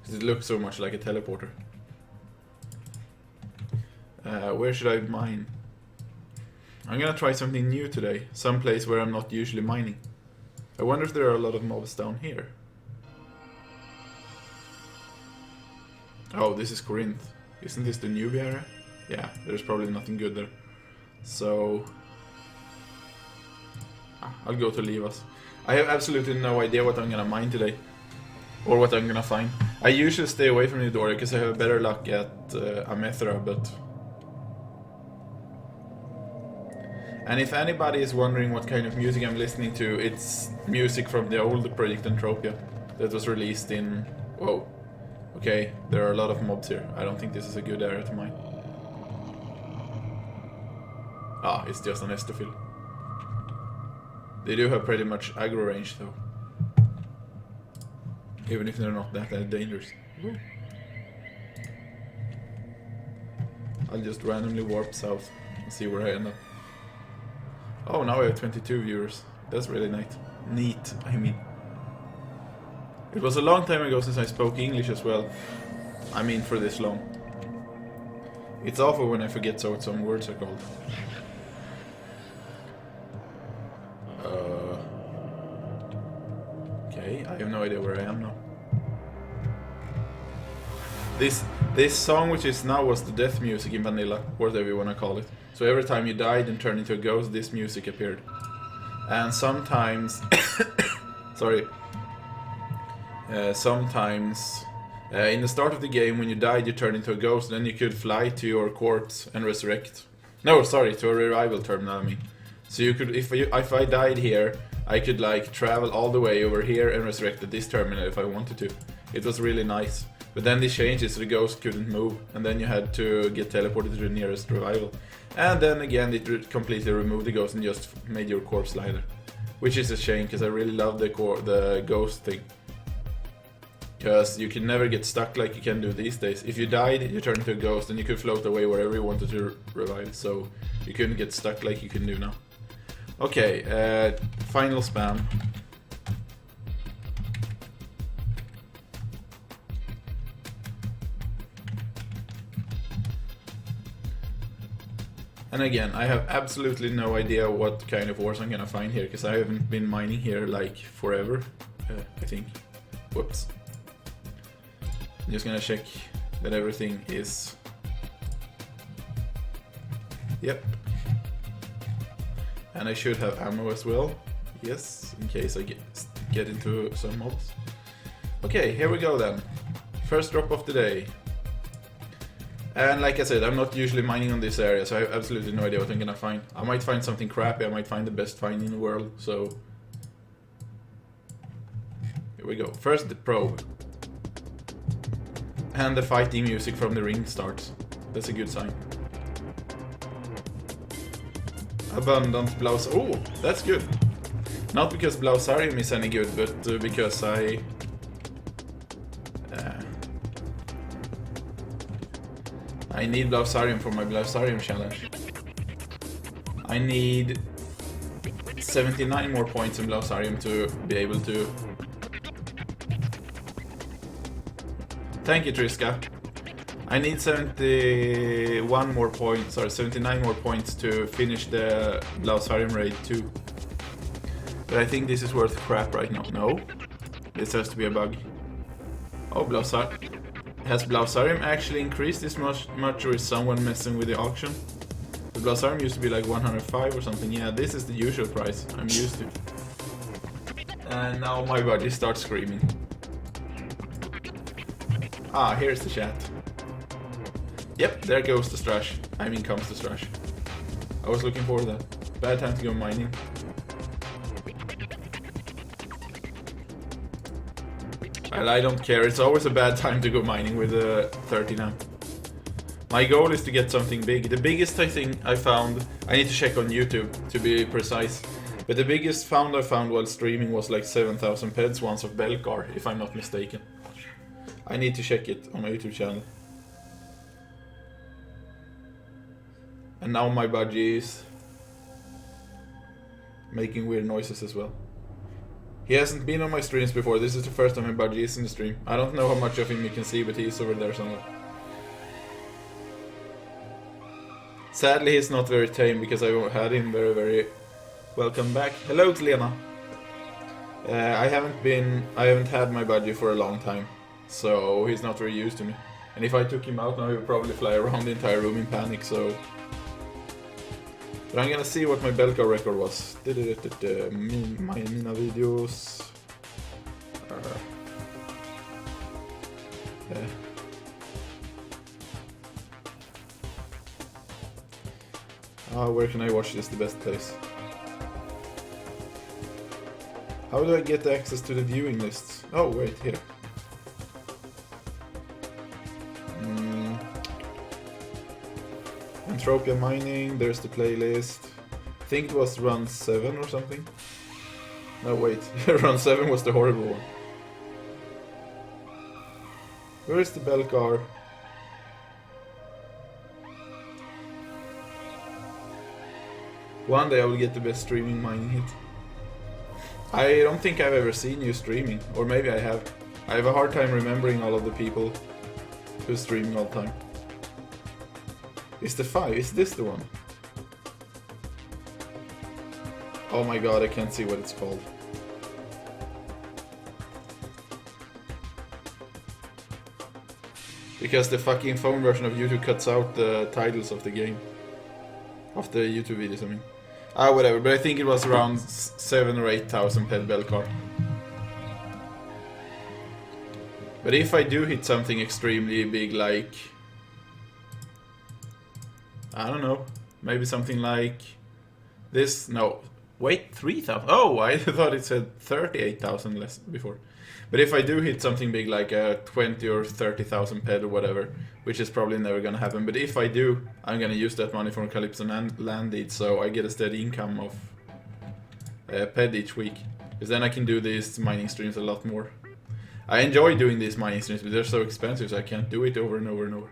Because it looks so much like a teleporter. Where should I mine? I'm gonna try something new today. Some place where I'm not usually mining. I wonder if there are a lot of mobs down here. Oh, this is Corinth. Isn't this the newbie area? Yeah, there's probably nothing good there. So... I'll go to Livas. I have absolutely no idea what I'm gonna mine today. Or what I'm gonna find. I usually stay away from Eudora because I have better luck at Amethra, but... And if anybody is wondering what kind of music I'm listening to, it's music from the old project Entropia that was released in... Whoa. Okay, there are a lot of mobs here. I don't think this is a good area to mine. Ah, it's just an Estofil. They do have pretty much aggro range though. Even if they're not that dangerous. Ooh. I'll just randomly warp south and see where I end up. Oh, now I have 22 viewers. That's really neat, I mean. It was a long time ago since I spoke English as well. I mean, for this long. It's awful when I forget what some words are called. Okay, I have no idea where I am now. This song, which is now, was the death music in vanilla, whatever you wanna call it. So every time you died and turned into a ghost, this music appeared. And sometimes, sorry, sometimes in the start of the game, when you died, you turned into a ghost, then you could fly to your corpse and resurrect. No, sorry, to a revival terminal, I mean. So you could, if I died here, I could like travel all the way over here and resurrect at this terminal if I wanted to. It was really nice. But then they changed it so the ghost couldn't move, and then you had to get teleported to the nearest revival. And then again, it completely removed the ghost and just made your corpse lighter. Which is a shame, because I really love the ghost thing. Because you can never get stuck like you can do these days. If you died, you turned into a ghost and you could float away wherever you wanted to revive. So you couldn't get stuck like you can do now. Okay, final spam. And again, I have absolutely no idea what kind of ores I'm gonna find here, because I haven't been mining here like forever, I think. Whoops. I'm just gonna check that everything is... Yep. And I should have ammo as well. Yes, in case I get into some mobs. Okay, here we go then. First drop of the day. And like I said, I'm not usually mining on this area, so I have absolutely no idea what I'm gonna find. I might find something crappy, I might find the best find in the world, so... Here we go. First the probe. And the fighting music from the ring starts. That's a good sign. Abundant Blaus... Oh, that's good! Not because Blausarium is any good, but because I need Blausarium for my Blausarium challenge. I need 79 more points in Blausarium to be able to... Thank you, Triska. I need 71 more points, or 79 more points to finish the Blausarium raid 2. But I think this is worth crap right now. No? This has to be a bug. Oh, Blausarium. Has Blausarium actually increased this much, or is someone messing with the auction? The Blausarium used to be like 105 or something. Yeah, this is the usual price I'm used to. And now my body starts screaming. Ah, here's the chat. Yep, there goes the Strash. I mean, comes the Strash. I was looking forward to that. Bad time to go mining. Well, I don't care. It's always a bad time to go mining with a 13 amp. My goal is to get something big. The biggest thing I found... I need to check on YouTube to be precise. But the biggest found I found while streaming was like 7,000 peds once of Belcar, if I'm not mistaken. I need to check it on my YouTube channel. And now my budgie is making weird noises as well. He hasn't been on my streams before. This is the first time my budgie is in the stream. I don't know how much of him you can see, but he's over there somewhere. Sadly, he's not very tame because I had him very... Welcome back. Hello, Lena. I haven't had my budgie for a long time, so he's not very used to me. And if I took him out now, he would probably fly around the entire room in panic, so... But I'm gonna see what my Belka record was. Mina videos... where can I watch this the best place? How do I get access to the viewing lists? Oh, wait, here. Entropia mining, there's the playlist. I think it was run 7 or something. No, wait, run 7 was the horrible one. Where is the Belkar? One day I will get the best streaming mining hit. I don't think I've ever seen you streaming, or maybe I have. I have a hard time remembering all of the people who's streaming all the time. Is the 5? Is this the one? Oh my god, I can't see what it's called. Because the fucking phone version of YouTube cuts out the titles of the game. Of the YouTube videos, I mean. Whatever, but I think it was around 7 or 8,000 ped Belkar. But if I do hit something extremely big, like... I don't know, maybe something like... this, no, wait, 3,000? Oh, I thought it said 38,000 less before. But if I do hit something big like 20 or 30,000 ped or whatever, which is probably never gonna happen, but if I do, I'm gonna use that money for Calypso land deed, so I get a steady income of ped each week. Because then I can do these mining streams a lot more. I enjoy doing these mining streams, but they're so expensive, so I can't do it over and over and over.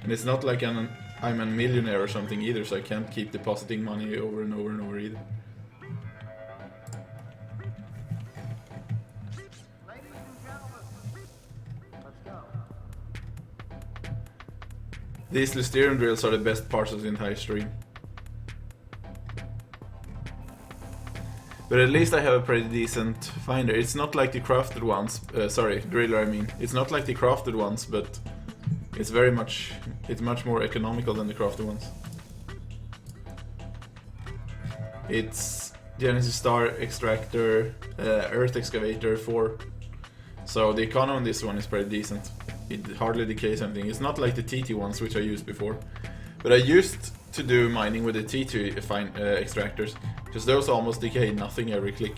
And it's not like I'm a millionaire or something either, so I can't keep depositing money over and over and over either. These Lysterium drills are the best parts of the entire stream. But at least I have a pretty decent finder. It's not like the crafted ones, driller I mean. It's not like the crafted ones, but it's much more economical than the crafted ones. It's Genesis Star Extractor, Earth Excavator 4. So the economy on this one is pretty decent. It hardly decays anything. It's not like the TT ones, which I used before. But I used to do mining with the TT extractors, because those almost decay nothing every click.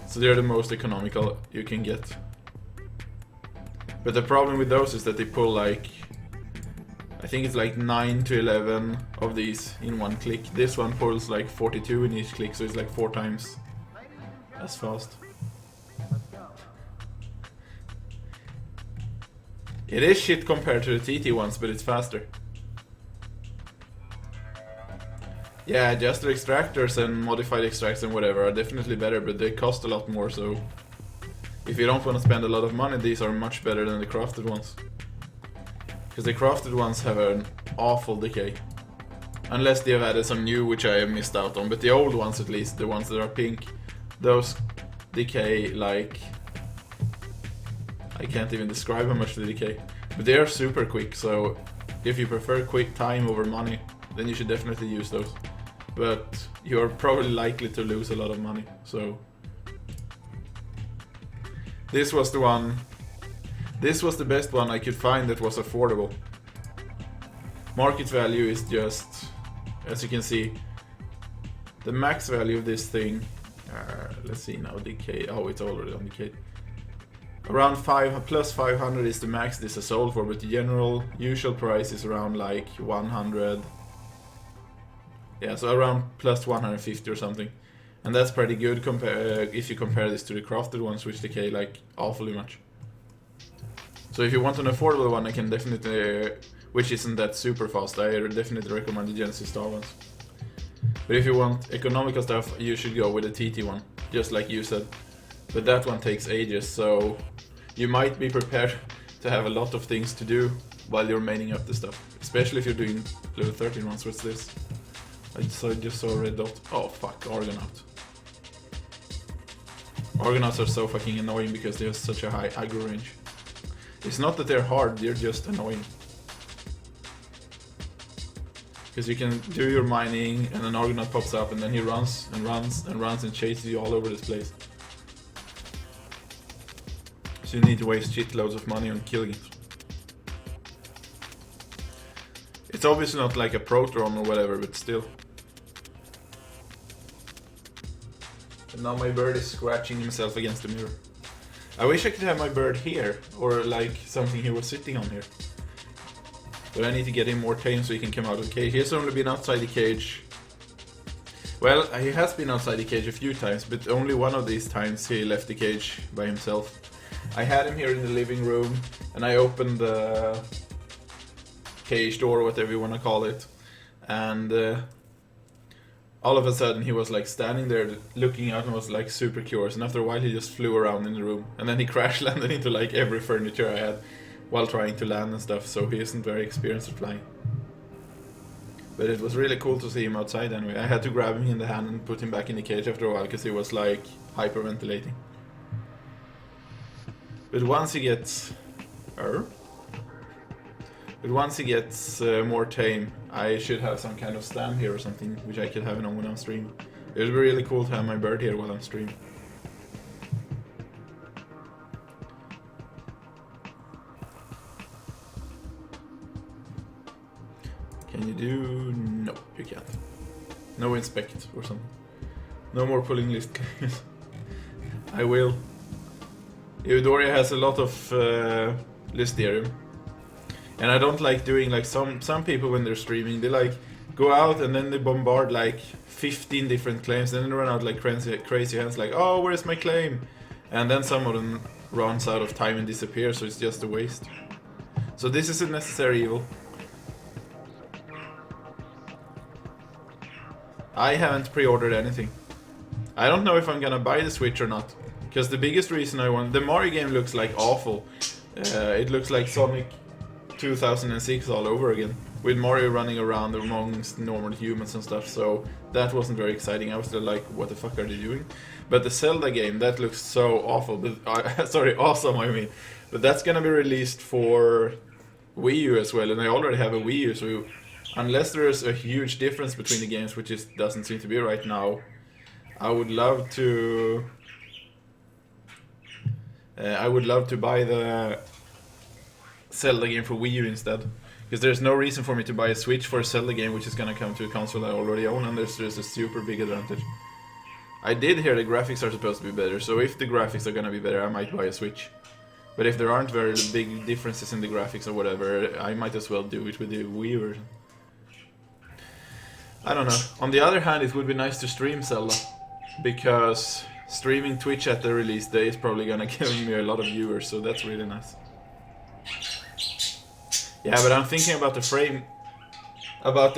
So they're the most economical you can get. But the problem with those is that they pull like... I think it's like 9 to 11 of these in one click. This one pulls like 42 in each click, so it's like 4 times as fast. It is shit compared to the TT ones, but it's faster. Yeah, adjuster extractors and modified extractors and whatever are definitely better, but they cost a lot more, so... if you don't want to spend a lot of money, these are much better than the crafted ones. Because the crafted ones have an awful decay. Unless they have added some new, which I have missed out on, but the old ones at least, the ones that are pink, those decay like... I can't even describe how much they decay. But they are super quick, so if you prefer quick time over money, then you should definitely use those. But you are probably likely to lose a lot of money, so... This was the one... This was the best one I could find that was affordable. Market value is just... as you can see, the max value of this thing... let's see now, decay... oh, it's already on decay. Around 5 plus 500 is the max this is sold for, but the general usual price is around like 100. Yeah, so around plus 150 or something. And that's pretty good if you compare this to the crafted ones, which decay like awfully much. So if you want an affordable one, I can definitely, which isn't that super fast, I definitely recommend the Genesis Star ones. But if you want economical stuff, you should go with the TT one, just like you said. But that one takes ages, so you might be prepared to have a lot of things to do while you're maining up the stuff. Especially if you're doing level 13 ones. What's this? I just saw a red dot. Oh fuck, Argonaut. Argonauts are so fucking annoying because they have such a high aggro range. It's not that they're hard, they're just annoying. Because you can do your mining and an Argonaut pops up and then he runs and runs and runs and chases you all over this place. So you need to waste shitloads of money on killing it. It's obviously not like a Proton or whatever, but still. And now my bird is scratching himself against the mirror. I wish I could have my bird here, or like something he was sitting on here. But I need to get him more tame so he can come out of the cage. He has only been outside the cage. Well, he has been outside the cage a few times, but only one of these times he left the cage by himself. I had him here in the living room, and I opened the cage door, or whatever you want to call it, and all of a sudden he was like standing there looking out and was like super curious, and after a while he just flew around in the room, and then he crash landed into like every furniture I had while trying to land and stuff, so he isn't very experienced at flying. But it was really cool to see him outside anyway. I had to grab him in the hand and put him back in the cage after a while because he was like hyperventilating. But once he gets more tame, I should have some kind of stand here or something, which I could have it on when I'm streaming. It would be really cool to have my bird here while I'm streaming. Can you do... No, you can't. No inspect or something. No more pulling list claims. I will. Eudoria has a lot of Listerium. And I don't like doing like some people when they're streaming, they like go out and then they bombard like 15 different claims and then they run out like crazy hands like, oh, where's my claim? And then some of them runs out of time and disappears, so it's just a waste. So this is a necessary evil. I haven't pre-ordered anything. I don't know if I'm gonna buy the Switch or not. Because the biggest reason I want... The Mario game looks like awful. It looks like Sonic 2006 all over again. With Mario running around amongst normal humans and stuff. So that wasn't very exciting. I was still like, what the fuck are they doing? But the Zelda game, that looks so awful. But, sorry, awesome I mean. But that's gonna be released for Wii U as well. And I already have a Wii U, so... Unless there is a huge difference between the games, which is doesn't seem to be right now, I would love to buy the Zelda game for Wii U instead, because there's no reason for me to buy a Switch for a Zelda game which is gonna come to a console I already own, and there's a super big advantage. I did hear the graphics are supposed to be better, so if the graphics are gonna be better, I might buy a Switch. But if there aren't very big differences in the graphics or whatever, I might as well do it with the Wii version. I don't know. On the other hand, it would be nice to stream Zelda, because streaming Twitch at the release day is probably gonna give me a lot of viewers, so that's really nice. Yeah, but I'm thinking about the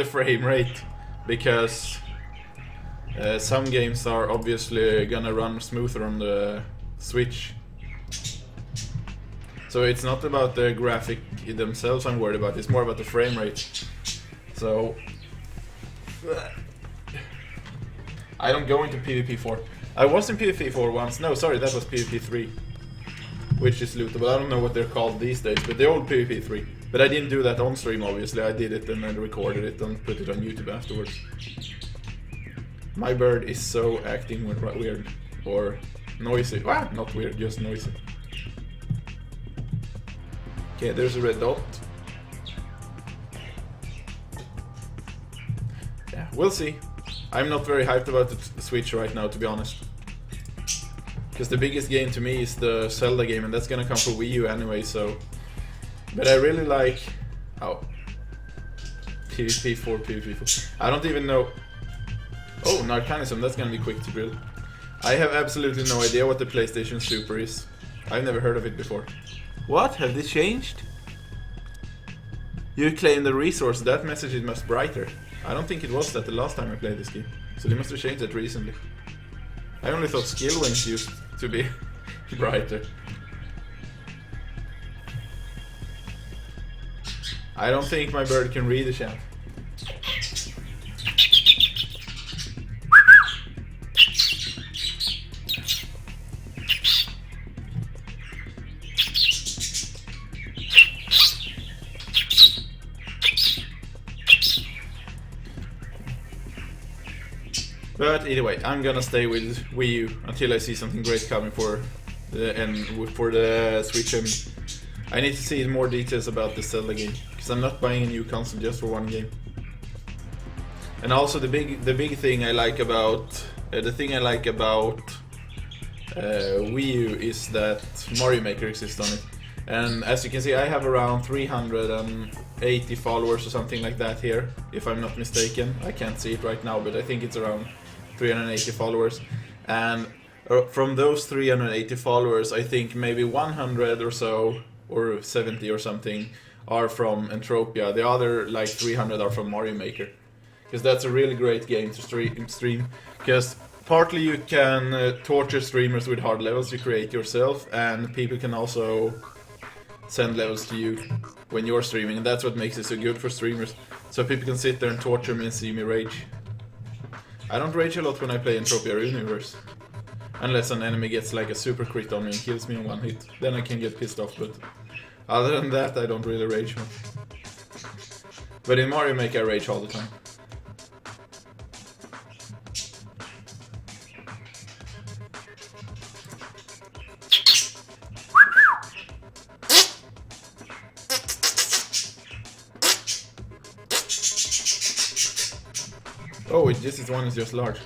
frame rate, because some games are obviously gonna run smoother on the Switch. So it's not about the graphic themselves I'm worried about, it's more about the frame rate. So I don't go into PvP 4. I was in PvP 4 once. No, sorry, that was PvP 3, which is lootable. I don't know what they're called these days, but the old PvP 3. But I didn't do that on stream, obviously. I did it and then recorded it and put it on YouTube afterwards. My bird is so acting weird or noisy. Ah, not weird, just noisy. Okay, there's a red dot. Yeah, we'll see. I'm not very hyped about the Switch right now, to be honest. Because the biggest game to me is the Zelda game, and that's gonna come for Wii U anyway, so... But I really like... Oh. PvP 4, PvP 4. I don't even know... Oh, Narcanism, that's gonna be quick to build. I have absolutely no idea what the PlayStation Super is. I've never heard of it before. What? Have they changed? You claim the resource, that message is much brighter. I don't think it was that the last time I played this game. So they must have changed that recently. I only thought skill wings used to be brighter. I don't think my bird can read the chat. But either way, I'm gonna stay with Wii U until I see something great coming for the Switch. I need to see more details about the Zelda game, because I'm not buying a new console just for one game. And also the big thing I like about Wii U is that Mario Maker exists on it. And as you can see, I have around 380 followers or something like that here, if I'm not mistaken. I can't see it right now, but I think it's around 380 followers. And from those 380 followers, I think maybe 100 or so, or 70 or something, are from Entropia. The other like 300 are from Mario Maker. Because that's a really great game to stream. Because partly you can torture streamers with hard levels you create yourself, and people can also send levels to you when you're streaming, and that's what makes it so good for streamers. So people can sit there and torture me and see me rage. I don't rage a lot when I play Entropia Universe. Unless an enemy gets like a super crit on me and kills me in one hit. Then I can get pissed off, but other than that I don't really rage much. But in Mario Maker I rage all the time. Oh, this one is just large.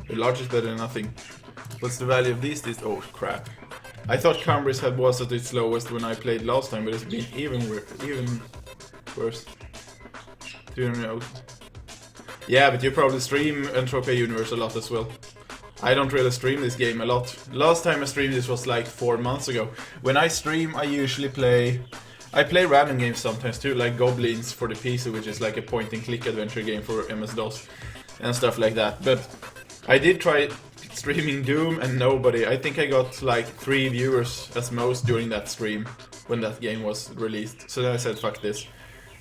The large is better than nothing. What's the value of these? Oh crap. I thought Cumbris was at its lowest when I played last time, but it's been even worse. 200. Yeah, but you probably stream Entropia Universe a lot as well. I don't really stream this game a lot. Last time I streamed this was like 4 months ago. When I stream, I usually play random games sometimes too, like Goblins for the PC, which is like a point-and-click adventure game for MS-DOS and stuff like that. But I did try streaming Doom and nobody. I think I got like 3 viewers as most during that stream when that game was released. So then I said, fuck this.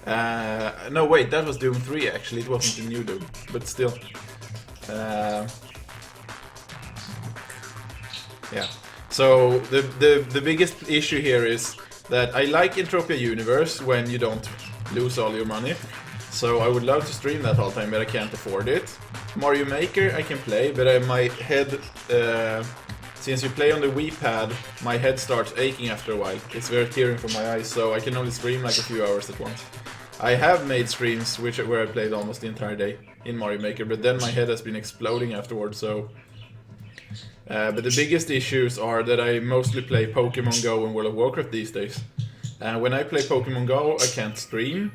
No, wait, that was Doom 3 actually. It wasn't the new Doom, but still. Yeah. So the biggest issue here is that I like Entropia Universe when you don't lose all your money. So I would love to stream that all the time, but I can't afford it. Mario Maker I can play, but my head, since you play on the Wii pad, my head starts aching after a while. It's very tearing from my eyes, so I can only stream like a few hours at once. I have made streams where I played almost the entire day in Mario Maker, but then my head has been exploding afterwards, so... but the biggest issues are that I mostly play Pokemon Go and World of Warcraft these days. And when I play Pokemon Go, I can't stream.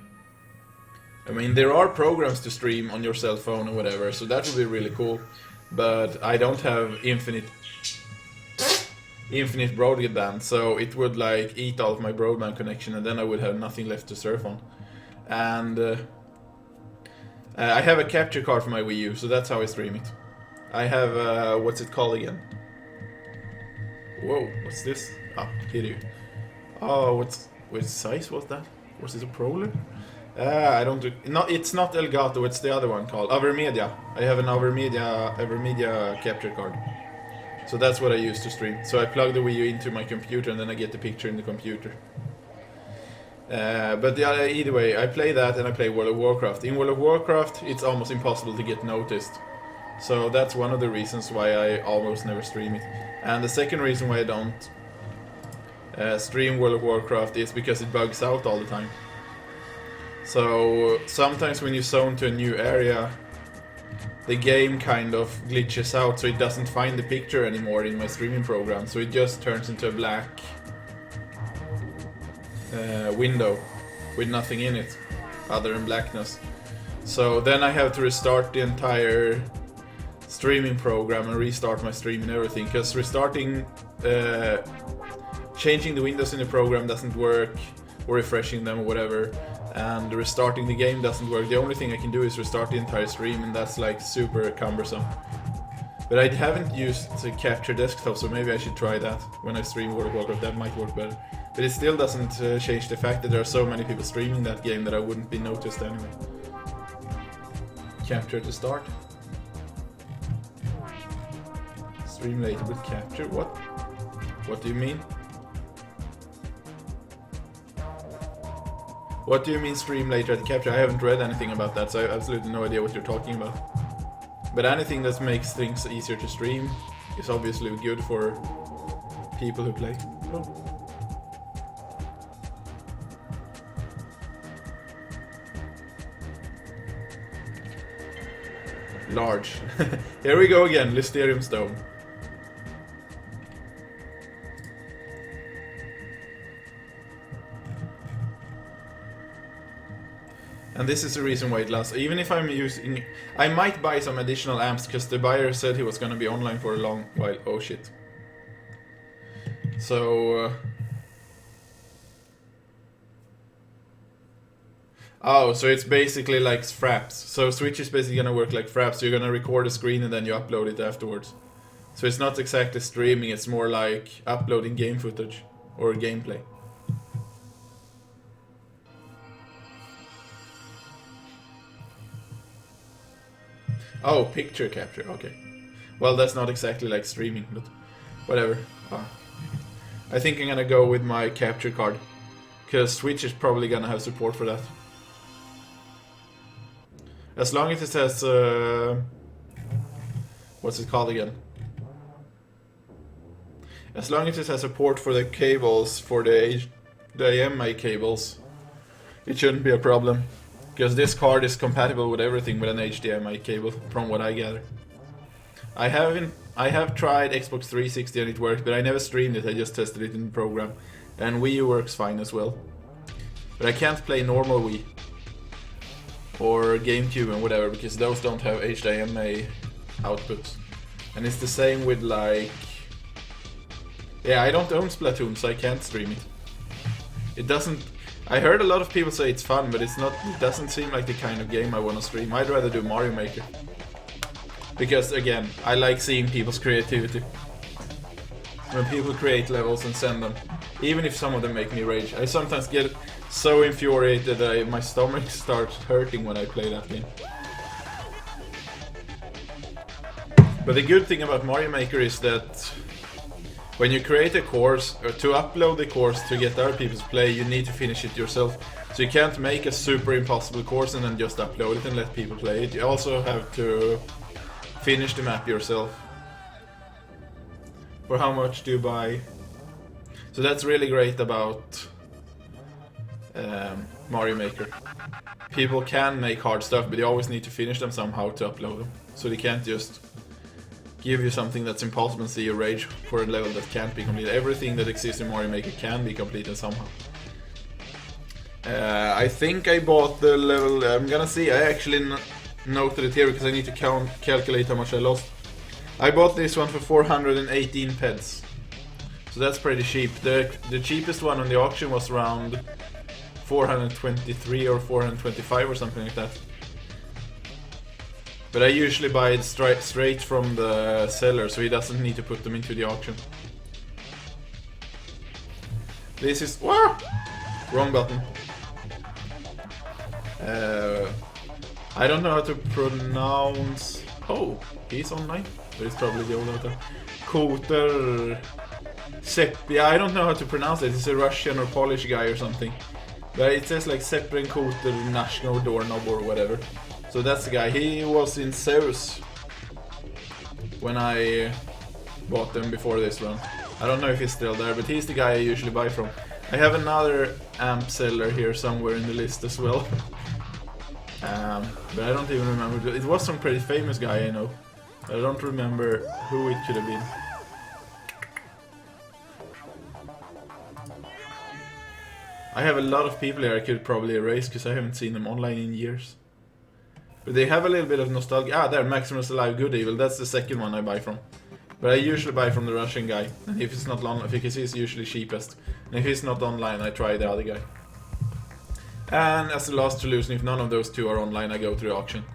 I mean, there are programs to stream on your cell phone or whatever, so that would be really cool. But I don't have infinite broadband, so it would like eat all of my broadband connection, and then I would have nothing left to surf on. And I have a capture card for my Wii U, so that's how I stream it. I have, what's it called again? Whoa, what's this? Ah, here you. Oh, which size was that? Was it a Proler? I don't do... No, it's not Elgato, it's the other one called Avermedia. I have an Avermedia capture card. So that's what I use to stream. So I plug the Wii U into my computer and then I get the picture in the computer. But either way, I play that and I play World of Warcraft. In World of Warcraft, it's almost impossible to get noticed. So that's one of the reasons why I almost never stream it. And the second reason why I don't stream World of Warcraft is because it bugs out all the time. So sometimes when you zone to a new area, the game kind of glitches out, so it doesn't find the picture anymore in my streaming program. So it just turns into a black window with nothing in it other than blackness. So then I have to restart the entire streaming program and restart my stream and everything, because restarting, changing the windows in the program doesn't work, or refreshing them or whatever. and restarting the game doesn't work. The only thing I can do is restart the entire stream, and that's like super cumbersome. But I haven't used the capture desktop, so maybe I should try that when I stream World of Warcraft. That might work better. But it still doesn't change the fact that there are so many people streaming that game that I wouldn't be noticed anyway. Capture to start. Stream later with capture. What? What do you mean? What do you mean stream later at capture? I haven't read anything about that, so I have absolutely no idea what you're talking about. But anything that makes things easier to stream is obviously good for people who play. Oh. Large. Here we go again, Lysterium Stone. And this is the reason why it lasts. Even if I'm using... I might buy some additional amps, because the buyer said he was gonna be online for a long while. Oh shit. So... Oh, so it's basically like Fraps. So Switch is basically gonna work like Fraps. So you're gonna record a screen and then you upload it afterwards. So it's not exactly streaming, it's more like uploading game footage or gameplay. Oh, picture capture, okay. Well, that's not exactly like streaming, but whatever. I think I'm gonna go with my capture card, because Switch is probably gonna have support for that. As long as it has, what's it called again? As long as it has support for the cables, for the HDMI cables, it shouldn't be a problem. Because this card is compatible with everything with an HDMI cable, from what I gather. I have tried Xbox 360 and it worked, but I never streamed it, I just tested it in the program. And Wii U works fine as well. But I can't play normal Wii. Or GameCube and whatever, because those don't have HDMI outputs. And it's the same with like... Yeah, I don't own Splatoon, so I can't stream it. It doesn't... I heard a lot of people say it's fun, but it's not. It doesn't seem like the kind of game I want to stream. I'd rather do Mario Maker. Because again, I like seeing people's creativity. When people create levels and send them, even if some of them make me rage, I sometimes get so infuriated that my stomach starts hurting when I play that game. But the good thing about Mario Maker is that when you create a course, or to upload the course to get other people to play, you need to finish it yourself. So you can't make a super impossible course and then just upload it and let people play it. You also have to finish the map yourself. For how much do you buy? So that's really great about Mario Maker. People can make hard stuff, but you always need to finish them somehow to upload them. So they can't just give you something that's impossible and see you rage for a level that can't be completed. Everything that exists in Mario Maker can be completed somehow. I think I bought the level, I'm gonna see, I actually noted it here because I need to calculate how much I lost. I bought this one for 418 pence. So that's pretty cheap. The cheapest one on the auction was around 423 or 425 or something like that. But I usually buy it straight from the seller, so he doesn't need to put them into the auction. This is... Whoa! Wrong button. I don't know how to pronounce... Oh, he's online. But it's probably the old author. Koter... Yeah, I don't know how to pronounce it. It's a Russian or Polish guy or something. But it says like Seprin Koter Nashno Doorknob or whatever. So that's the guy. He was in Zeus when I bought them before this one. I don't know if he's still there, but he's the guy I usually buy from. I have another amp seller here somewhere in the list as well. But I don't even remember. It was some pretty famous guy I know. I don't remember who it could have been. I have a lot of people here I could probably erase because I haven't seen them online in years. But they have a little bit of nostalgia. Ah, there, Maximus Alive, Good Evil. That's the second one I buy from. But I usually buy from the Russian guy. And if it's not online, because he's usually cheapest. And if he's not online, I try the other guy. And as the last solution, if none of those two are online, I go to the auction.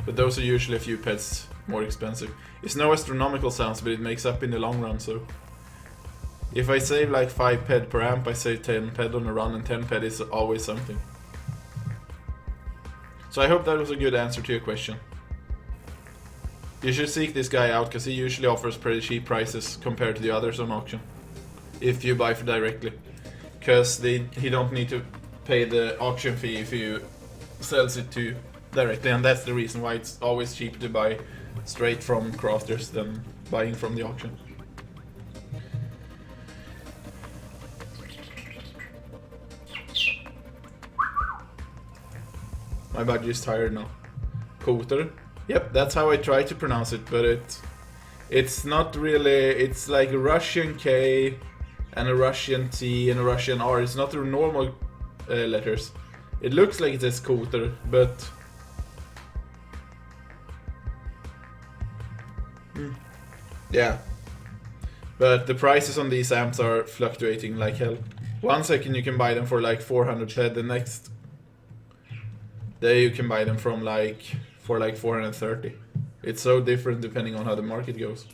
But those are usually a few peds more expensive. It's no astronomical sounds, but it makes up in the long run, so... If I save like 5 ped per amp, I save 10 ped on a run, and 10 ped is always something. So I hope that was a good answer to your question. You should seek this guy out, because he usually offers pretty cheap prices compared to the others on auction. If you buy directly. Because he don't need to pay the auction fee if you sells it to you directly, and that's the reason why it's always cheaper to buy straight from crafters than buying from the auction. My budgie is tired now. Koter? Yep, that's how I try to pronounce it, but it's not really... It's like a Russian K and a Russian T and a Russian R. It's not the normal letters. It looks like it says Koter, but... Yeah. But the prices on these amps are fluctuating like hell. 1 second you can buy them for like 400 ped, the next day you can buy them from for like 430. It's so different depending on how the market goes.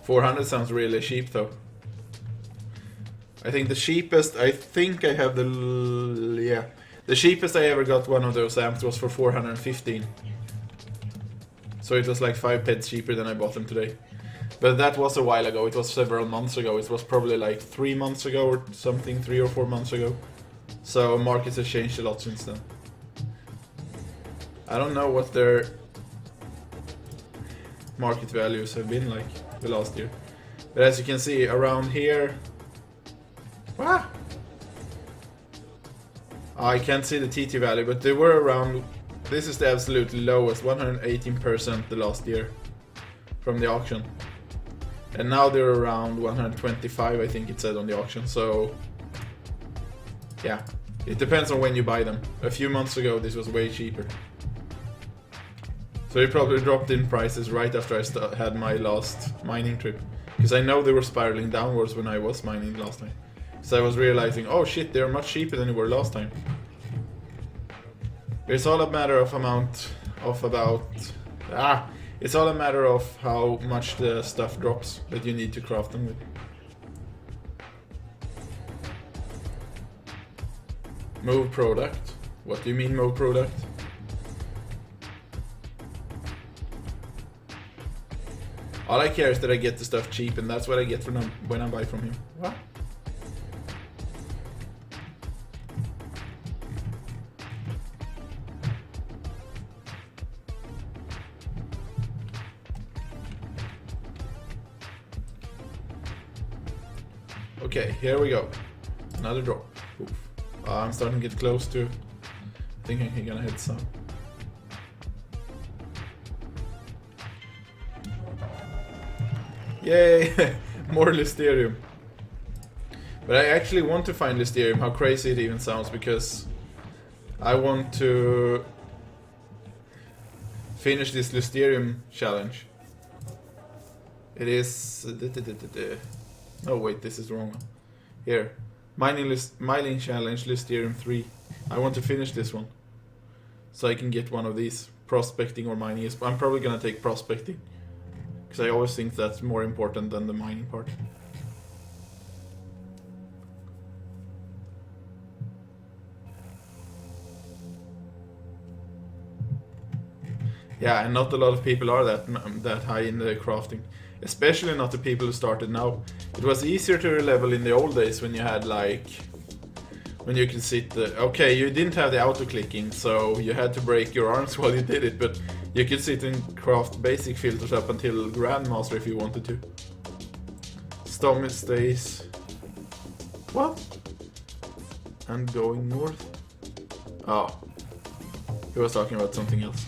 400 sounds really cheap though. I think the cheapest, I have the cheapest I ever got one of those amps was for 415. So it was like 5 peds cheaper than I bought them today. But that was a while ago, it was several months ago. It was probably like 3 months ago or something, 3 or 4 months ago. So markets have changed a lot since then. I don't know what their market values have been like the last year. But as you can see, around here... Ah! I can't see the TT value, but they were around... This is the absolutely lowest, 118% the last year from the auction. And now they're around 125, I think it said on the auction, so... Yeah, it depends on when you buy them. A few months ago this was way cheaper. So it probably dropped in prices right after I had my last mining trip. Because I know they were spiraling downwards when I was mining last time. So I was realizing, oh shit, they're much cheaper than they were last time. It's all a matter of it's all a matter of how much the stuff drops that you need to craft them with. Move product? What do you mean move product? All I care is that I get the stuff cheap, and that's what I get when I buy from him. What? Okay, here we go. Another drop. Oof. I'm starting to get close to... I think I'm gonna hit some. Yay! More Listerium. But I actually want to find Listerium, how crazy it even sounds, because I want to finish this Listerium challenge. It is... Oh wait, this is the wrong one. Here. Mining challenge Listerium 3. I want to finish this one. So I can get one of these. Prospecting or mining. I'm probably gonna take prospecting. Because I always think that's more important than the mining part. Yeah, and not a lot of people are that high in the crafting. Especially not the people who started now. It was easier to level in the old days when you had like... When you could sit... okay, you didn't have the auto-clicking, so you had to break your arms while you did it, but you could sit and craft basic filters up until Grandmaster if you wanted to. Stomach stays... What? And going north? Oh. He was talking about something else.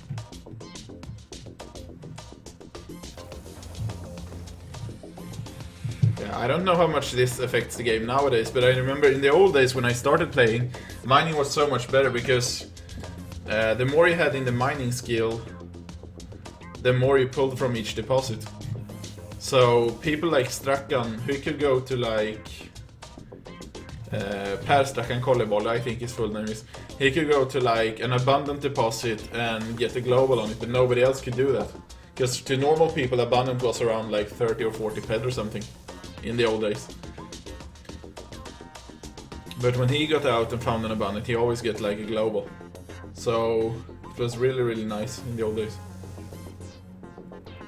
I don't know how much this affects the game nowadays, but I remember in the old days when I started playing, mining was so much better because the more you had in the mining skill, the more you pulled from each deposit. So people like Strakan, who could go to like Per Strachan Kollebolle, I think his full name is. He could go to like an abundant deposit and get a global on it, but nobody else could do that. Because to normal people, abundant was around like 30 or 40 ped or something in the old days. But when he got out and found an abundant, he always get like a global. So it was really, really nice in the old days.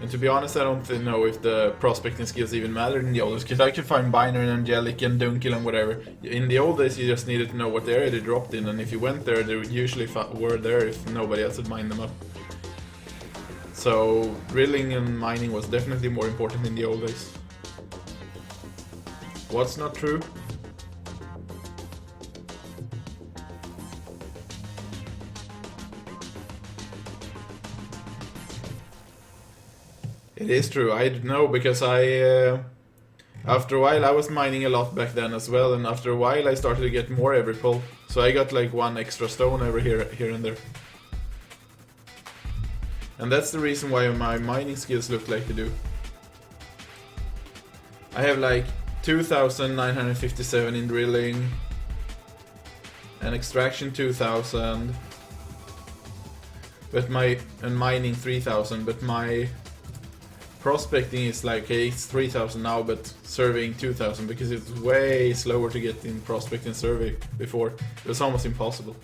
And to be honest, I don't know if the prospecting skills even mattered in the old days, because I could find binary and angelic and dunkel and whatever. In the old days, you just needed to know what area they dropped in, and if you went there, they usually were there if nobody else had mined them up. So drilling and mining was definitely more important in the old days. What's not true? It is true, I know, because after a while I was mining a lot back then as well, and after a while I started to get more every pull. So I got like one extra stone over here and there. And that's the reason why my mining skills look like they do. I have like 2,957 in drilling, and extraction 2,000, but and mining 3,000, but my prospecting is like, okay, it's 3,000 now, but surveying 2,000, because it's way slower to get in prospect and survey before. It was almost impossible.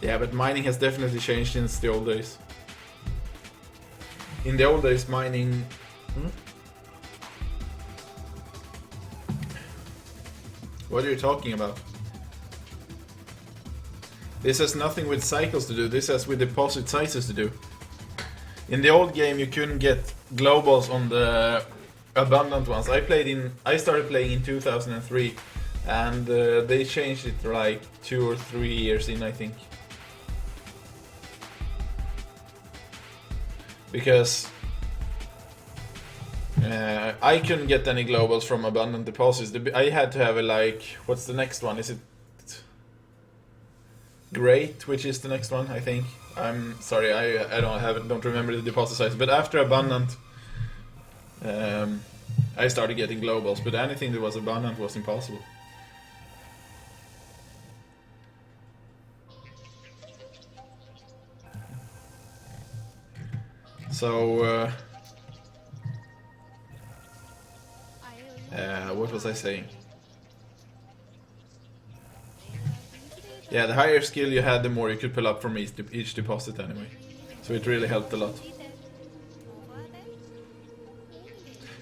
Yeah, but mining has definitely changed since the old days. In the old days, mining... What are you talking about? This has nothing with cycles to do, this has with deposit sizes to do. In the old game you couldn't get globals on the abundant ones. I started playing in 2003, and they changed it like 2 or 3 years in, I think. Because I couldn't get any globals from abundant deposits. I had to have a like, what's the next one? Is it Great, which is the next one, I think. I'm sorry, I don't remember the deposit size. But after abundant, I started getting globals. But anything that was abundant was impossible. So, what was I saying? Yeah, the higher skill you had, the more you could pull up from each deposit anyway. So it really helped a lot.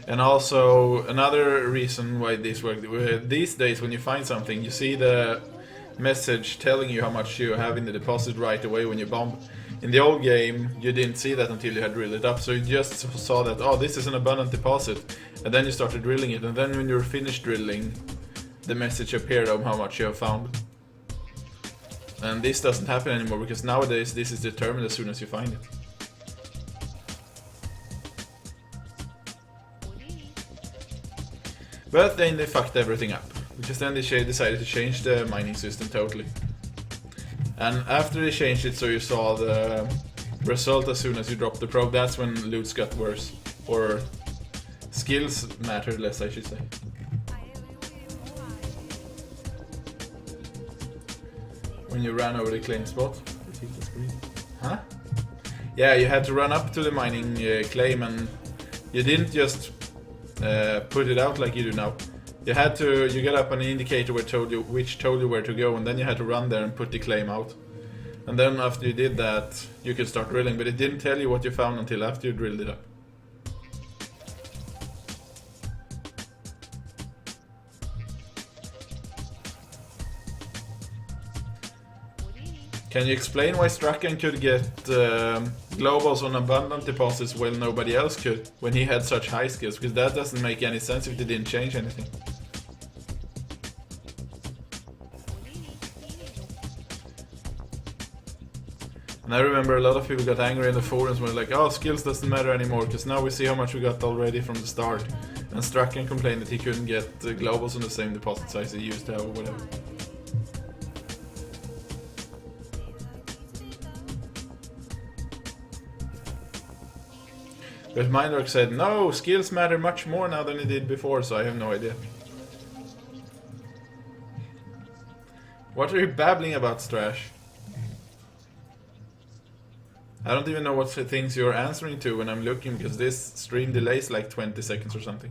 And also, another reason why this worked, these days when you find something, you see the message telling you how much you have in the deposit right away when you bomb. In the old game, you didn't see that until you had drilled it up, so you just saw that, oh, this is an abundant deposit, and then you started drilling it, and then when you're finished drilling, the message appeared of how much you have found. And this doesn't happen anymore, because nowadays this is determined as soon as you find it. But then they fucked everything up, because then they decided to change the mining system totally. And after they changed it so you saw the result as soon as you dropped the probe, that's when loots got worse. Or skills mattered less, I should say. When you ran over the claim spot. Huh? Yeah, you had to run up to the mining claim, and you didn't just put it out like you do now. You got up an indicator which told you where to go, and then you had to run there and put the claim out. And then after you did that, you could start drilling, but it didn't tell you what you found until after you drilled it up. Can you explain why Strachan could get globals on abundant deposits while nobody else could, when he had such high skills? Because that doesn't make any sense if they didn't change anything. And I remember a lot of people got angry in the forums when like, oh, skills doesn't matter anymore, because now we see how much we got already from the start. And Strachan complained that he couldn't get globals on the same deposit size he used to have or whatever. But Mindork said, no, skills matter much more now than it did before, so I have no idea. What are you babbling about, Strash? I don't even know what things you're answering to when I'm looking, because this stream delays like 20 seconds or something.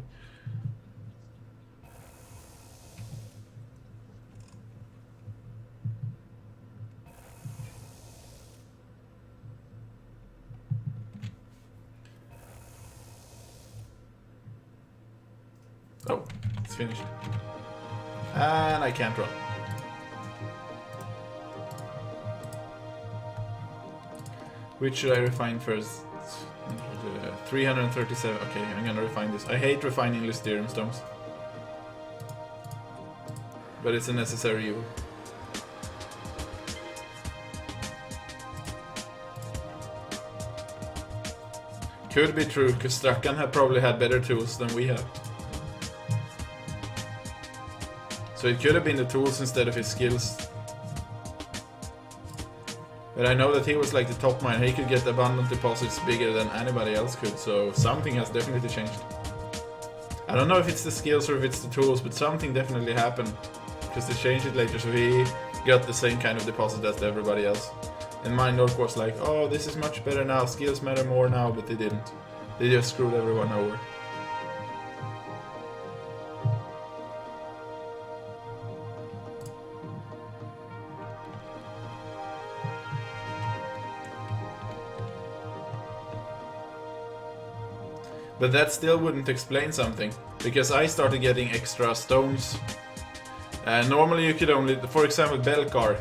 Oh, it's finished. And I can't run. Which should I refine first? 337. Okay, I'm gonna refine this. I hate refining Lysterium stones. But it's a necessary evil. Could be true, because Strakan had probably had better tools than we have. So it could have been the tools instead of his skills. But I know that he was like the top miner. He could get abundant deposits bigger than anybody else could, so something has definitely changed. I don't know if it's the skills or if it's the tools, but something definitely happened. Because they changed it later, so he got the same kind of deposit as everybody else. And Mindork was like, oh, this is much better now, skills matter more now, but they didn't. They just screwed everyone over. But that still wouldn't explain something, because I started getting extra stones. Normally you could only, for example, Belkar.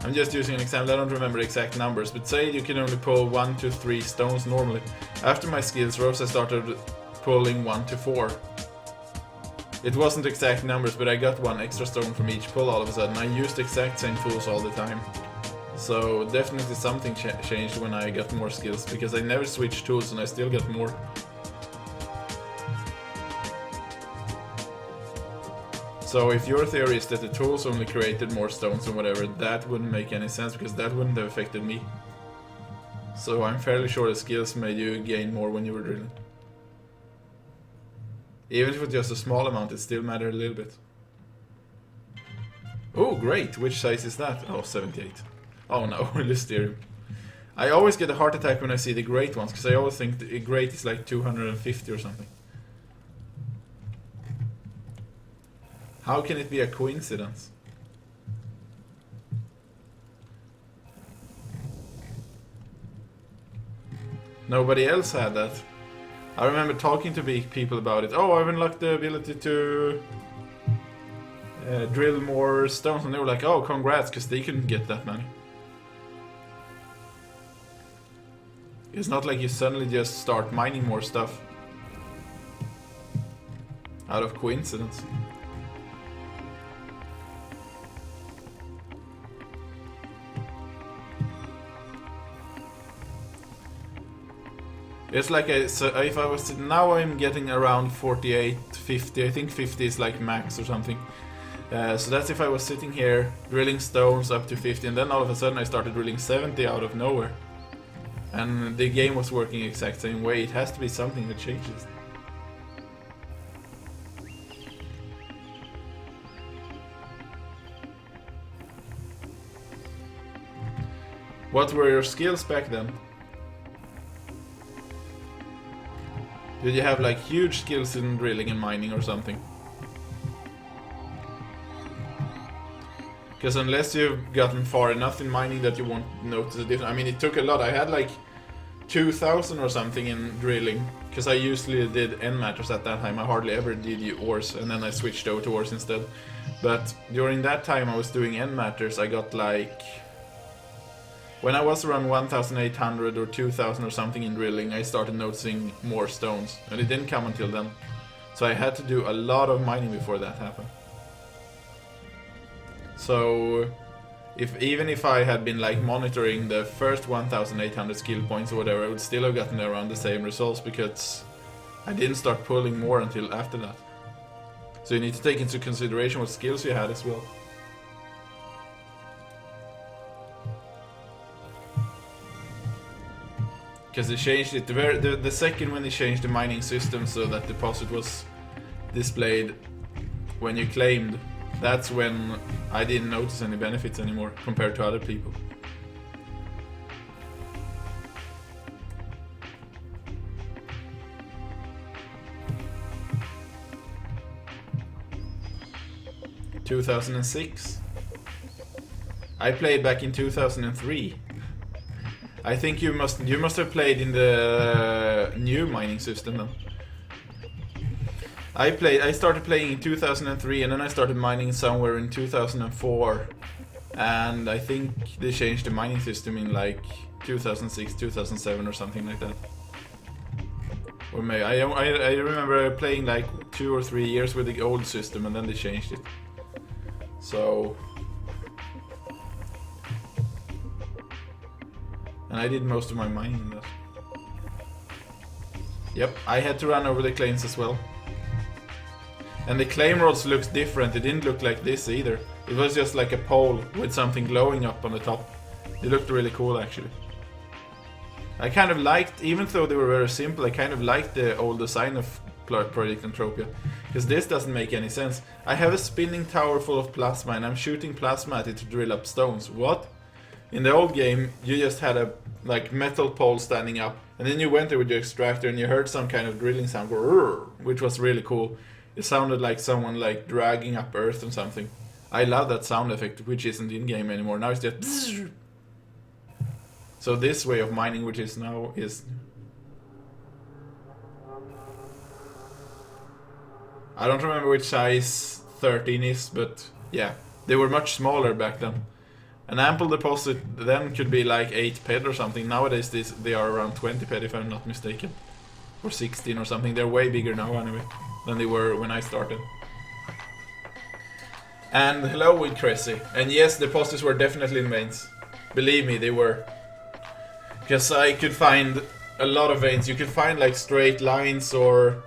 I'm just using an example, I don't remember exact numbers, but say you can only pull 1 to 3 stones normally. After my skills rose, I started pulling 1 to 4. It wasn't exact numbers, but I got 1 extra stone from each pull all of a sudden. I used the exact same tools all the time. So definitely something changed when I got more skills, because I never switched tools and I still got more. So if your theory is that the tools only created more stones or whatever, that wouldn't make any sense, because that wouldn't have affected me. So I'm fairly sure the skills made you gain more when you were drilling. Even if it's just a small amount, it still mattered a little bit. Oh, great! Which size is that? Oh, 78. Oh no, Lysterium. I always get a heart attack when I see the great ones, because I always think the great is like 250 or something. How can it be a coincidence? Nobody else had that. I remember talking to people about it. Oh, I've unlocked the ability to drill more stones, and they were like, oh, congrats, because they couldn't get that many. It's not like you suddenly just start mining more stuff out of coincidence. It's like so if I was now I'm getting around 48, 50. I think 50 is like max or something. So that's if I was sitting here drilling stones up to 50, and then all of a sudden I started drilling 70 out of nowhere. And the game was working exact same way. It has to be something that changes. What were your skills back then? Did you have like huge skills in drilling and mining or something? Because unless you've gotten far enough in mining that you won't notice a difference. I mean, it took a lot. I had like 2,000 or something in drilling, because I usually did N matters at that time. I hardly ever did ores, and then I switched over to ores instead. But during that time I was doing N matters, I got like... When I was around 1,800 or 2,000 or something in drilling, I started noticing more stones, and it didn't come until then. So I had to do a lot of mining before that happened. So even if I had been like monitoring the first 1,800 skill points or whatever, I would still have gotten around the same results, because I didn't start pulling more until after that. So you need to take into consideration what skills you had as well. Because they changed it the second when they changed the mining system so that deposit was displayed when you claimed. That's when I didn't notice any benefits anymore compared to other people. ...2006. I played back in 2003. I think you must have played in the new mining system then. I started playing in 2003 and then I started mining somewhere in 2004. And I think they changed the mining system in like 2006, 2007 or something like that. Or maybe I remember playing like 2 or 3 years with the old system and then they changed it. So, and I did most of my mining in that. Yep, I had to run over the claims as well. And the claim rods looks different, it didn't look like this either. It was just like a pole with something glowing up on the top. It looked really cool actually. I kind of liked, even though they were very simple, I kind of liked the old design of Project Entropia. Because this doesn't make any sense. I have a spinning tower full of plasma and I'm shooting plasma at it to drill up stones. What? In the old game, you just had a like metal pole standing up, and then you went there with your extractor and you heard some kind of drilling sound go, which was really cool. It sounded like someone like dragging up earth or something. I love that sound effect, which isn't in game anymore. Now it's just. So this way of mining, which is now is. I don't remember which size 13 is, but yeah, they were much smaller back then. An ample deposit then could be like 8 ped or something. Nowadays they are around 20 ped if I'm not mistaken. Or 16 or something. They're way bigger now anyway than they were when I started. And hello with Cressy. And yes, deposits were definitely in veins. Believe me, they were. Because I could find a lot of veins. You could find like straight lines or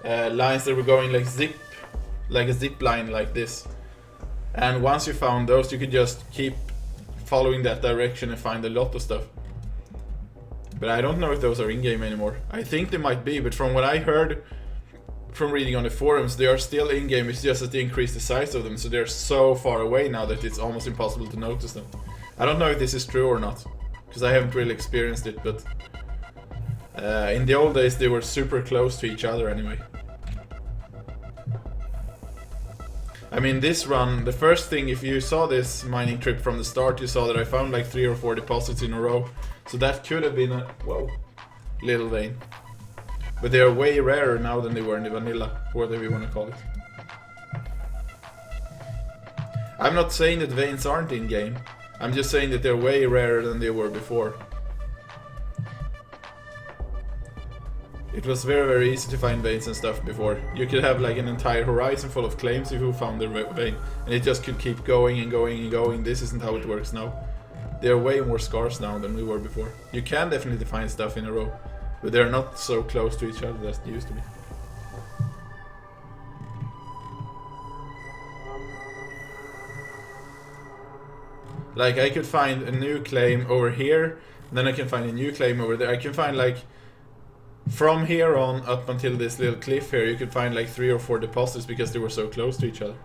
lines that were going like a zip line like this. And once you found those, you could just keep following that direction and find a lot of stuff. But I don't know if those are in-game anymore. I think they might be, but from what I heard from reading on the forums, they are still in-game. It's just that they increased the size of them, so they're so far away now that it's almost impossible to notice them. I don't know if this is true or not, because I haven't really experienced it, but in the old days they were super close to each other anyway. I mean, this run, the first thing, if you saw this mining trip from the start, you saw that I found like 3 or 4 deposits in a row. So that could have been a, whoa, little vein. But they are way rarer now than they were in the vanilla, whatever you want to call it. I'm not saying that veins aren't in game. I'm just saying that they're way rarer than they were before. It was very, very easy to find veins and stuff before. You could have like an entire horizon full of claims if you found the vein, and it just could keep going and going and going. This isn't how it works now. They are way more scarce now than we were before. You can definitely find stuff in a row, but they're not so close to each other as they used to be. Like, I could find a new claim over here, then I can find a new claim over there. I can find like, from here on up until this little cliff here, you could find like 3 or 4 deposits because they were so close to each other.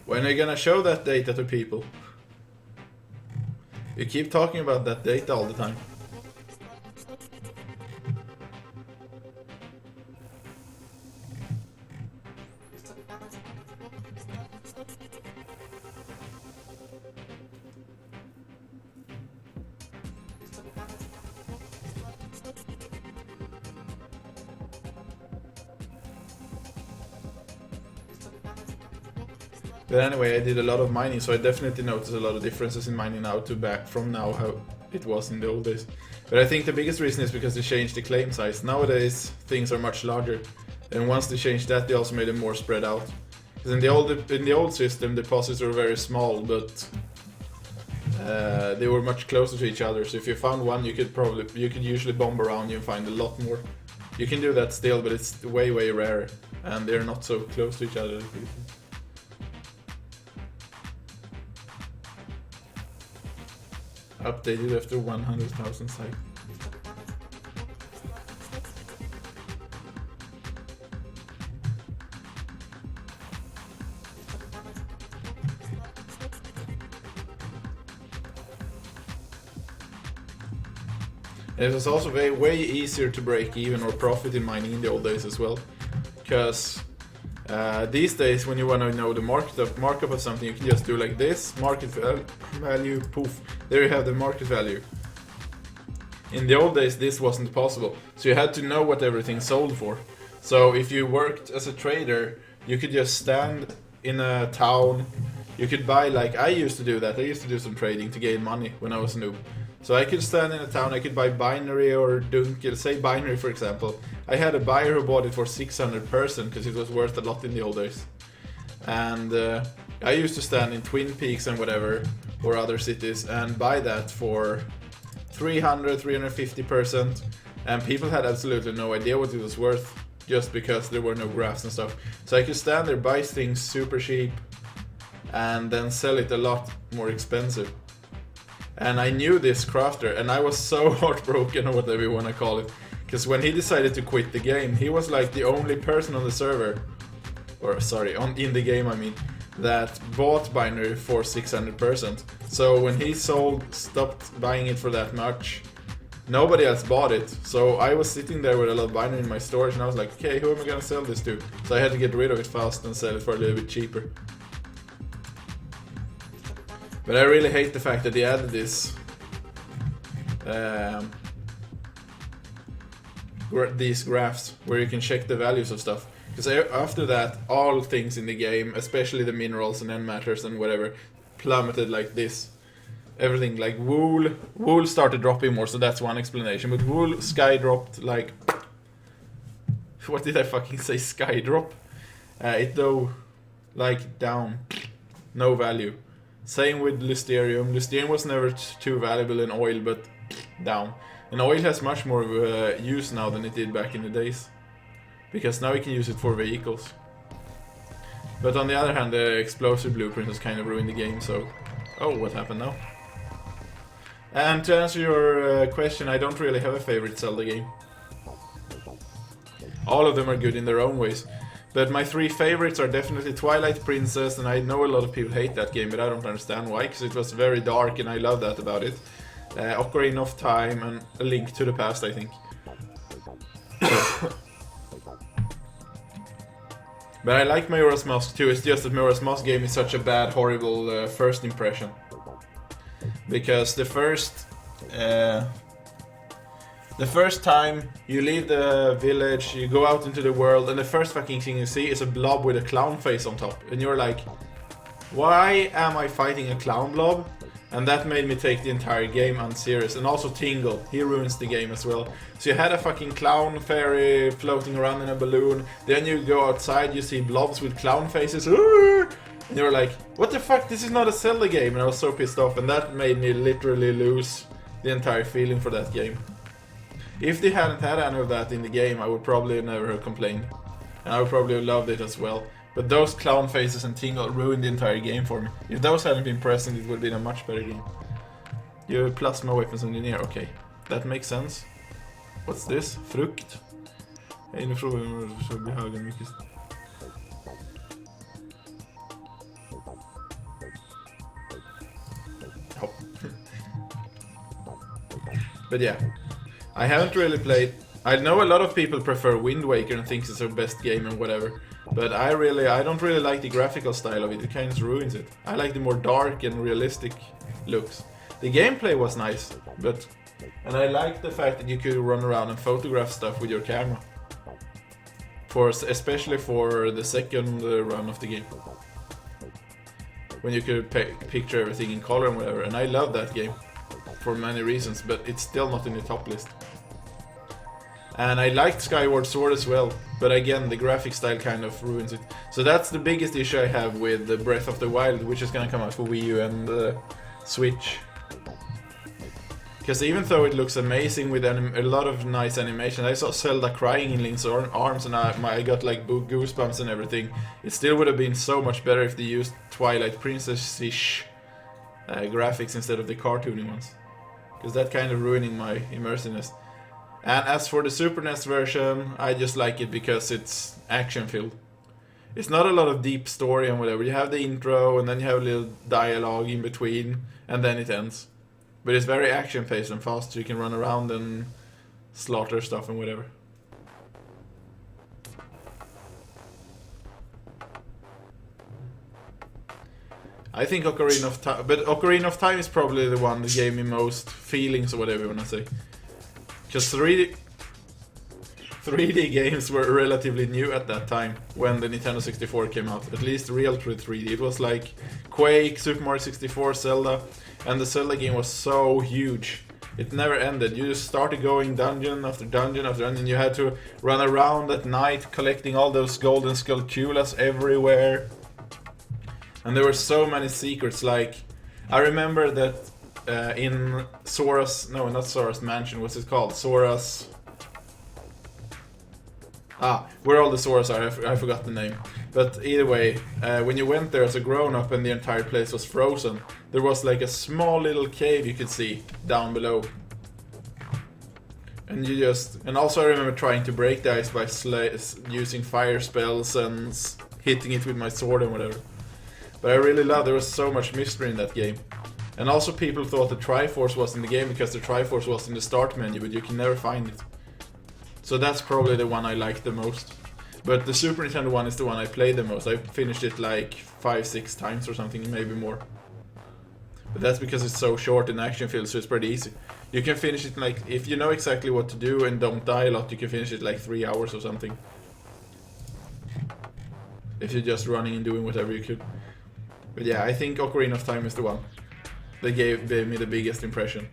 When are you gonna show that data to people? You keep talking about that data all the time. But anyway, I did a lot of mining, so I definitely noticed a lot of differences in mining now to back from now how it was in the old days. But I think the biggest reason is because they changed the claim size. Nowadays, things are much larger. And once they changed that, they also made them more spread out. Because in the old system, deposits were very small, but they were much closer to each other. So if you found one, you could usually bomb around you and find a lot more. You can do that still, but it's way rarer, and they're not so close to each other. Updated after 100,000 cycles. It was also way easier to break even or profit in mining in the old days as well, because these days when you want to know the markup of something, you can just do like this, market value, poof, there you have the market value. In the old days this wasn't possible, so you had to know what everything sold for. So if you worked as a trader, you could just stand in a town, you could buy, like I used to do that, I used to do some trading to gain money when I was a noob. So I could stand in a town, I could buy binary or dunkel, say binary for example. I had a buyer who bought it for 600 person because it was worth a lot in the old days. And I used to stand in Twin Peaks and whatever, or other cities, and buy that for 300, 350%. And people had absolutely no idea what it was worth, just because there were no graphs and stuff. So I could stand there, buy things super cheap, and then sell it a lot more expensive. And I knew this crafter, and I was so heartbroken, or whatever you want to call it, because when he decided to quit the game, he was like the only person on the server, or sorry, in the game I mean, that bought binary for 600%. So when he stopped buying it for that much, nobody else bought it. So I was sitting there with a lot of binary in my storage, and I was like, okay, who am I gonna sell this to? So I had to get rid of it fast and sell it for a little bit cheaper. But I really hate the fact that they added this these graphs where you can check the values of stuff. Because after that, all things in the game, especially the minerals and end matters and whatever, plummeted like this. Everything like wool started dropping more, so that's one explanation. But wool sky dropped like, what did I fucking say? Sky drop. It though like down, no value. Same with Lysterium. Lysterium was never too valuable in oil, but down. And oil has much more use now than it did back in the days, because now we can use it for vehicles. But on the other hand, the explosive blueprint has kind of ruined the game, so... Oh, what happened now? And to answer your question, I don't really have a favorite Zelda game. All of them are good in their own ways. But my three favorites are definitely Twilight Princess, and I know a lot of people hate that game, but I don't understand why, because it was very dark and I love that about it. Ocarina of Time and A Link to the Past, I think. But I like Majora's Mask too, it's just that Majora's Mask gave me such a bad, horrible first impression. Because the first time you leave the village, you go out into the world, and the first fucking thing you see is a blob with a clown face on top. And you're like, why am I fighting a clown blob? And that made me take the entire game unserious. And also Tingle, he ruins the game as well. So you had a fucking clown fairy floating around in a balloon, then you go outside, you see blobs with clown faces, and you're like, what the fuck, this is not a Zelda game. And I was so pissed off, and that made me literally lose the entire feeling for that game. If they hadn't had any of that in the game, I would probably never have complained. And I would probably have loved it as well. But those clown faces and Tingle ruined the entire game for me. If those hadn't been present, it would have been a much better game. You're plasma weapons engineer, okay. That makes sense. What's this? Frukt? En fråga så blir högen mycket. Oh. But yeah. I haven't really played... I know a lot of people prefer Wind Waker and thinks it's their best game and whatever. But I don't really like the graphical style of it, it kind of ruins it. I like the more dark and realistic looks. The gameplay was nice, and I like the fact that you could run around and photograph stuff with your camera. Especially for the second run of the game. When you could picture everything in color and whatever, and I love that game. For many reasons, but it's still not in the top list. And I liked Skyward Sword as well, but again, the graphic style kind of ruins it. So that's the biggest issue I have with the Breath of the Wild, which is gonna come out for Wii U and Switch. Because even though it looks amazing with a lot of nice animation, I saw Zelda crying in Link's arms and I got like goosebumps and everything. It still would have been so much better if they used Twilight Princess-ish graphics instead of the cartoony ones. Because that kind of ruining my immersiveness. And as for the Super NES version, I just like it because it's action-filled. It's not a lot of deep story and whatever. You have the intro and then you have a little dialogue in between and then it ends. But it's very action-paced and fast, so you can run around and slaughter stuff and whatever. I think Ocarina of Time, but Ocarina of Time is probably the one that gave me most feelings or whatever you wanna say. Because 3D games were relatively new at that time when the Nintendo 64 came out. At least real 3D. It was like Quake, Super Mario 64, Zelda, and the Zelda game was so huge. It never ended. You just started going dungeon after dungeon after dungeon. You had to run around at night collecting all those golden Skulltulas everywhere. And there were so many secrets. Like, I remember that in Sora's, no, not Sora's mansion, what's it called? Sora's... where all the Soras are, I forgot the name. But either way, when you went there as a grown-up and the entire place was frozen, there was like a small little cave you could see down below. And you just... And also I remember trying to break the ice by using fire spells and hitting it with my sword and whatever. But I really loved, there was so much mystery in that game. And also people thought the Triforce was in the game because the Triforce was in the start menu, but you can never find it. So that's probably the one I like the most. But the Super Nintendo one is the one I played the most. I finished it like 5-6 times or something, maybe more. But that's because it's so short and action-filled, so it's pretty easy. You can finish it like, if you know exactly what to do and don't die a lot, you can finish it like 3 hours or something. If you're just running and doing whatever you could. But yeah, I think Ocarina of Time is the one that gave me the biggest impression.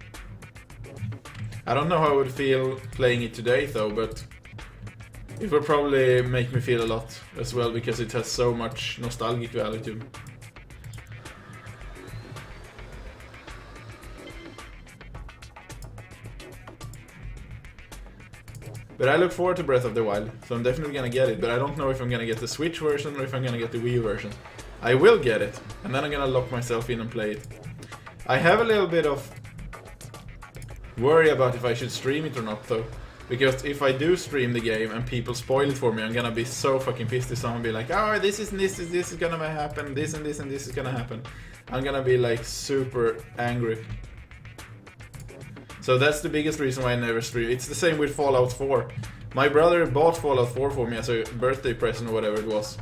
I don't know how I would feel playing it today though, but it will probably make me feel a lot as well because it has so much nostalgic value to me. But I look forward to Breath of the Wild, so I'm definitely gonna get it, but I don't know if I'm gonna get the Switch version or if I'm gonna get the Wii U version. I will get it, and then I'm gonna lock myself in and play it. I have a little bit of worry about if I should stream it or not though, because if I do stream the game and people spoil it for me, I'm gonna be so fucking pissed if someone be like, oh, this is gonna happen, this and this and this is gonna happen. I'm gonna be like super angry. So that's the biggest reason why I never stream. It's the same with Fallout 4. My brother bought Fallout 4 for me as a birthday present or whatever it was.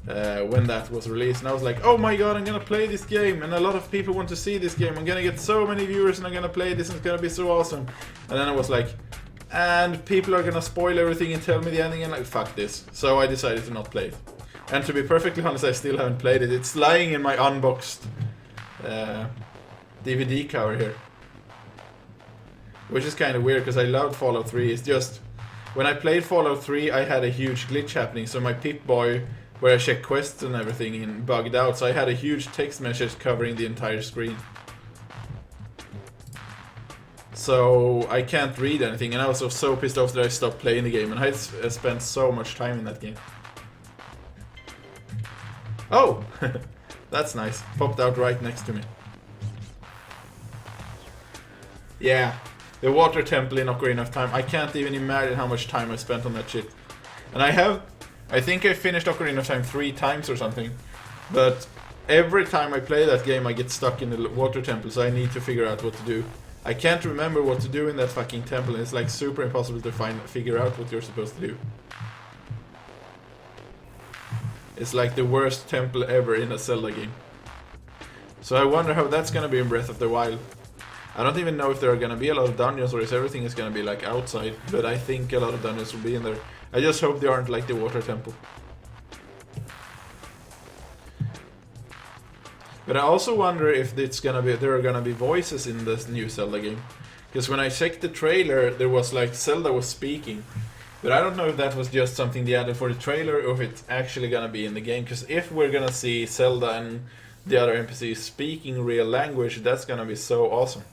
When that was released, and I was like, oh my god, I'm gonna play this game and a lot of people want to see this game, I'm gonna get so many viewers and I'm gonna play this and it's gonna be so awesome. And then I was like, and people are gonna spoil everything and tell me the ending, and like, fuck this. So I decided to not play it. And to be perfectly honest, I still haven't played it. It's lying in my unboxed DVD cover here, which is kind of weird because I loved Fallout 3. It's just, when I played Fallout 3 I had a huge glitch happening, so my Pip-Boy, where I checked quests and everything, and bugged out, so I had a huge text message covering the entire screen. So I can't read anything, and I was so pissed off that I stopped playing the game, and I spent so much time in that game. Oh! That's nice. Popped out right next to me. Yeah, the water temple in Ocarina of Time. I can't even imagine how much time I spent on that shit. And I think I finished Ocarina of Time 3 times or something, but every time I play that game I get stuck in the water temple, so I need to figure out what to do. I can't remember what to do in that fucking temple, and it's like super impossible to figure out what you're supposed to do. It's like the worst temple ever in a Zelda game. So I wonder how that's gonna be in Breath of the Wild. I don't even know if there are gonna be a lot of dungeons or if everything is gonna be like outside, but I think a lot of dungeons will be in there. I just hope they aren't like the water temple. But I also wonder if there are gonna be voices in this new Zelda game. Because when I checked the trailer, there was like Zelda was speaking. But I don't know if that was just something they added for the trailer or if it's actually gonna be in the game. Because if we're gonna see Zelda and the other NPCs speaking real language, that's gonna be so awesome.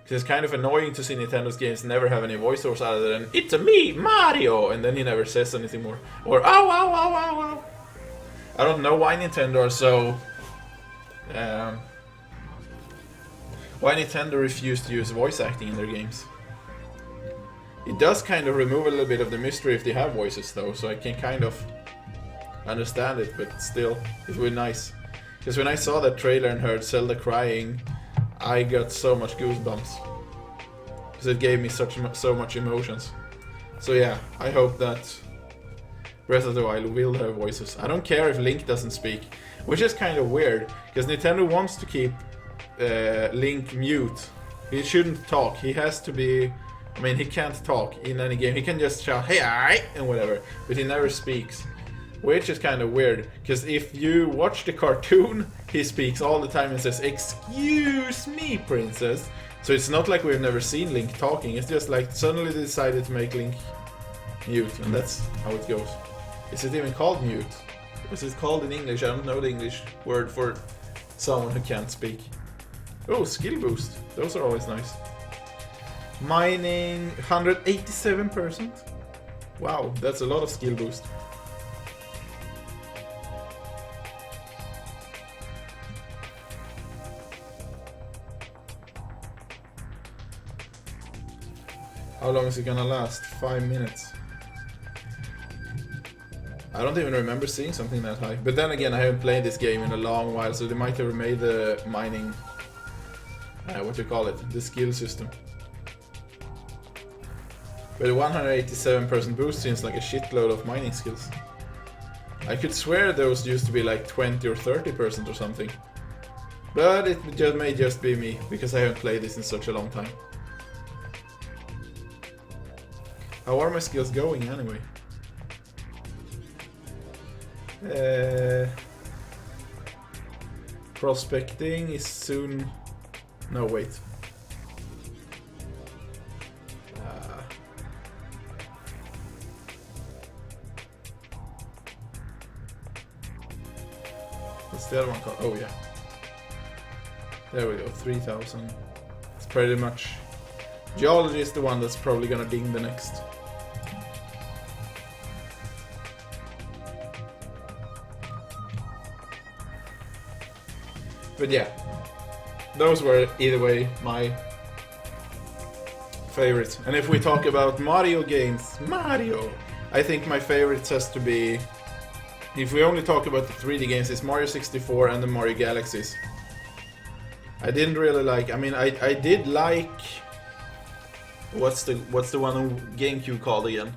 Because it's kind of annoying to see Nintendo's games never have any voiceovers other than "It's a me, Mario," and then he never says anything more. Or "Ow, ow, ow, ow, ow." I don't know why Nintendo are so... why Nintendo refused to use voice acting in their games. It does kind of remove a little bit of the mystery if they have voices though, so I can kind of understand it, but still, it would be nice. Because when I saw that trailer and heard Zelda crying, I got so much goosebumps. Because it gave me so much emotions. So yeah, I hope that Breath of the Wild will have voices. I don't care if Link doesn't speak, which is kind of weird, because Nintendo wants to keep Link mute. He shouldn't talk, he has to be... I mean, he can't talk in any game, he can just shout "Hey, I" and whatever, but he never speaks. Which is kind of weird, because if you watch the cartoon, he speaks all the time and says, "Excuse me, princess." So it's not like we've never seen Link talking, it's just like suddenly they decided to make Link mute, and that's how it goes. Is it even called mute? Is it called in English? I don't know the English word for someone who can't speak. Oh, skill boost. Those are always nice. Mining 187%. Wow, that's a lot of skill boost. How long is it gonna last? 5 minutes. I don't even remember seeing something that high. But then again, I haven't played this game in a long while, so they might have remade the mining... what do you call it? The skill system. But a 187% boost seems like a shitload of mining skills. I could swear those used to be like 20 or 30% or something. But it may just be me, because I haven't played this in such a long time. How are my skills going anyway? Prospecting is soon... No, wait. What's the other one called? Oh yeah. There we go, 3000. It's pretty much... Geology is the one that's probably gonna ding the next. But yeah, those were either way my favorites. And if we talk about Mario games, Mario! I think my favorites has to be... If we only talk about the 3D games, it's Mario 64 and the Mario Galaxies. I didn't really like... I mean, I did like... What's the one on GameCube called again?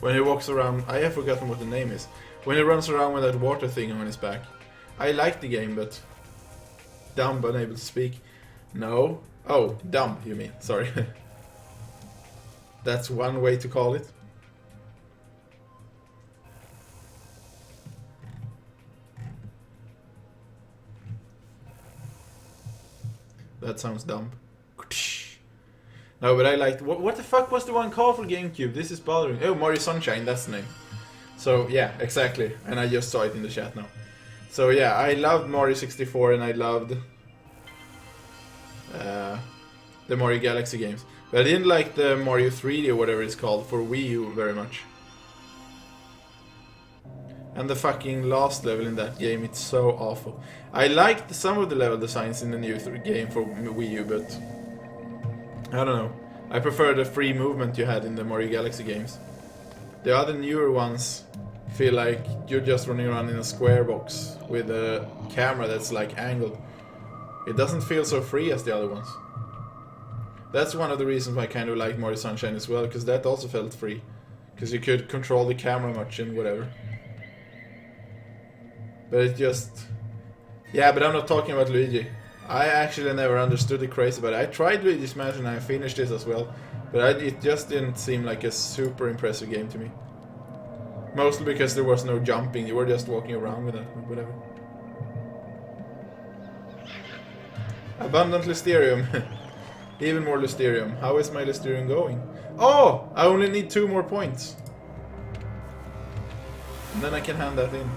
When he walks around... I have forgotten what the name is. When he runs around with that water thing on his back. I like the game, but... Dumb, but unable to speak. No. Oh, dumb, you mean. Sorry. That's one way to call it. That sounds dumb. No, but I liked... What the fuck was the one called for GameCube? This is bothering... Oh, Mario Sunshine, that's the name. So, yeah, exactly. And I just saw it in the chat now. So, yeah, I loved Mario 64 and I loved... the Mario Galaxy games. But I didn't like the Mario 3D or whatever it's called for Wii U very much. And the fucking last level in that game, it's so awful. I liked some of the level designs in the new game for Wii U, but... I don't know. I prefer the free movement you had in the Mario Galaxy games. The other newer ones feel like you're just running around in a square box with a camera that's like angled. It doesn't feel so free as the other ones. That's one of the reasons why I kind of like Mario Sunshine as well, because that also felt free. Because you could control the camera much and whatever. But it just... Yeah, but I'm not talking about Luigi. I actually never understood the craze about it. I tried Luigi's Mansion and I finished it as well. But it just didn't seem like a super impressive game to me. Mostly because there was no jumping, you were just walking around with it, whatever. Abundant Listerium. Even more Lysterium. How is my Lysterium going? Oh! I only need 2 more points. And then I can hand that in.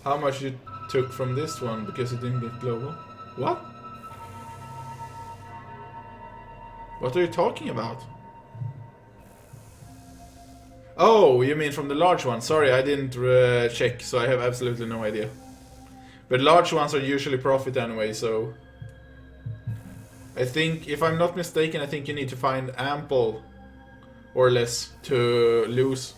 How much you took from this one because it didn't get global? What? What are you talking about? Oh, you mean from the large one? Sorry, I didn't check, so I have absolutely no idea. But large ones are usually profit anyway, so... I think, if I'm not mistaken, I think you need to find ample or less to lose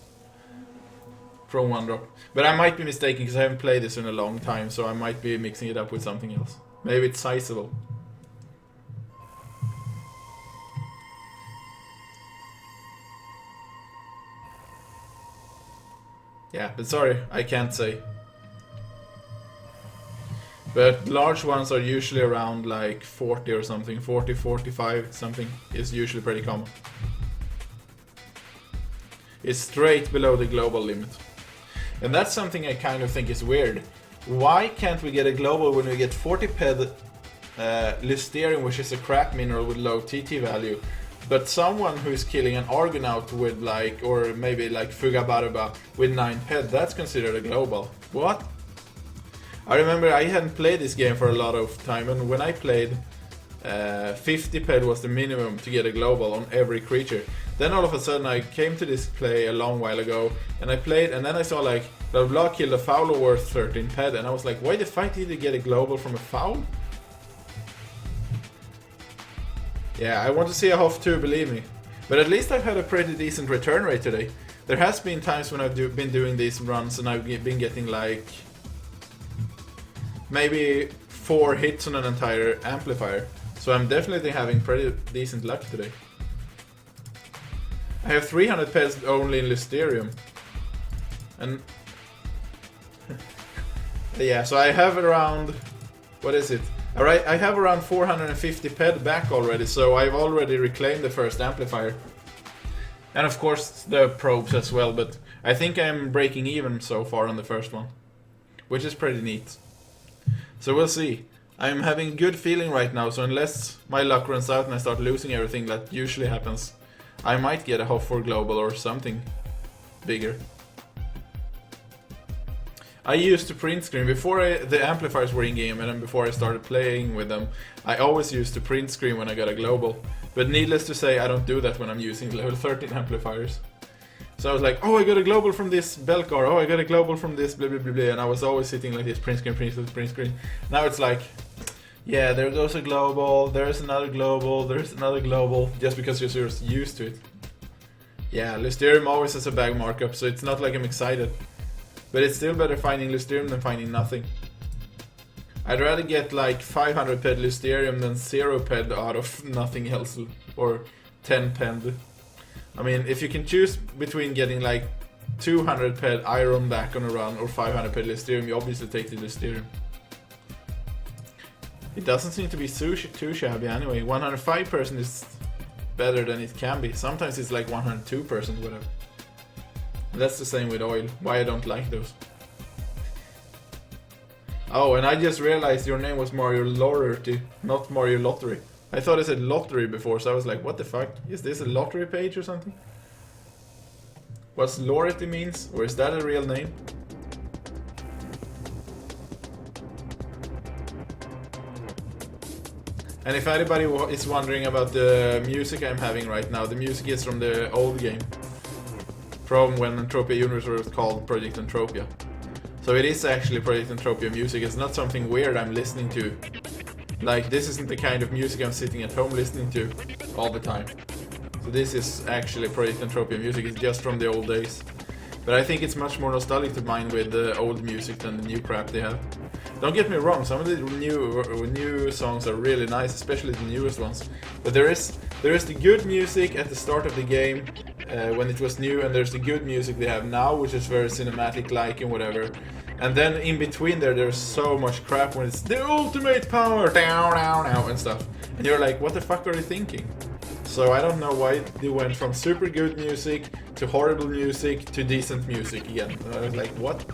from one drop. But I might be mistaken because I haven't played this in a long time, so I might be mixing it up with something else. Maybe it's sizable. Yeah, but sorry, I can't say. But large ones are usually around like 40 or something. 40, 45 something is usually pretty common. It's straight below the global limit. And that's something I kind of think is weird. Why can't we get a global when we get 40 ped Lysterium, which is a crap mineral with low TT value, but someone who is killing an Argonaut with like, or maybe like Fugabaraba with 9 ped, that's considered a global. What? I remember I hadn't played this game for a lot of time, and when I played, 50 ped was the minimum to get a global on every creature. Then all of a sudden I came to this play a long while ago, and I played, and then I saw like, blah blah killed a Fowler worth 13 ped, and I was like, why the fuck did you get a global from a foul? Yeah, I want to see a Hoff too, believe me. But at least I've had a pretty decent return rate today. There has been times when I've been doing these runs and I've been getting like maybe 4 hits on an entire amplifier. So I'm definitely having pretty decent luck today. I have 300 peds only in Lysterium. And yeah, so I have around, what is it? Alright, I have around 450 ped back already, so I've already reclaimed the first amplifier. And of course the probes as well, but I think I'm breaking even so far on the first one. Which is pretty neat. So we'll see. I'm having a good feeling right now, so unless my luck runs out and I start losing everything, that usually happens, I might get a Hoff for Global or something bigger. I used to print screen before the amplifiers were in game, and then before I started playing with them, I always used to print screen when I got a global. But needless to say, I don't do that when I'm using level 13 amplifiers. So I was like, oh, I got a global from this Belcar, oh, I got a global from this, blah blah blah blah, and I was always sitting like this, print screen, print screen, print screen. Now it's like, yeah, there goes a global, there's another global, there's another global, just because you're sort of used to it. Yeah, Lysterium always has a bag markup, so it's not like I'm excited. But it's still better finding Lysterium than finding nothing. I'd rather get like 500 ped Lysterium than 0 ped out of nothing else, or 10 ped. I mean, if you can choose between getting like 200 ped iron back on a run or 500 ped Lysterium, you obviously take the Lysterium. It doesn't seem to be too shabby anyway. 105% is better than it can be. Sometimes it's like 102%, whatever. That's the same with oil. Why I don't like those. Oh, and I just realized your name was Mario Lottery, not Mario Lottery. I thought it said lottery before, so I was like, what the fuck? Is this a lottery page or something? What's Lority means? Or is that a real name? And if anybody is wondering about the music I'm having right now, the music is from the old game. From when Entropia Universe was called Project Entropia. So it is actually Project Entropia music, it's not something weird I'm listening to. Like, this isn't the kind of music I'm sitting at home listening to all the time. So this is actually Project Entropia music, it's just from the old days. But I think it's much more nostalgic to mine with the old music than the new crap they have. Don't get me wrong, some of the new songs are really nice, especially the newest ones. But there is the good music at the start of the game, when it was new, and there's the good music they have now, which is very cinematic-like and whatever. And then in between there's so much crap when it's the ultimate power, down, down, down, and stuff. And you're like, what the fuck are you thinking? So I don't know why they went from super good music to horrible music to decent music again. And I was like, what?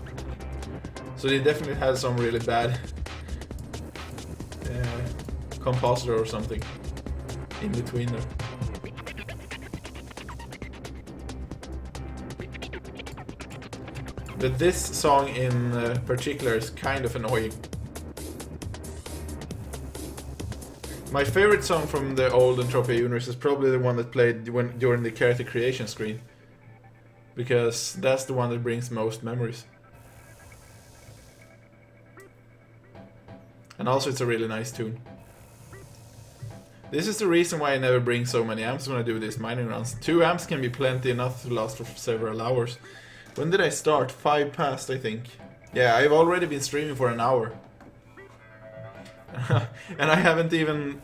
So they definitely had some really bad compositor or something in between there. But this song in particular is kind of annoying. My favorite song from the old Entropia universe is probably the one that played during the character creation screen. Because that's the one that brings most memories. And also it's a really nice tune. This is the reason why I never bring so many amps when I do these mining runs. 2 amps can be plenty enough to last for several hours. When did I start? 5 past, I think. Yeah, I've already been streaming for an hour. And I haven't even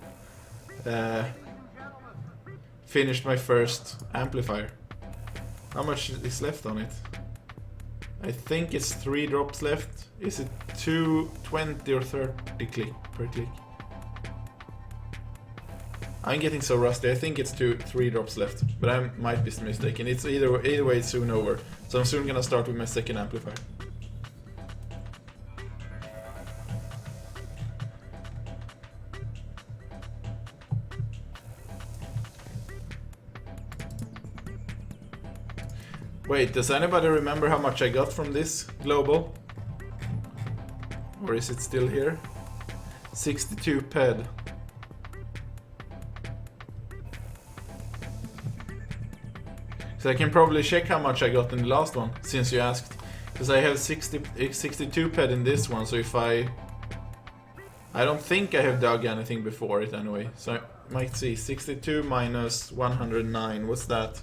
finished my first amplifier. How much is left on it? I think it's 3 drops left. Is it 220 or 30 click per click? I'm getting so rusty. I think it's 3 drops left, but I might be mistaken. It's either way, it's soon over. So I'm soon gonna start with my second amplifier. Wait, does anybody remember how much I got from this global? Or is it still here? 62 ped. So I can probably check how much I got in the last one, since you asked. Because I have 62 ped in this one, so if I don't think I have dug anything before it anyway. So I might see, 62 minus 109, what's that?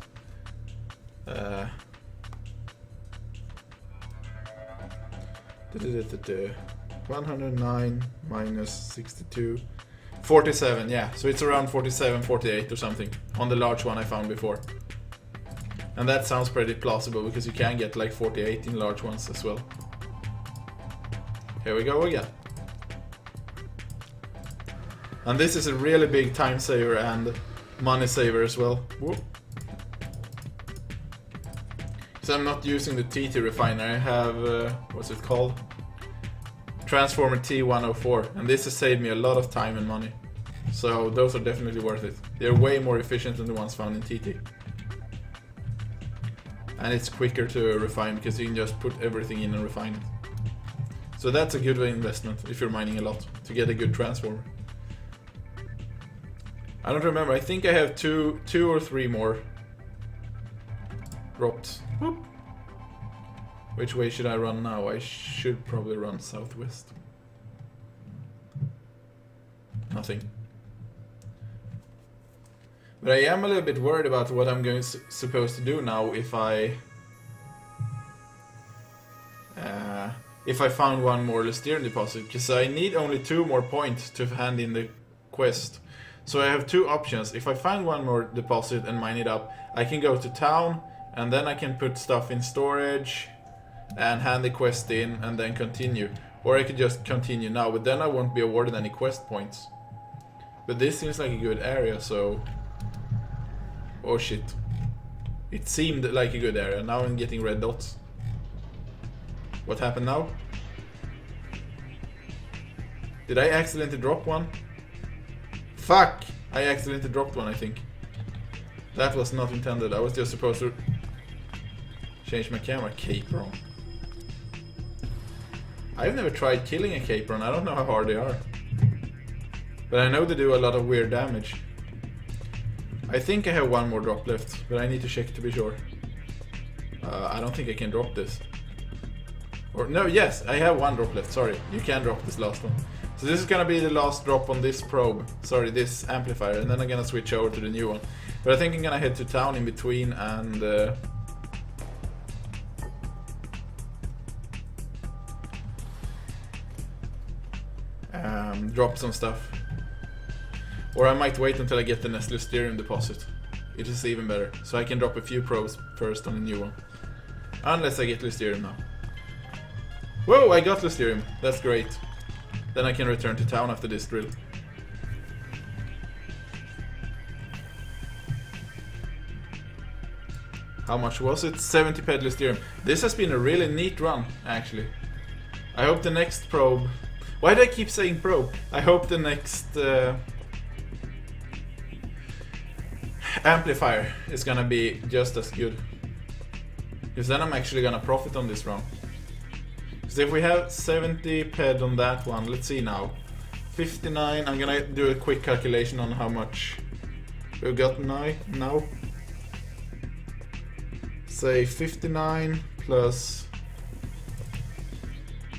109 minus 62, 47, yeah. So it's around 47, 48 or something on the large one I found before. And that sounds pretty plausible because you can get like 48 in large ones as well. Here we go again. And this is a really big time saver and money saver as well. Whoop. So I'm not using the TT refiner, I have, what's it called? Transformer T104, and this has saved me a lot of time and money. So those are definitely worth it. They're way more efficient than the ones found in TT. And it's quicker to refine because you can just put everything in and refine it. So that's a good investment if you're mining a lot, to get a good transformer. I don't remember, I think I have two or three more dropped. Whoop. Which way should I run now? I should probably run southwest. Nothing. But I am a little bit worried about what I'm supposed to do now if I found one more Lysterium deposit, because I need only 2 more points to hand in the quest. So I have 2 options. If I find one more deposit and mine it up, I can go to town and then I can put stuff in storage and hand the quest in and then continue. Or I could just continue now, but then I won't be awarded any quest points. But this seems like a good area, so... Oh shit. It seemed like a good area, now I'm getting red dots. What happened now? Did I accidentally drop one? Fuck! I accidentally dropped one, I think. That was not intended, I was just supposed to change my camera. Capron. I've never tried killing a Capron, I don't know how hard they are. But I know they do a lot of weird damage. I think I have 1 more drop left, but I need to check to be sure. I don't think I can drop this. Or no, yes, I have 1 drop left, sorry. You can drop this last one. So this is gonna be the last drop on this probe. Sorry, this amplifier, and then I'm gonna switch over to the new one. But I think I'm gonna head to town in between and... drop some stuff. Or I might wait until I get the Lysterium deposit. It is even better. So I can drop a few probes first on the new one. Unless I get Lysterium now. Whoa, I got Lysterium. That's great. Then I can return to town after this drill. How much was it? 70 ped Lysterium. This has been a really neat run, actually. I hope the next probe... Why do I keep saying probe? I hope the next amplifier is gonna be just as good. Because then I'm actually gonna profit on this run. So if we have 70 ped on that one, let's see now. 59, I'm gonna do a quick calculation on how much we've got now. Say 59 plus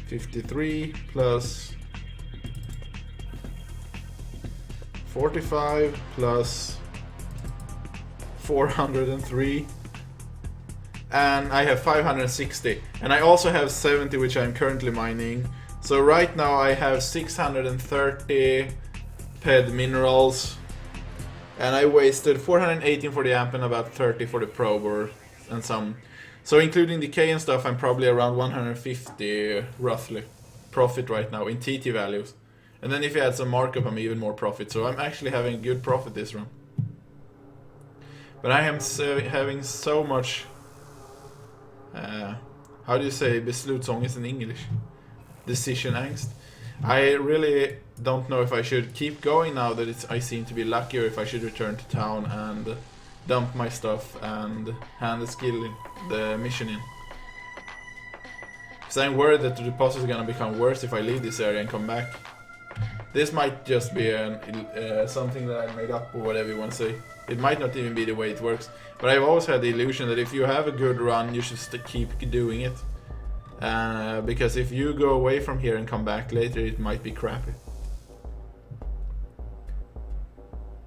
53 plus 45 plus 403, and I have 560, and I also have 70 which I'm currently mining. So right now I have 630 ped minerals, and I wasted 418 for the amp and about 30 for the probe and some. So including decay and stuff, I'm probably around 150 roughly profit right now in TT values. And then if you add some markup, I'm even more profit. So I'm actually having good profit this run. But I am having so much... how do you say beslutsångest in English? Decision angst. I really don't know if I should keep going now that I seem to be lucky, or if I should return to town and dump my stuff and hand the mission in. Because I'm worried that the deposit is gonna become worse if I leave this area and come back. This might just be something that I made up, or whatever you want to say. It might not even be the way it works. But I've always had the illusion that if you have a good run, you should keep doing it. Because if you go away from here and come back later, it might be crappy.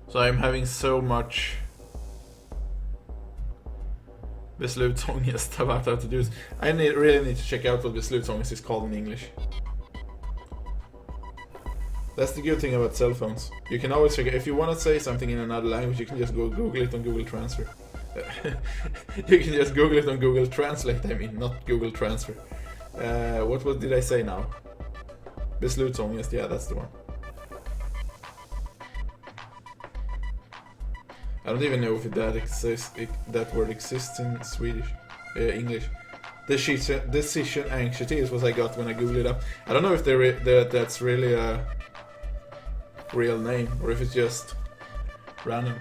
So I'm having so much beslutsångest about how to do this. I really need to check out what beslutsångest is called in English. That's the good thing about cell phones. You can always check it. If you want to say something in another language, you can just go Google it on Google Transfer. You can just Google it on Google Translate, I mean, not Google Transfer. What did I say now? Beslutsångest, yeah, that's the one. I don't even know if that word exists in Swedish, English. Decision anxiety is what I got when I googled it up. I don't know if that's really a real name, or if it's just random.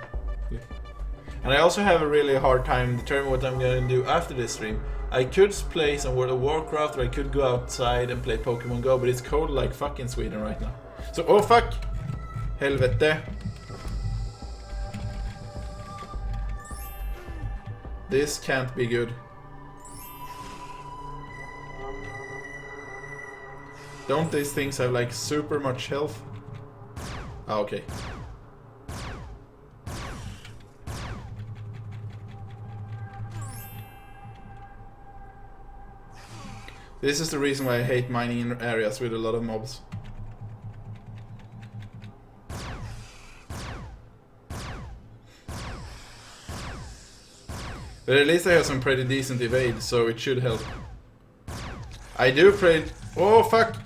And I also have a really hard time determining what I'm going to do after this stream. I could play some World of Warcraft, or I could go outside and play Pokemon Go, but it's cold like fuck in Sweden right now. So, oh fuck! Helvete! This can't be good. Don't these things have like super much health? Ah, okay. This is the reason why I hate mining in areas with a lot of mobs. But at least I have some pretty decent evade, so it should help. I do pray... Oh, fuck!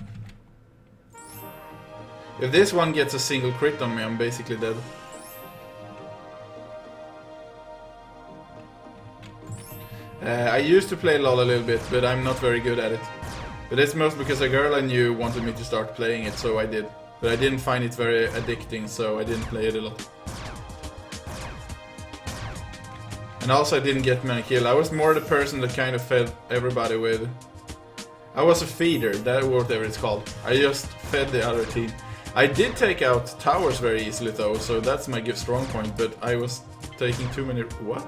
If this one gets a single crit on me, I'm basically dead. I used to play LoL a little bit, but I'm not very good at it. But it's mostly because a girl I knew wanted me to start playing it, so I did. But I didn't find it very addicting, so I didn't play it a lot. And also I didn't get many kills. I was more the person that kind of fed everybody with... I was a feeder, that whatever it's called. I just fed the other team. I did take out towers very easily though, so that's my strong point, but I was taking too many... What?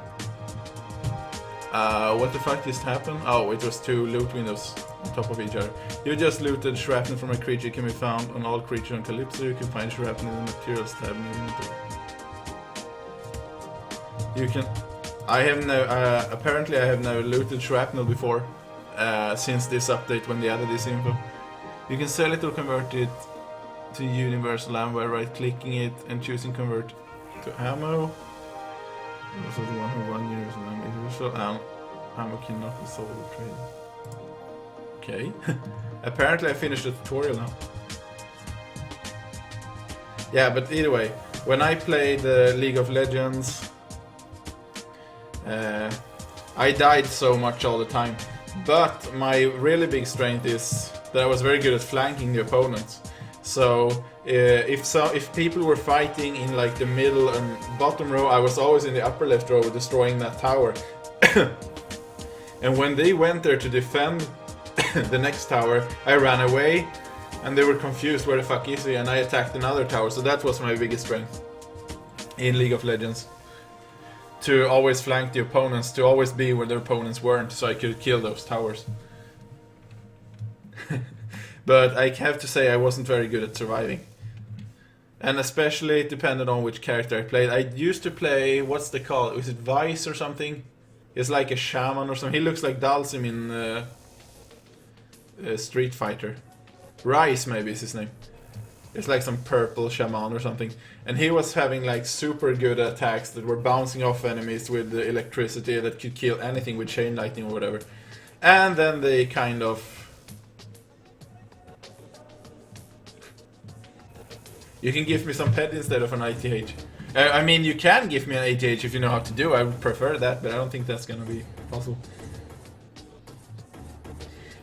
What the fuck just happened? Oh, it was two loot windows on top of each other. You just looted shrapnel from a creature. Can be found on all creatures on Calypso. You can find shrapnel in the materials tab in your inventory. You can... I have no... apparently I have never looted shrapnel before. Since this update when they added this info. You can sell it or convert it to universal ammo by right-clicking it and choosing convert to ammo. Also the one who won universal ammo. Universal ammo cannot be sold or traded. Okay. Apparently I finished the tutorial now. Yeah, but either way, when I played League of Legends, I died so much all the time. But my really big strength is that I was very good at flanking the opponents. So if people were fighting in like the middle and bottom row, I was always in the upper left row destroying that tower. And when they went there to defend the next tower, I ran away and they were confused, where the fuck is he? And I attacked another tower, so that was my biggest strength in League of Legends. To always flank the opponents, to always be where their opponents weren't, so I could kill those towers. But I have to say I wasn't very good at surviving. And especially it depended on which character I played. I used to play, what's the call? Was it Vice or something? He's like a shaman or something. He looks like Dalsim in Street Fighter. Rice maybe is his name. It's like some purple shaman or something. And he was having like super good attacks that were bouncing off enemies with the electricity that could kill anything with chain lightning or whatever. And then they kind of... You can give me some pet instead of an ITH. I mean, you can give me an ATH if you know how to do. I would prefer that, but I don't think that's gonna be possible.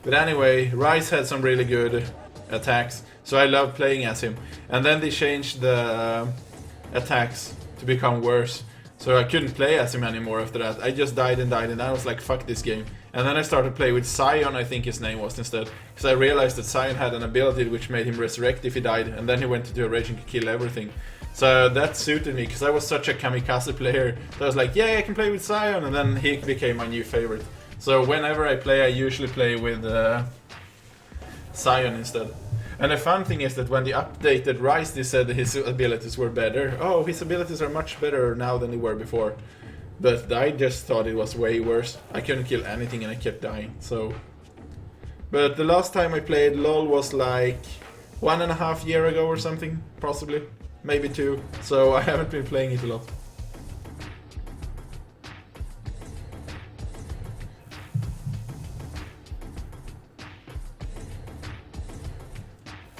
But anyway, Rice had some really good attacks, so I loved playing as him. And then they changed the attacks to become worse, so I couldn't play as him anymore after that. I just died, and I was like, fuck this game. And then I started playing with Sion, I think his name was instead, because I realized that Sion had an ability which made him resurrect if he died, and then he went into a rage and could kill everything. So that suited me, because I was such a kamikaze player. So I was like, yeah, I can play with Sion, and then he became my new favorite. So whenever I play, I usually play with Sion instead. And the fun thing is that when they updated Rice, they said that his abilities were better. Oh, his abilities are much better now than they were before. But I just thought it was way worse. I couldn't kill anything and I kept dying, so... But the last time I played LoL was like 1.5 years ago or something, possibly. Maybe 2, so I haven't been playing it a lot.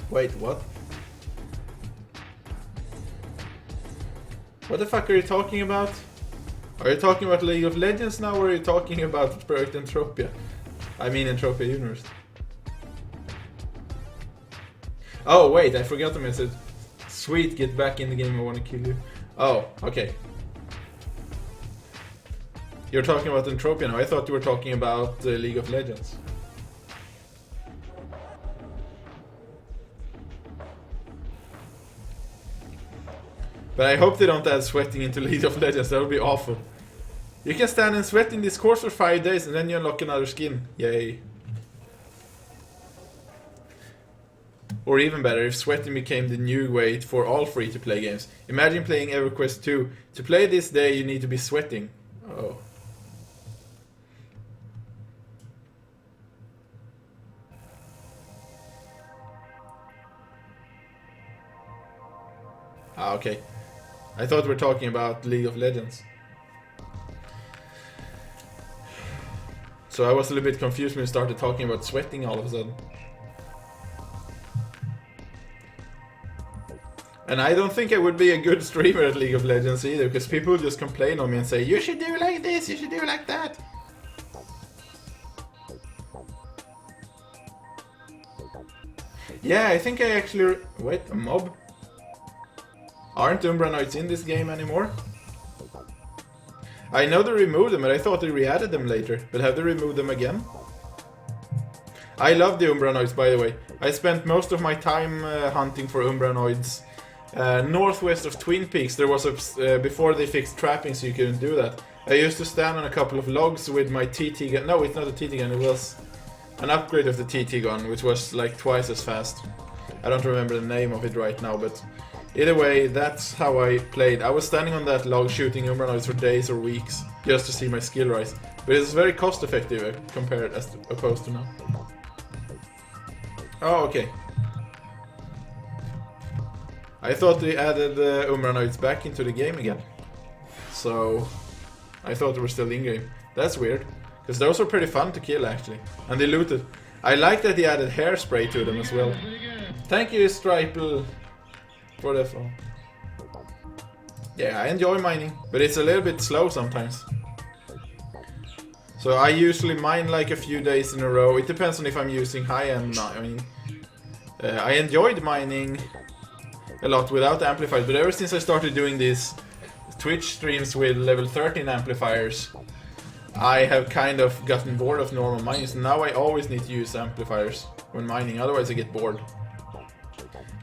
Wait, what? What the fuck are you talking about? Are you talking about League of Legends now, or are you talking about Project Entropia? I mean Entropia Universe. Oh wait, I forgot the message. Sweet, get back in the game, I wanna kill you. Oh, okay. You're talking about Entropia now, I thought you were talking about League of Legends. But I hope they don't add sweating into League of Legends, that would be awful. You can stand and sweat in this course for 5 days and then you unlock another skin. Yay. Or even better, if sweating became the new way for all free-to-play games. Imagine playing EverQuest 2. To play this day, you need to be sweating. Oh. Ah, okay. I thought we were talking about League of Legends. So I was a little bit confused when we started talking about sweating all of a sudden. And I don't think I would be a good streamer at League of Legends either, because people just complain on me and say, you should do like this, you should do like that. Yeah, I think I actually... Wait, a mob? Aren't Umbranoids in this game anymore? I know they removed them, but I thought they re-added them later. But have they removed them again? I love the Umbranoids, by the way. I spent most of my time hunting for Umbranoids. Northwest of Twin Peaks, there was a... before they fixed trapping, so you couldn't do that. I used to stand on a couple of logs with my TT gun. No, it's not a TT gun, it was an upgrade of the TT gun, which was like twice as fast. I don't remember the name of it right now, but... Either way, that's how I played. I was standing on that log shooting Umbranoids for days or weeks, just to see my skill rise. But it's very cost effective compared as opposed to now. Oh, okay. I thought they added Umbranoids back into the game again. So, I thought they were still in-game. That's weird, because those were pretty fun to kill actually. And they looted. I like that they added hairspray to them as well. Thank you, Striple. For the phone. Yeah, I enjoy mining, but it's a little bit slow sometimes. So I usually mine like a few days in a row. It depends on if I'm using high-end. I mean, I enjoyed mining a lot without amplifiers, but ever since I started doing these Twitch streams with level 13 amplifiers, I have kind of gotten bored of normal mining, so now I always need to use amplifiers when mining, otherwise I get bored.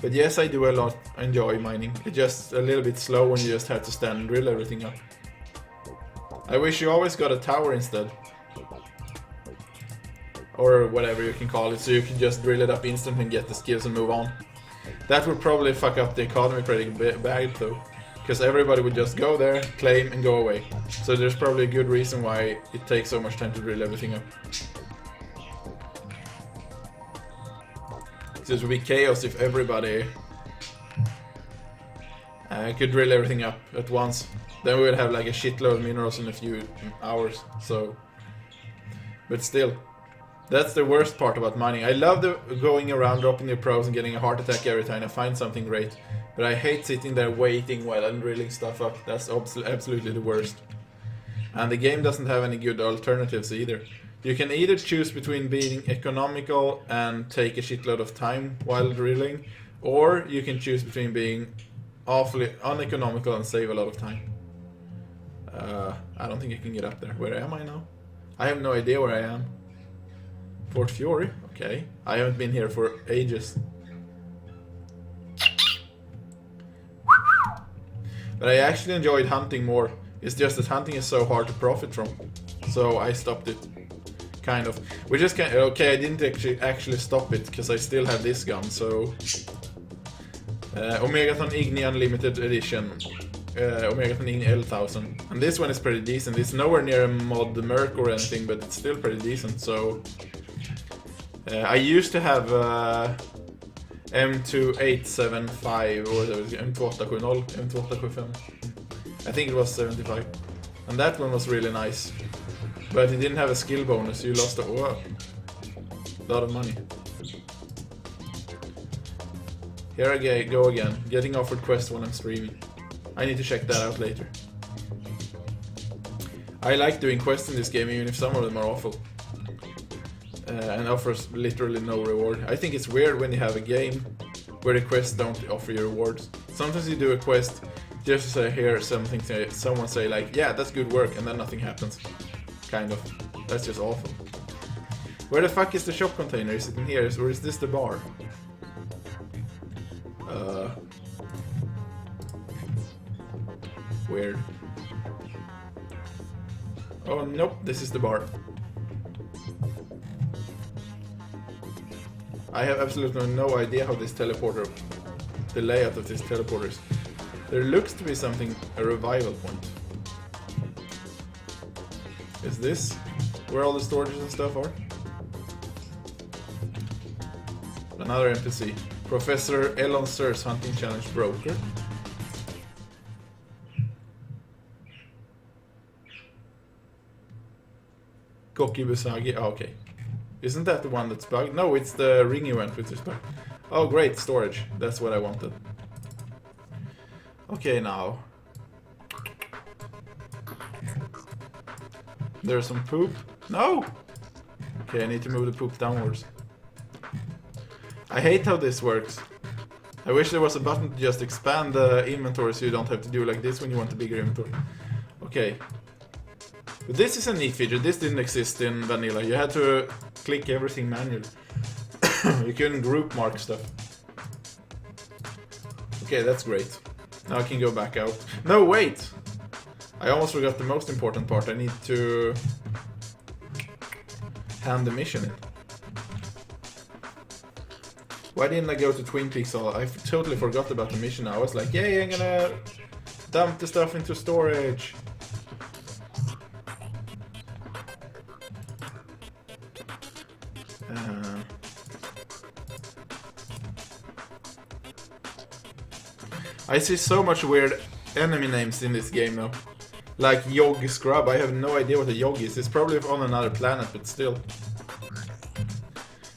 But yes, I do a lot enjoy mining. It's just a little bit slow when you just have to stand and drill everything up. I wish you always got a tower instead. Or whatever you can call it, so you can just drill it up instantly and get the skills and move on. That would probably fuck up the economy pretty bad though. Because everybody would just go there, claim, and go away. So there's probably a good reason why it takes so much time to drill everything up. So it would be chaos if everybody could drill everything up at once. Then we would have like a shitload of minerals in a few hours. So, but still, that's the worst part about mining. I love the going around dropping your probes and getting a heart attack every time I find something great. But I hate sitting there waiting while I'm drilling stuff up. That's absolutely the worst. And the game doesn't have any good alternatives either. You can either choose between being economical and take a shitload of time while drilling, or you can choose between being awfully uneconomical and save a lot of time. I don't think I can get up there. Where am I now? I have no idea where I am. Fort Fury? Okay. I haven't been here for ages. But I actually enjoyed hunting more. It's just that hunting is so hard to profit from. So I stopped it. Kind of. Which is kind of, okay, I didn't actually stop it because I still have this gun, so... Omegaton Igni Unlimited Edition. Omegaton Igni L1000. And this one is pretty decent. It's nowhere near a mod Merc or anything, but it's still pretty decent, so... I used to have M2875 or M2870, M2875. I think it was 75. And that one was really nice. But it didn't have a skill bonus, so you lost a lot of money. Here I go again, getting offered quests when I'm streaming. I need to check that out later. I like doing quests in this game, even if some of them are awful. And offers literally no reward. I think it's weird when you have a game where the quests don't offer you rewards. Sometimes you do a quest just to hear someone say like, yeah, that's good work, and then nothing happens. Kind of. That's just awful. Where the fuck is the shop container? Is it in here, or is this the bar? Weird. Oh, nope, this is the bar. I have absolutely no idea how this teleporter, the layout of this teleporter is. There looks to be something, a revival point. Is this where all the storages and stuff are? Another NPC. Professor Elon Sir's Hunting Challenge Broker. Koki Busagi. Oh, okay. Isn't that the one that's bugged? No, it's the ring event which is bugged. Oh, great, storage. That's what I wanted. Okay, now. There's some poop. No! Okay, I need to move the poop downwards. I hate how this works. I wish there was a button to just expand the inventory so you don't have to do like this when you want a bigger inventory. Okay. But this is a neat feature. This didn't exist in vanilla. You had to click everything manually. You couldn't group mark stuff. Okay, that's great. Now I can go back out. No, wait! I almost forgot the most important part. I need to hand the mission in. Why didn't I go to Twin Peaks all? I totally forgot about the mission now. I was like, yay, I'm gonna dump the stuff into storage. I see so much weird enemy names in this game now. Like Yog Scrub, I have no idea what a Yog is. It's probably on another planet, but still.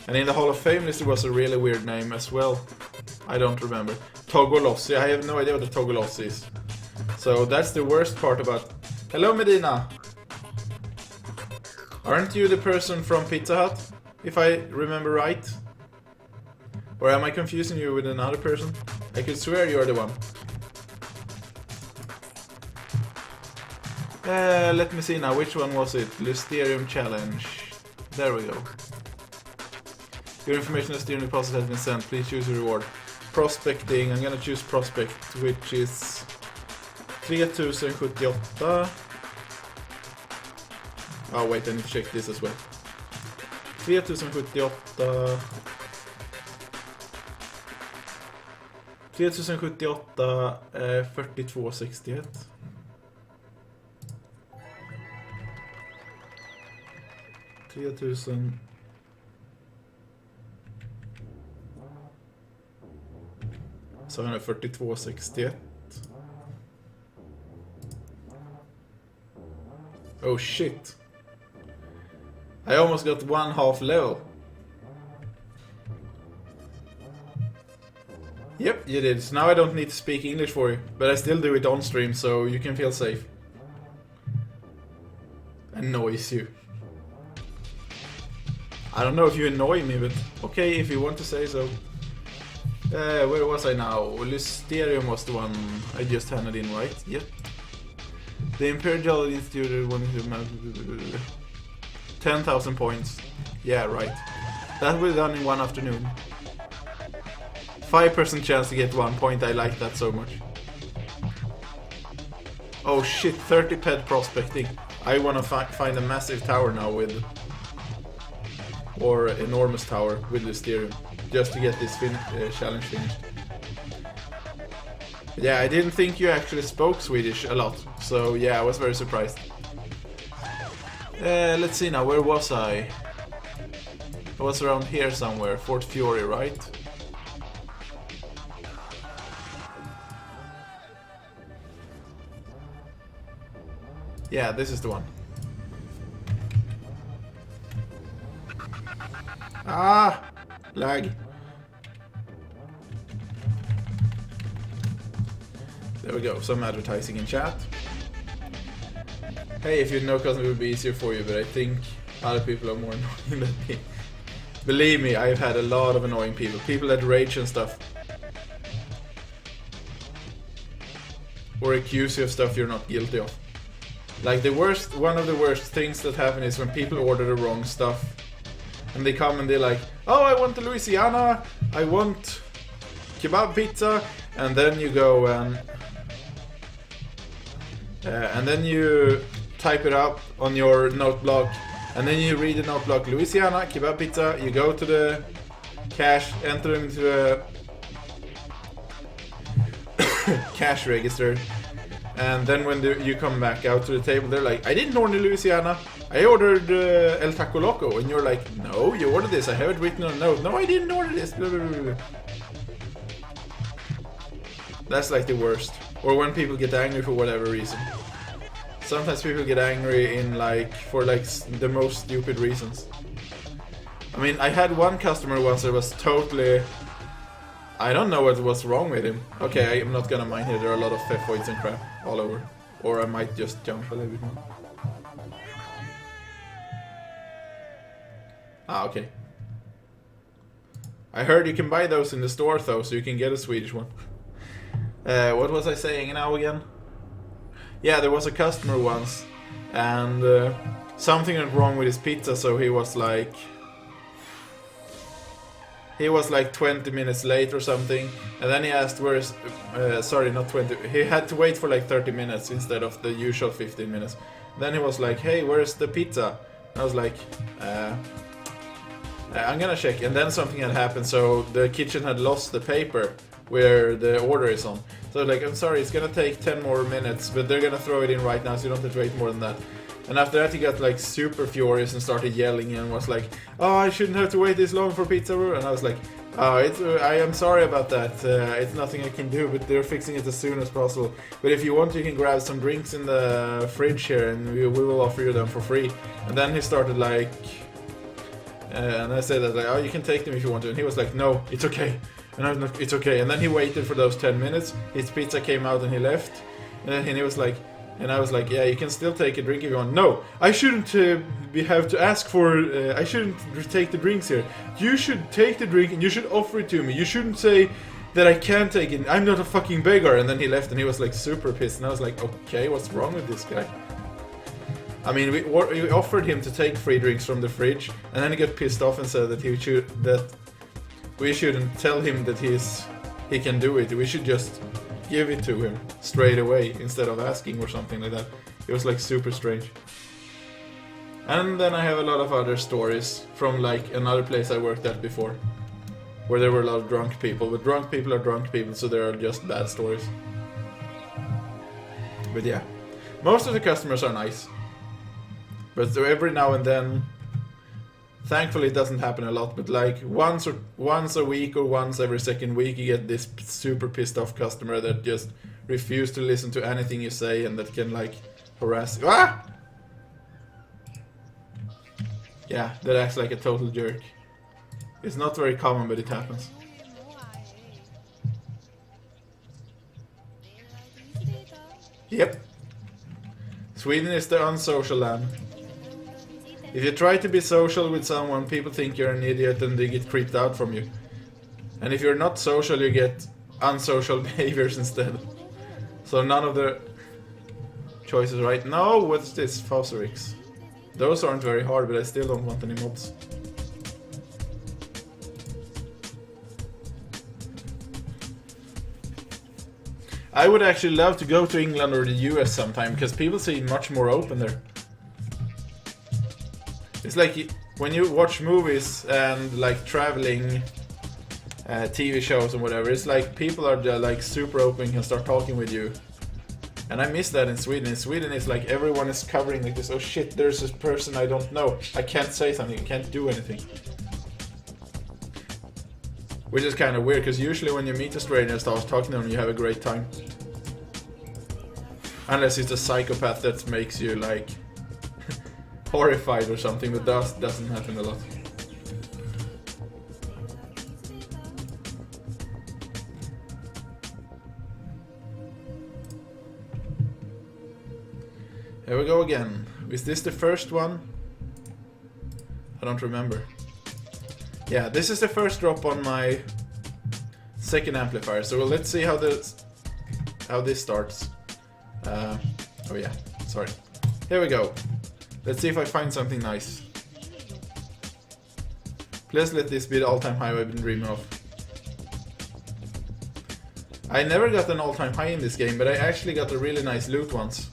And in the Hall of Fame list there was a really weird name as well. I don't remember. Togolossi, I have no idea what a Togolossi is. So that's the worst part about... Hello Medina! Aren't you the person from Pizza Hut, if I remember right? Or am I confusing you with another person? I could swear you're the one. Let me see now, which one was it? Lysterium Challenge. There we go. Your information on steering deposit has been sent. Please choose a reward. Prospecting. I'm gonna choose Prospect, which is 3078. Oh wait, I need to check this as well. 3078. 3078, 4261. Så han är 42,61. Oh shit. I almost got 1/2 level. Yep, you did. So now I don't need to speak English for you, but I still do it on stream, so you can feel safe. Annoys you. I don't know if you annoy me, but okay, if you want to say so. Where was I now? Lysterium was the one I just handed in, right? Yep. The Imperial Institute wanted to 10,000 points. Yeah, right. That will be done in one afternoon. 5% chance to get 1 point. I like that so much. Oh shit, 30 ped prospecting. I wanna find a massive tower now with... or enormous tower with Lysterium. Just to get this challenge finished. Yeah, I didn't think you actually spoke Swedish a lot. So yeah, I was very surprised. Let's see now, where was I? I was around here somewhere. Fort Fury, right? Yeah, this is the one. Ah! Lag. There we go, some advertising in chat. Hey, if you know custom it would be easier for you, but I think other people are more annoying than me. Believe me, I've had a lot of annoying people. People that rage and stuff. Or accuse you of stuff you're not guilty of. Like one of the worst things that happen is when people order the wrong stuff. And they come and they're like, oh, I want the Louisiana, I want kebab pizza, and then you go and then you type it up on your note block, and then you read the note block, Louisiana, kebab pizza, you go to the cash, enter into the cash register, and then when you come back out to the table, they're like, I didn't order Louisiana, I ordered El Taco Loco, and you're like, no, you ordered this, I have it written on a note, no, I didn't order this, blah, blah, blah, blah. That's like the worst. Or when people get angry for whatever reason. Sometimes people get angry for the most stupid reasons. I mean, I had one customer once that was totally... I don't know what was wrong with him. Okay, I'm not gonna mind here, there are a lot of pfeffoids and crap all over. Or I might just jump a little bit more. Ah, okay. I heard you can buy those in the store though, so you can get a Swedish one. What was I saying now again? Yeah, there was a customer once, and something went wrong with his pizza, so he was like 20 minutes late or something, and then he asked where's sorry, not 20, he had to wait for like 30 minutes instead of the usual 15 minutes. Then he was like, hey, where's the pizza? And I was like, I'm gonna check. And then something had happened, so the kitchen had lost the paper where the order is on. So like, I'm sorry, it's gonna take 10 more minutes, but they're gonna throw it in right now, so you don't have to wait more than that. And after that he got like super furious and started yelling and was like, oh, I shouldn't have to wait this long for pizza. And I was like, oh, I am sorry about that, it's nothing I can do, but they're fixing it as soon as possible. But if you want, you can grab some drinks in the fridge here and we will offer you them for free. And then he started like, and I said that like, oh, you can take them if you want to. And he was like, no, it's okay. And I was like, it's okay. And then he waited for those 10 minutes. His pizza came out and he left. And he was like, And I was like, yeah, you can still take a drink if you want. No, I shouldn't have to ask for, I shouldn't take the drinks here. You should take the drink and you should offer it to me. You shouldn't say that I can't take it. I'm not a fucking beggar. And then he left and he was like super pissed. And I was like, okay, what's wrong with this guy? I mean, we offered him to take free drinks from the fridge. And then he got pissed off and said that we shouldn't tell him that he can do it. We should just give it to him straight away instead of asking or something like that. It was like super strange. And then I have a lot of other stories from like another place I worked at before, where there were a lot of drunk people. But drunk people are drunk people, so there are just bad stories. But yeah, most of the customers are nice. But so every now and then, thankfully it doesn't happen a lot, but like once a week or once every second week you get this super pissed off customer that just refuses to listen to anything you say and that can like harass you. Ah! Yeah, that acts like a total jerk. It's not very common, but it happens. Yep. Sweden is the unsocial land. If you try to be social with someone, people think you're an idiot and they get creeped out from you. And if you're not social, you get unsocial behaviors instead. So none of the choices right. No, what's this? Foserix. Those aren't very hard, but I still don't want any mobs. I would actually love to go to England or the US sometime, because people seem much more open there. It's like when you watch movies and like traveling TV shows and whatever, it's like people are like super open and start talking with you. And I miss that in Sweden. In Sweden it's like everyone is covering like this, oh shit, there's this person I don't know. I can't say something, I can't do anything. Which is kind of weird, because usually when you meet a stranger and start talking to them, you have a great time. Unless it's a psychopath that makes you like horrified or something, but that doesn't happen a lot. Here we go again. Is this the first one? I don't remember. Yeah, this is the first drop on my second amplifier. So let's see how this starts. Oh yeah, sorry. Here we go. Let's see if I find something nice. Please let this be the all-time high I've been dreaming of. I never got an all-time high in this game, but I actually got a really nice loot once.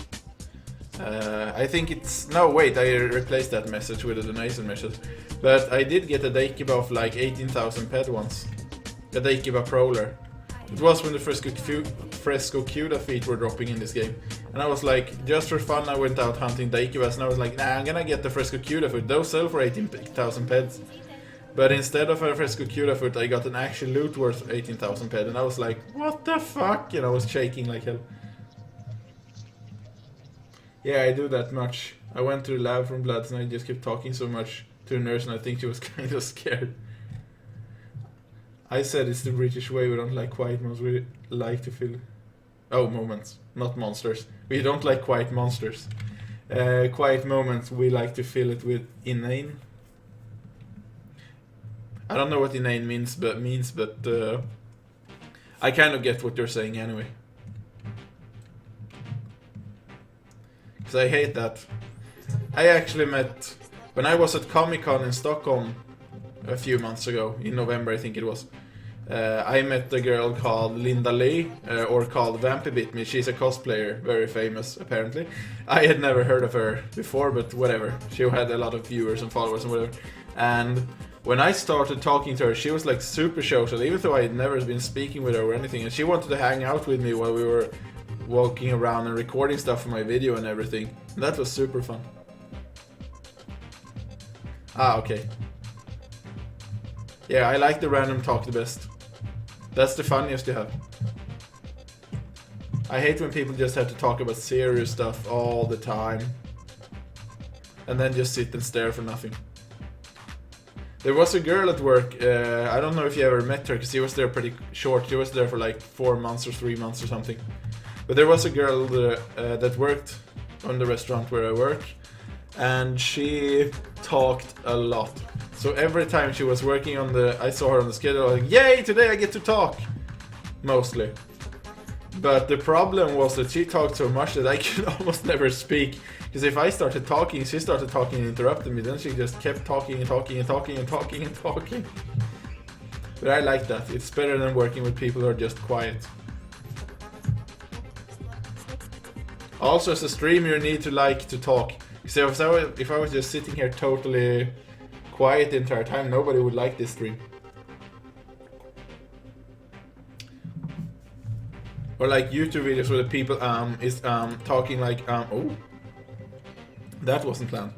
I think it's... No, wait, I replaced that message with a donation message. But I did get a Daikiba of like 18,000 ped once. A Daikiba Prowler. It was when the Fresco Cuda feet were dropping in this game. And I was like, just for fun I went out hunting Daikibas and I was like, nah, I'm gonna get the Fresco Cuda foot. Those sell for 18,000 peds. But instead of a Fresco Cuda foot, I got an actual loot worth 18,000 ped. And I was like, what the fuck? And I was shaking like hell. Yeah, I do that much. I went to the lab from Bloods and I just kept talking so much to the nurse and I think she was kind of scared. I said it's the British way, we don't like quiet moments, we like to feel... Oh, moments, not monsters. We don't like quiet monsters. Quiet moments, we like to fill it with inane. I don't know what inane means, but I kind of get what you're saying anyway. Because I hate that. I actually met... When I was at Comic-Con in Stockholm a few months ago, in November I think it was, I met a girl called Linda Lee, or called Vampy Bit Me. She's a cosplayer, very famous apparently. I had never heard of her before, but whatever. She had a lot of viewers and followers and whatever. And when I started talking to her, she was like super social, even though I had never been speaking with her or anything. And she wanted to hang out with me while we were walking around and recording stuff for my video and everything. And that was super fun. Ah, okay. Yeah, I like the random talk the best. That's the funniest you have. I hate when people just have to talk about serious stuff all the time. And then just sit and stare for nothing. There was a girl at work, I don't know if you ever met her, because she was there pretty short. She was there for like 4 months or 3 months or something. But there was a girl that worked on the restaurant where I work, and she talked a lot. So every time she was working on I saw her on the schedule, I was like, yay, today I get to talk! Mostly. But the problem was that she talked so much that I could almost never speak. Because if I started talking, she started talking and interrupted me, then she just kept talking and talking and talking and talking and talking. But I like that. It's better than working with people who are just quiet. Also, as a streamer, you need to like to talk. So if I was just sitting here totally quiet the entire time, nobody would like this stream. Or like YouTube videos where the people is talking like oh, that wasn't planned.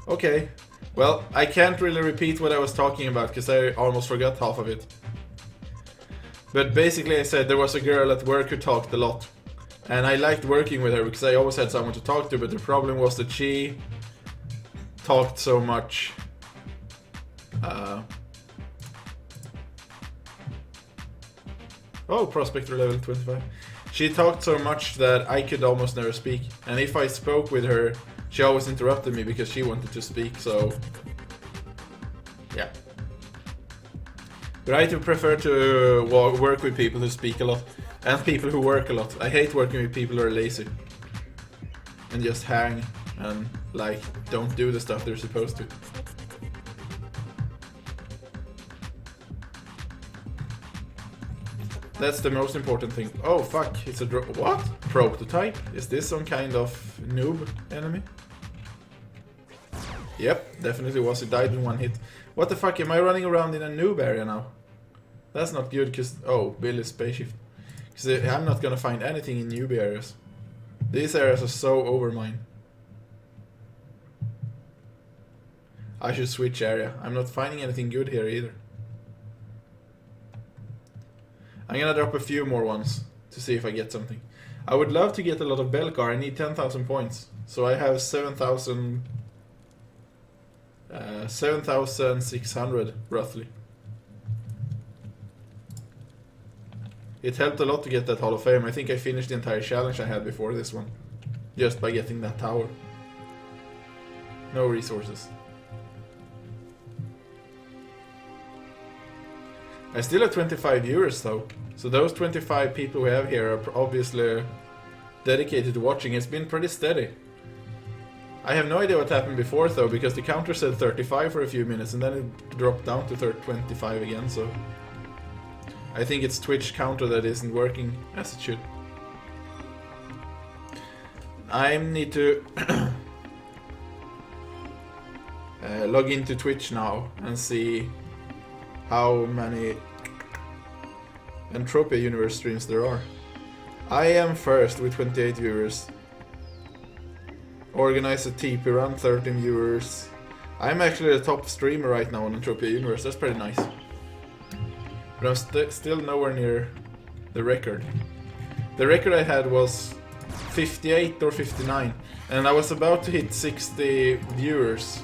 Okay, well, I can't really repeat what I was talking about because I almost forgot half of it. But basically I said there was a girl at work who talked a lot. And I liked working with her because I always had someone to talk to, but the problem was that she talked so much. Oh, Prospector level 25. She talked so much that I could almost never speak. And if I spoke with her, she always interrupted me because she wanted to speak, so... yeah. But I do prefer to work with people who speak a lot. And people who work a lot. I hate working with people who are lazy. And just hang and, like, don't do the stuff they're supposed to. That's the most important thing. Oh fuck, it's a what? Prototype? Is this some kind of noob enemy? Yep, definitely was. It died in one hit. What the fuck, am I running around in a noob area now? That's not good, cause... oh, Billy's spaceship. Cause I'm not gonna find anything in noob areas. These areas are so overmined. I should switch area. I'm not finding anything good here either. I'm gonna drop a few more ones to see if I get something. I would love to get a lot of Belcar. I need 10,000 points. So I have 7,600 roughly. It helped a lot to get that Hall of Fame. I think I finished the entire challenge I had before this one. Just by getting that tower. No resources. I still have 25 viewers though, so those 25 people we have here are obviously dedicated to watching. It's been pretty steady. I have no idea what happened before though, because the counter said 35 for a few minutes and then it dropped down to 25 again, so... I think it's Twitch counter that isn't working as it should. I need to log into Twitch now and see how many Entropia Universe streams there are. I am first with 28 viewers. Organize a TP run, 13 viewers. I'm actually the top streamer right now on Entropia Universe, that's pretty nice. But I'm still nowhere near the record. The record I had was 58 or 59, and I was about to hit 60 viewers.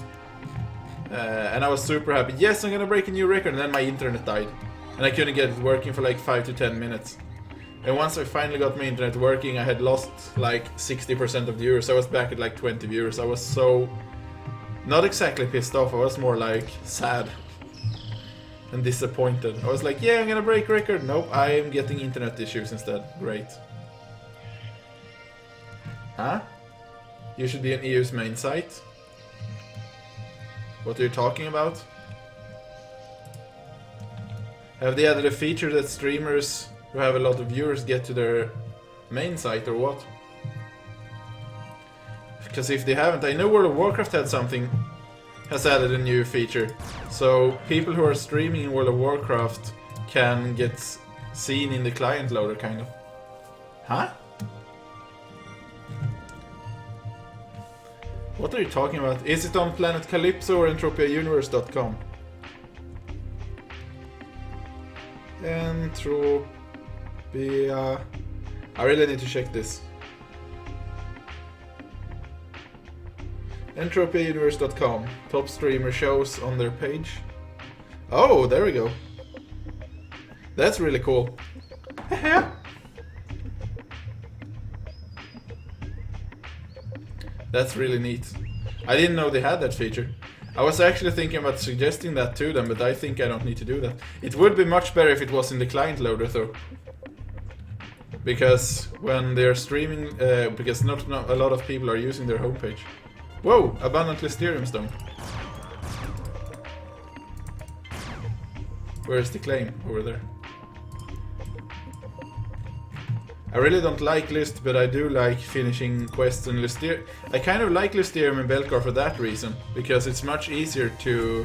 And I was super happy. Yes, I'm gonna break a new record, and then my internet died. And I couldn't get it working for like 5 to 10 minutes. And once I finally got my internet working, I had lost like 60% of viewers. I was back at like 20 viewers. I was so... not exactly pissed off, I was more like sad. And disappointed. I was like, yeah, I'm gonna break record. Nope, I am getting internet issues instead. Great. Huh? You should be an EU's main site? What are you talking about? Have they added a feature that streamers who have a lot of viewers get to their main site or what? Because if they haven't, I know World of Warcraft had something, has added a new feature. So people who are streaming in World of Warcraft can get seen in the client loader, kind of. Huh? What are you talking about? Is it on Planet Calypso or entropiauniverse.com? Entropia... I really need to check this. Entropiauniverse.com. Top streamer shows on their page. Oh, there we go. That's really cool. That's really neat. I didn't know they had that feature. I was actually thinking about suggesting that to them, but I think I don't need to do that. It would be much better if it was in the client loader though. Because when they're streaming, because not a lot of people are using their homepage. Whoa, abundant Lysterium stone. Where's the claim? Over there. I really don't like Lyst, but I do like finishing quests in Lysterium. I kind of like Lysterium and Belcar for that reason, because it's much easier to...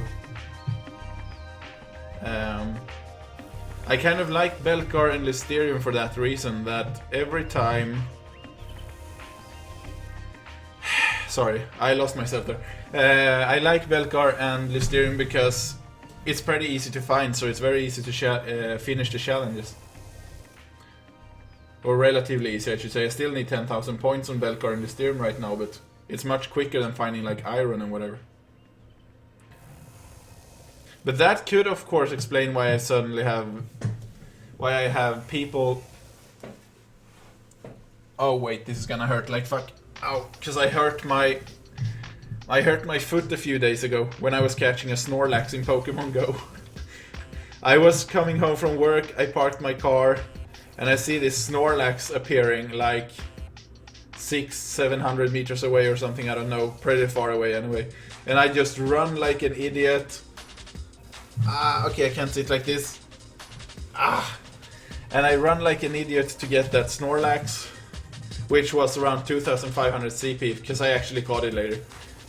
I kind of like Belcar and Lysterium for that reason, that every time... Sorry, I lost myself there. I like Belcar and Lysterium because it's pretty easy to find, so it's very easy to finish the challenges. Or relatively easy, I should say. I still need 10,000 points on Belcar and Lysterium right now, but it's much quicker than finding like iron and whatever. But that could of course explain why I suddenly have... Why I have people... Oh wait, this is gonna hurt like fuck. Ow, because I hurt my foot a few days ago when I was catching a Snorlax in Pokemon Go. I was coming home from work, I parked my car, and I see this Snorlax appearing like 600-700 meters away or something, I don't know, pretty far away anyway. And I just run like an idiot. Okay, I can't sit like this. And I run like an idiot to get that Snorlax, which was around 2500 CP, because I actually caught it later.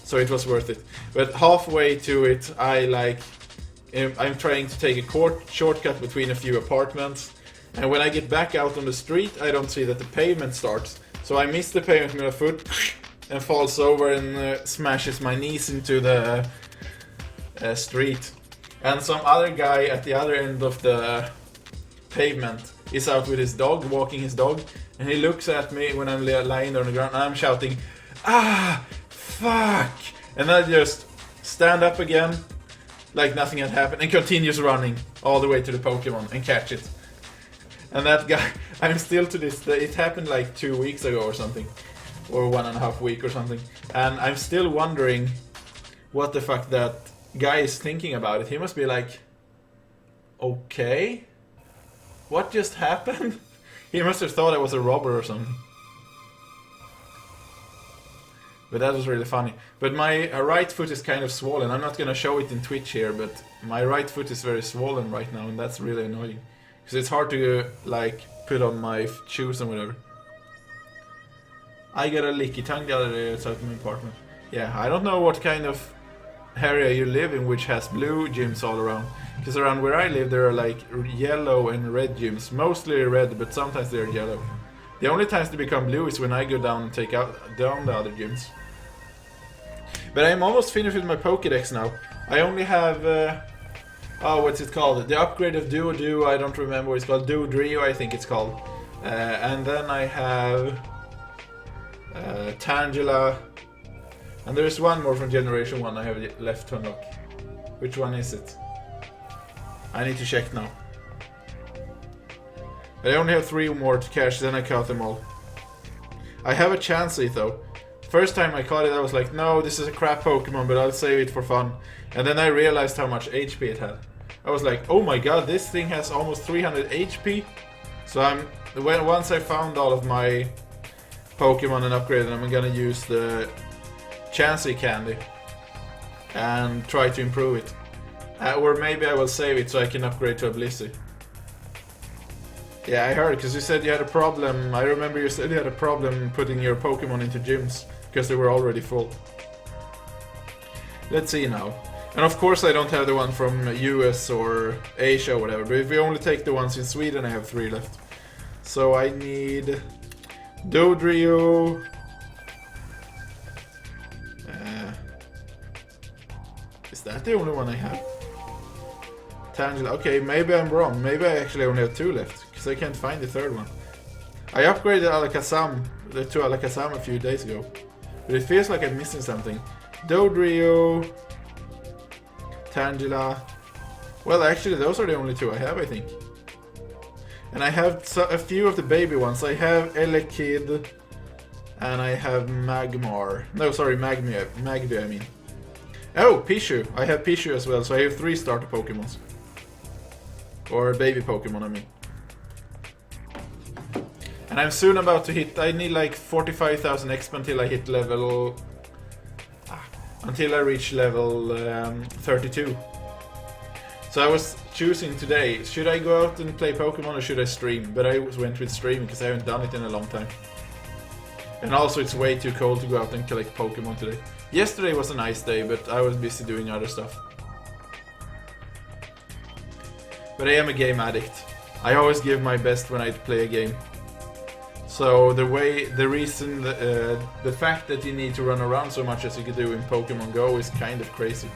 So it was worth it. But halfway to it, I'm trying to take a shortcut between a few apartments. And when I get back out on the street, I don't see that the pavement starts. So I miss the pavement with my foot and falls over and smashes my knees into the street. And some other guy at the other end of the pavement is out with his dog, walking his dog. And he looks at me when I'm lying on the ground and I'm shouting, "Ah, fuck!" And I just stand up again, like nothing had happened, and continues running all the way to the Pokemon and catch it. And that guy, I'm still to this day, it happened like 2 weeks ago or something, or 1.5 weeks or something, and I'm still wondering what the fuck that guy is thinking about it. He must be like, okay, what just happened? He must have thought I was a robber or something. But that was really funny. But my right foot is kind of swollen. I'm not gonna show it in Twitch here, but my right foot is very swollen right now, and that's really annoying. Because it's hard to, like, put on my shoes and whatever. I got a leaky tongue the other day outside my apartment. Yeah, I don't know what kind of area you live in which has blue gyms all around. Because around where I live there are like yellow and red gyms. Mostly red, but sometimes they're yellow. The only times they become blue is when I go down and take down the other gyms. But I'm almost finished with my Pokédex now. I only have... oh, what's it called? The upgrade of Duo, I don't remember what it's called. Duo, I think it's called. And then I have... Tangela. And there's one more from Generation 1 I have left to unlock. Which one is it? I need to check now. I only have 3 more to catch, then I caught them all. I have a Chansey though. First time I caught it I was like, no, this is a crap Pokemon, but I'll save it for fun. And then I realized how much HP it had. I was like, oh my god, this thing has almost 300 HP. So once I found all of my Pokemon and upgraded, I'm gonna use the Chansey candy and try to improve it. Or maybe I will save it so I can upgrade to a Blissey. Yeah, I heard, because you said you had a problem. I remember you said you had a problem putting your Pokemon into gyms, because they were already full. Let's see now. And of course I don't have the one from US or Asia or whatever, but if we only take the ones in Sweden, I have 3 left. So I need... Dodrio... Is that the only one I have? Tangela. Okay, maybe I'm wrong. Maybe I actually only have 2 left, because I can't find the 3rd one. I upgraded Alakazam to Alakazam a few days ago, but it feels like I'm missing something. Dodrio, Tangela. Well, actually, those are the only 2 I have, I think. And I have a few of the baby ones. I have Elekid, and I have Magmar. No, sorry, Magby, I mean. Oh, Pichu. I have Pichu as well, so I have 3 starter Pokemons. Or baby Pokemon, I mean. And I'm soon about to hit... I need like 45,000 XP until I hit level... until I reach level 32. So I was choosing today, should I go out and play Pokemon or should I stream? But I went with streaming because I haven't done it in a long time. And also it's way too cold to go out and collect Pokemon today. Yesterday was a nice day, but I was busy doing other stuff. But I am a game addict. I always give my best when I play a game. So the fact that you need to run around so much as you can do in Pokemon Go is kind of crazy.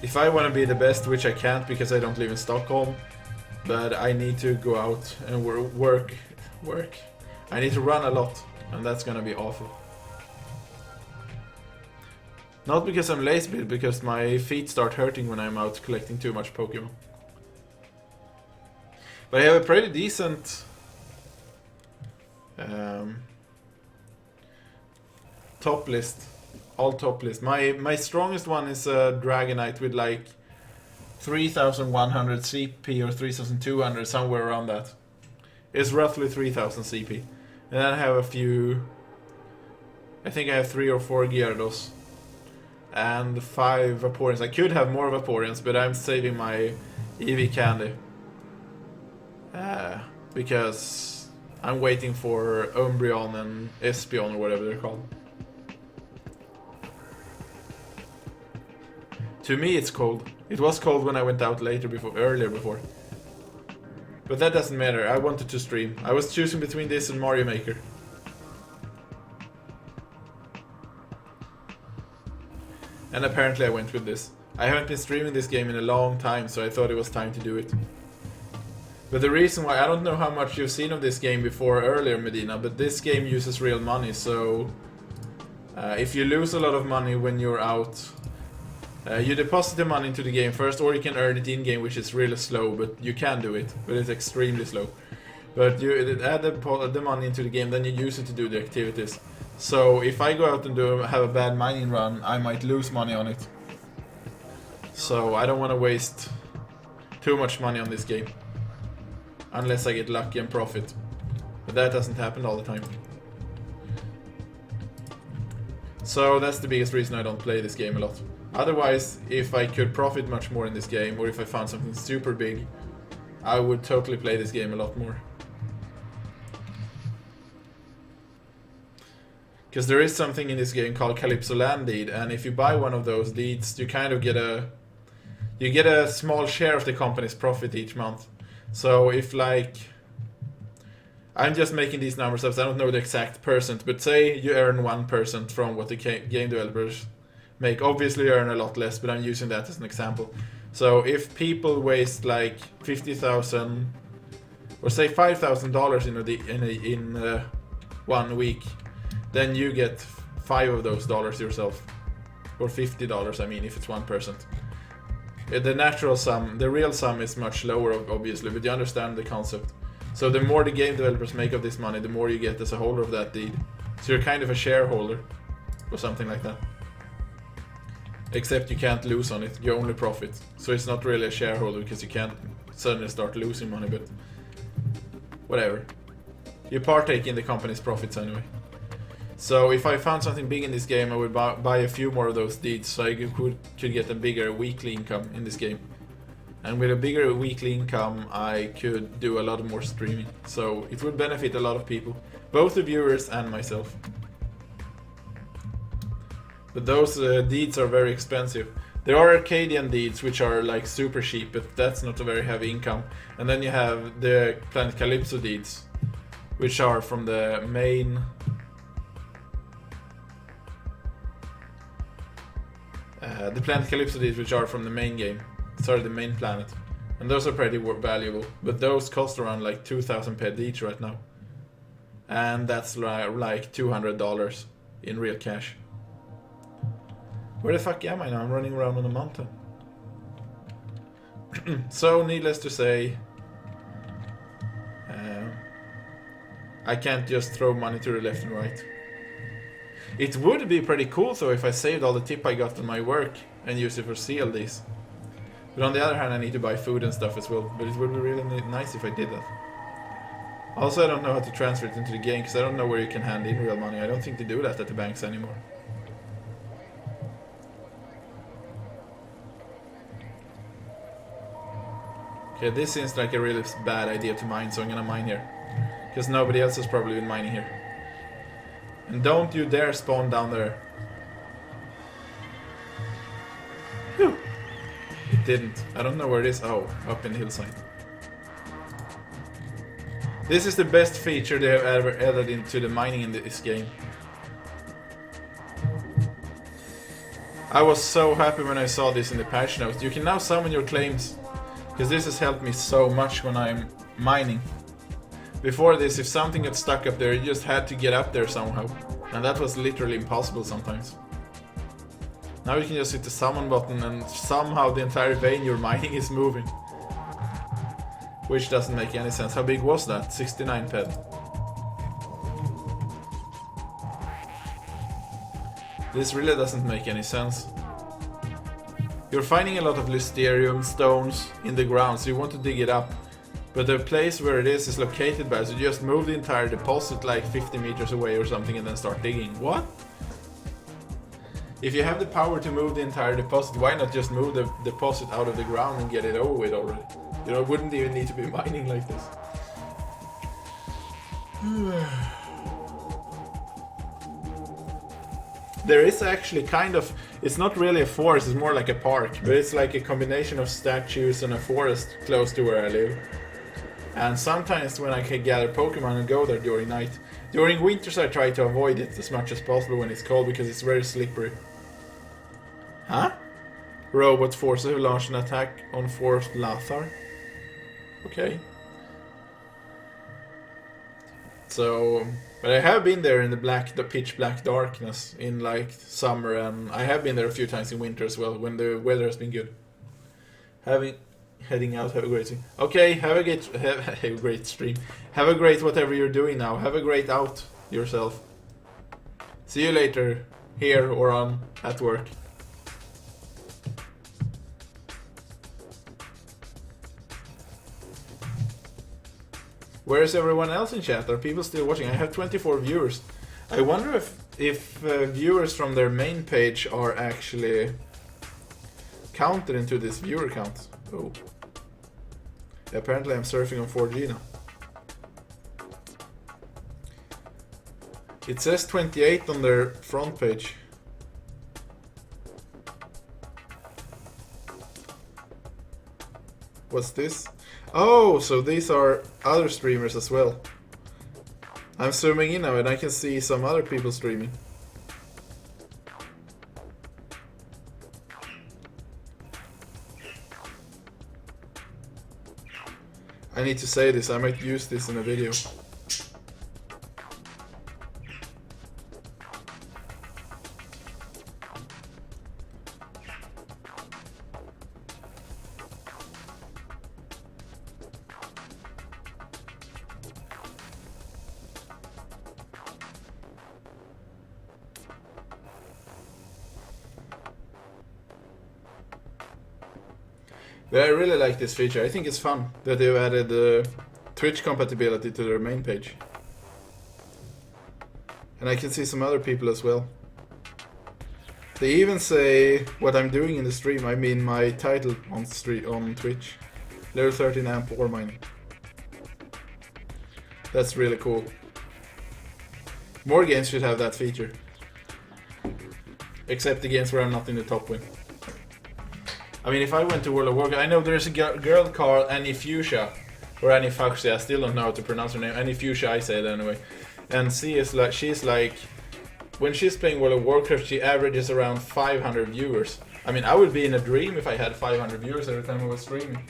If I want to be the best, which I can't because I don't live in Stockholm, but I need to go out and work. I need to run a lot, and that's gonna be awful. Not because I'm lazy, but because my feet start hurting when I'm out collecting too much Pokemon. But I have a pretty decent top list. All top list. My strongest one is a Dragonite with like 3,100 CP or 3,200, somewhere around that. It's roughly 3,000 CP. And then I have a few... I think I have 3 or 4 Gyarados. And 5 Vaporeons. I could have more Vaporeons, but I'm saving my EV Candy. Because I'm waiting for Umbreon and Espeon or whatever they're called. To me it's cold. It was cold when I went out earlier before. But that doesn't matter, I wanted to stream. I was choosing between this and Mario Maker. And apparently I went with this. I haven't been streaming this game in a long time, so I thought it was time to do it. But the reason why, I don't know how much you've seen of this game before earlier, Medina, but this game uses real money, so... if you lose a lot of money when you're out... you deposit the money into the game first, or you can earn it in-game, which is really slow, but you can do it, but it's extremely slow. But you add the money into the game, then you use it to do the activities. So if I go out and have a bad mining run, I might lose money on it. So I don't want to waste too much money on this game. Unless I get lucky and profit. But that doesn't happen all the time. So that's the biggest reason I don't play this game a lot. Otherwise, if I could profit much more in this game, or if I found something super big, I would totally play this game a lot more. Because there is something in this game called Calypso Land Deed, and if you buy one of those deeds, you kind of get a small share of the company's profit each month. So if like... I'm just making these numbers up, so I don't know the exact percent, but say you earn 1% from what the game developers make. Obviously you earn a lot less, but I'm using that as an example. So if people waste like 50,000 or say $5,000 in 1 week, then you get 5 of those dollars yourself. Or $50, I mean, if it's 1%. The natural sum, the real sum is much lower, obviously, but you understand the concept. So the more the game developers make of this money, the more you get as a holder of that deed. So you're kind of a shareholder, or something like that. Except you can't lose on it, you only profit. So it's not really a shareholder, because you can't suddenly start losing money, but... whatever. You partake in the company's profits anyway. So if I found something big in this game, I would buy a few more of those deeds, so I could get a bigger weekly income in this game. And with a bigger weekly income, I could do a lot more streaming. So it would benefit a lot of people, both the viewers and myself. But those deeds are very expensive. There are Arcadian deeds, which are like super cheap, but that's not a very heavy income. And then you have the Planet Calypso deeds, which are from the main... the Planet Calypso deeds, which are from the main game. Sorry, the main planet. And those are pretty valuable. But those cost around like 2,000 ped each right now. And that's like $200 in real cash. Where the fuck am I now? I'm running around on a mountain. So, needless to say, I can't just throw money to the left and right. It would be pretty cool though if I saved all the tip I got on my work and used it for CLDs. But on the other hand, I need to buy food and stuff as well. But it would be really nice if I did that. Also, I don't know how to transfer it into the game because I don't know where you can hand in real money. I don't think they do that at the banks anymore. Okay, this seems like a really bad idea to mine, so I'm gonna mine here. Because nobody else has probably been mining here. And don't you dare spawn down there. Whew. It didn't. I don't know where it is. Oh, up in the hillside. This is the best feature they have ever added into the mining in this game. I was so happy when I saw this in the patch notes. You can now summon your claims. Because this has helped me so much when I'm mining. Before this, if something got stuck up there, you just had to get up there somehow. And that was literally impossible sometimes. Now you can just hit the summon button and somehow the entire vein you're mining is moving. Which doesn't make any sense. How big was that? 69 ped. This really doesn't make any sense. You're finding a lot of Lysterium stones in the ground, so you want to dig it up. But the place where it is located bad, so you just move the entire deposit like 50 meters away or something and then start digging. What? If you have the power to move the entire deposit, why not just move the deposit out of the ground and get it over with already? You know, wouldn't even need to be mining like this. There is actually kind of, it's not really a forest, it's more like a park, but it's like a combination of statues and a forest close to where I live. And sometimes when I can gather Pokemon and go there during night. During winters I try to avoid it as much as possible when it's cold because it's very slippery. Huh? Robot forces have launched an attack on Forest Lathar. Okay. So, but I have been there in the pitch black darkness in like summer, and I have been there a few times in winter as well when the weather has been good. Heading out, have a great stream. Okay, have a great stream. Have a great whatever you're doing now. Have a great out yourself. See you later, here or on at work. Where's everyone else in chat? Are people still watching? I have 24 viewers. I wonder if viewers from their main page are actually counted into this viewer count. Oh. Apparently I'm surfing on 4G now. It says 28 on their front page. What's this? Oh, so these are other streamers as well. I'm zooming in now and I can see some other people streaming. I need to say this, I might use this in a video. But I really like this feature. I think it's fun that they've added Twitch compatibility to their main page. And I can see some other people as well. They even say what I'm doing in the stream. I mean my title on Twitch. Level 13 amp ore mining. That's really cool. More games should have that feature. Except the games where I'm not in the top win. I mean, if I went to World of Warcraft, I know there's a girl called Anifusia, or Anifuxia, I still don't know how to pronounce her name. Anifusia, I say it anyway. And she's like, when she's playing World of Warcraft, she averages around 500 viewers. I mean, I would be in a dream if I had 500 viewers every time I was streaming.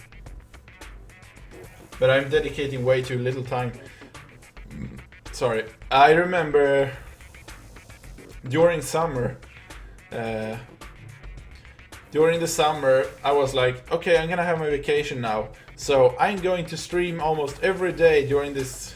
But I'm dedicating way too little time. Sorry. I remember during summer, during the summer, I was like, okay, I'm gonna have my vacation now. So I'm going to stream almost every day during this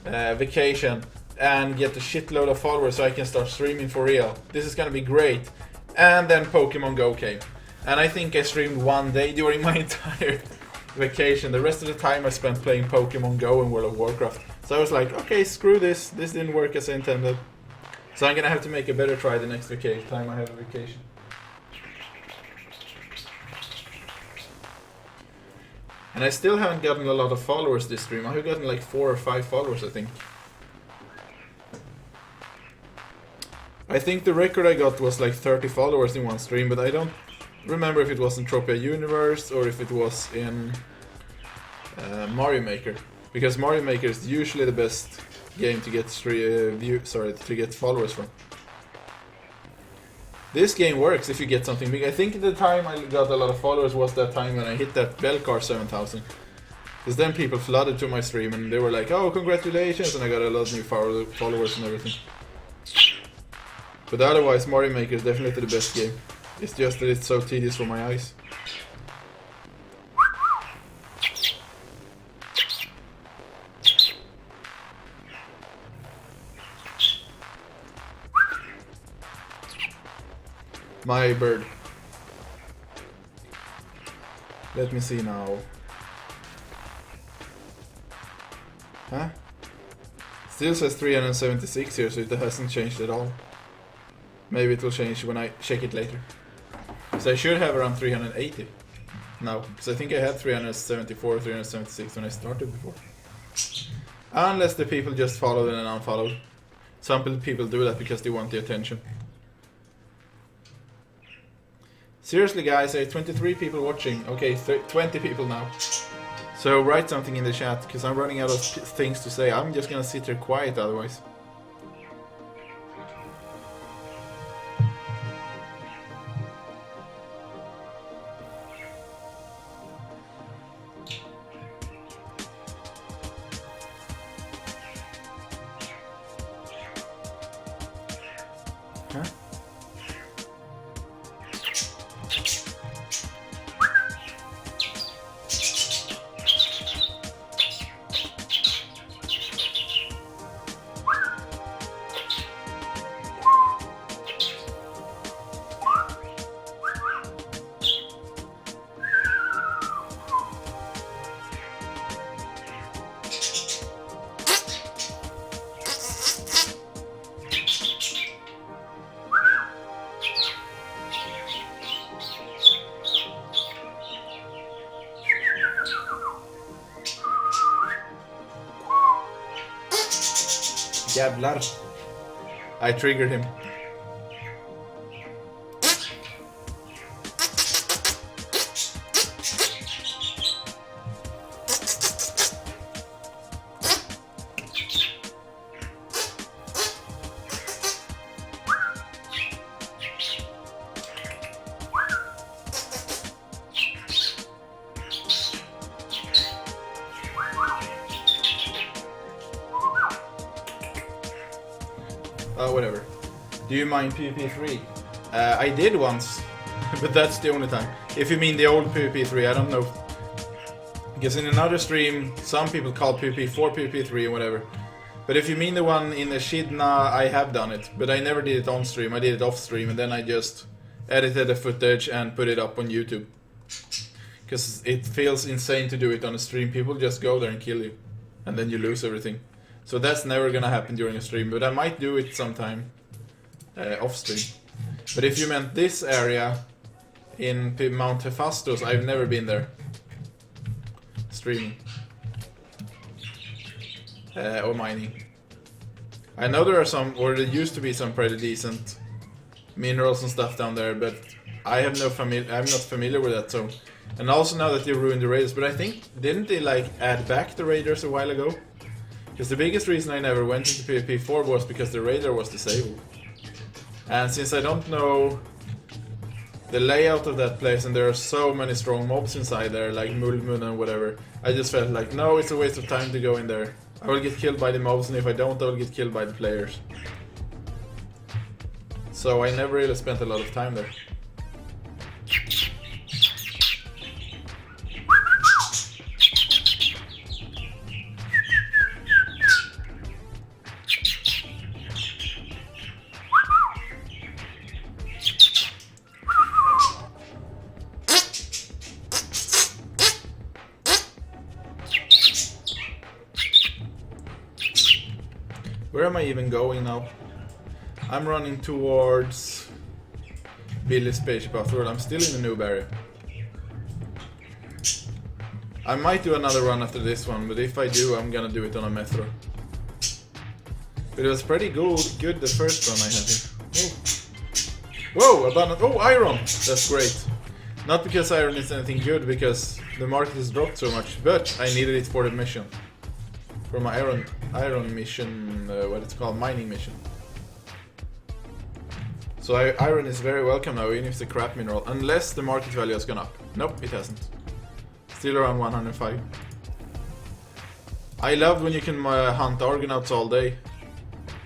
vacation and get a shitload of followers so I can start streaming for real. This is gonna be great. And then Pokemon Go came. And I think I streamed one day during my entire vacation. The rest of the time I spent playing Pokemon Go and World of Warcraft. So I was like, okay, screw this. This didn't work as I intended. So I'm gonna have to make a better try the next time I have a vacation. And I still haven't gotten a lot of followers this stream. I've gotten like 4 or 5 followers, I think. I think the record I got was like 30 followers in one stream, but I don't remember if it was in Entropia Universe or if it was in Mario Maker. Because Mario Maker is usually the best game to get to get followers from. This game works if you get something big. I think the time I got a lot of followers was that time when I hit that bell car 7,000. Because then people flooded to my stream and they were like, oh, congratulations, and I got a lot of new followers and everything. But otherwise, Mario Maker is definitely the best game. It's just that it's so tedious for my eyes. My bird. Let me see now. Huh? Still says 376 here, so it hasn't changed at all. Maybe it will change when I check it later. So I should have around 380 now, because I think I had 374, 376 when I started before. Unless the people just followed and unfollowed. Some people do that because they want the attention. Seriously guys, I have 23 people watching. Okay, 20 people now. So write something in the chat, because I'm running out of things to say. I'm just gonna sit here quiet otherwise. Huh? Jävlar. I triggered him. Whatever. Do you mind PvP 3? I did once, but that's the only time. If you mean the old PvP 3, I don't know. Because in another stream, some people call PvP 4 PvP 3 or whatever. But if you mean the one in the Echidna, I have done it. But I never did it on stream, I did it off stream, and then I just edited the footage and put it up on YouTube. Because it feels insane to do it on a stream. People just go there and kill you. And then you lose everything. So that's never gonna happen during a stream, but I might do it sometime off stream. But if you meant this area in Mount Hephaestus, I've never been there streaming or mining. I know there are some, or there used to be some pretty decent minerals and stuff down there, but I'm not familiar with that zone. And also now that you ruined the raiders, but I think, didn't they like add back the raiders a while ago? Because the biggest reason I never went into PvP 4 was because the raider was disabled. And since I don't know the layout of that place and there are so many strong mobs inside there, like Mulmun and whatever, I just felt like, no, it's a waste of time to go in there. I will get killed by the mobs, and if I don't, I will get killed by the players. So I never really spent a lot of time there. Where am I even going now? I'm running towards Billy's spaceship afterward. I'm still in the Noob area. I might do another run after this one, but if I do, I'm gonna do it on a metro. But it was pretty good the first run I had here. Whoa, abundant. Oh, iron! That's great. Not because iron is anything good, because the market has dropped so much, but I needed it for the mission. For my iron mission, what it's called, mining mission. So iron is very welcome now, even if it's a crap mineral, unless the market value has gone up. Nope, it hasn't. Still around 105. I loved when you can hunt Argonauts all day,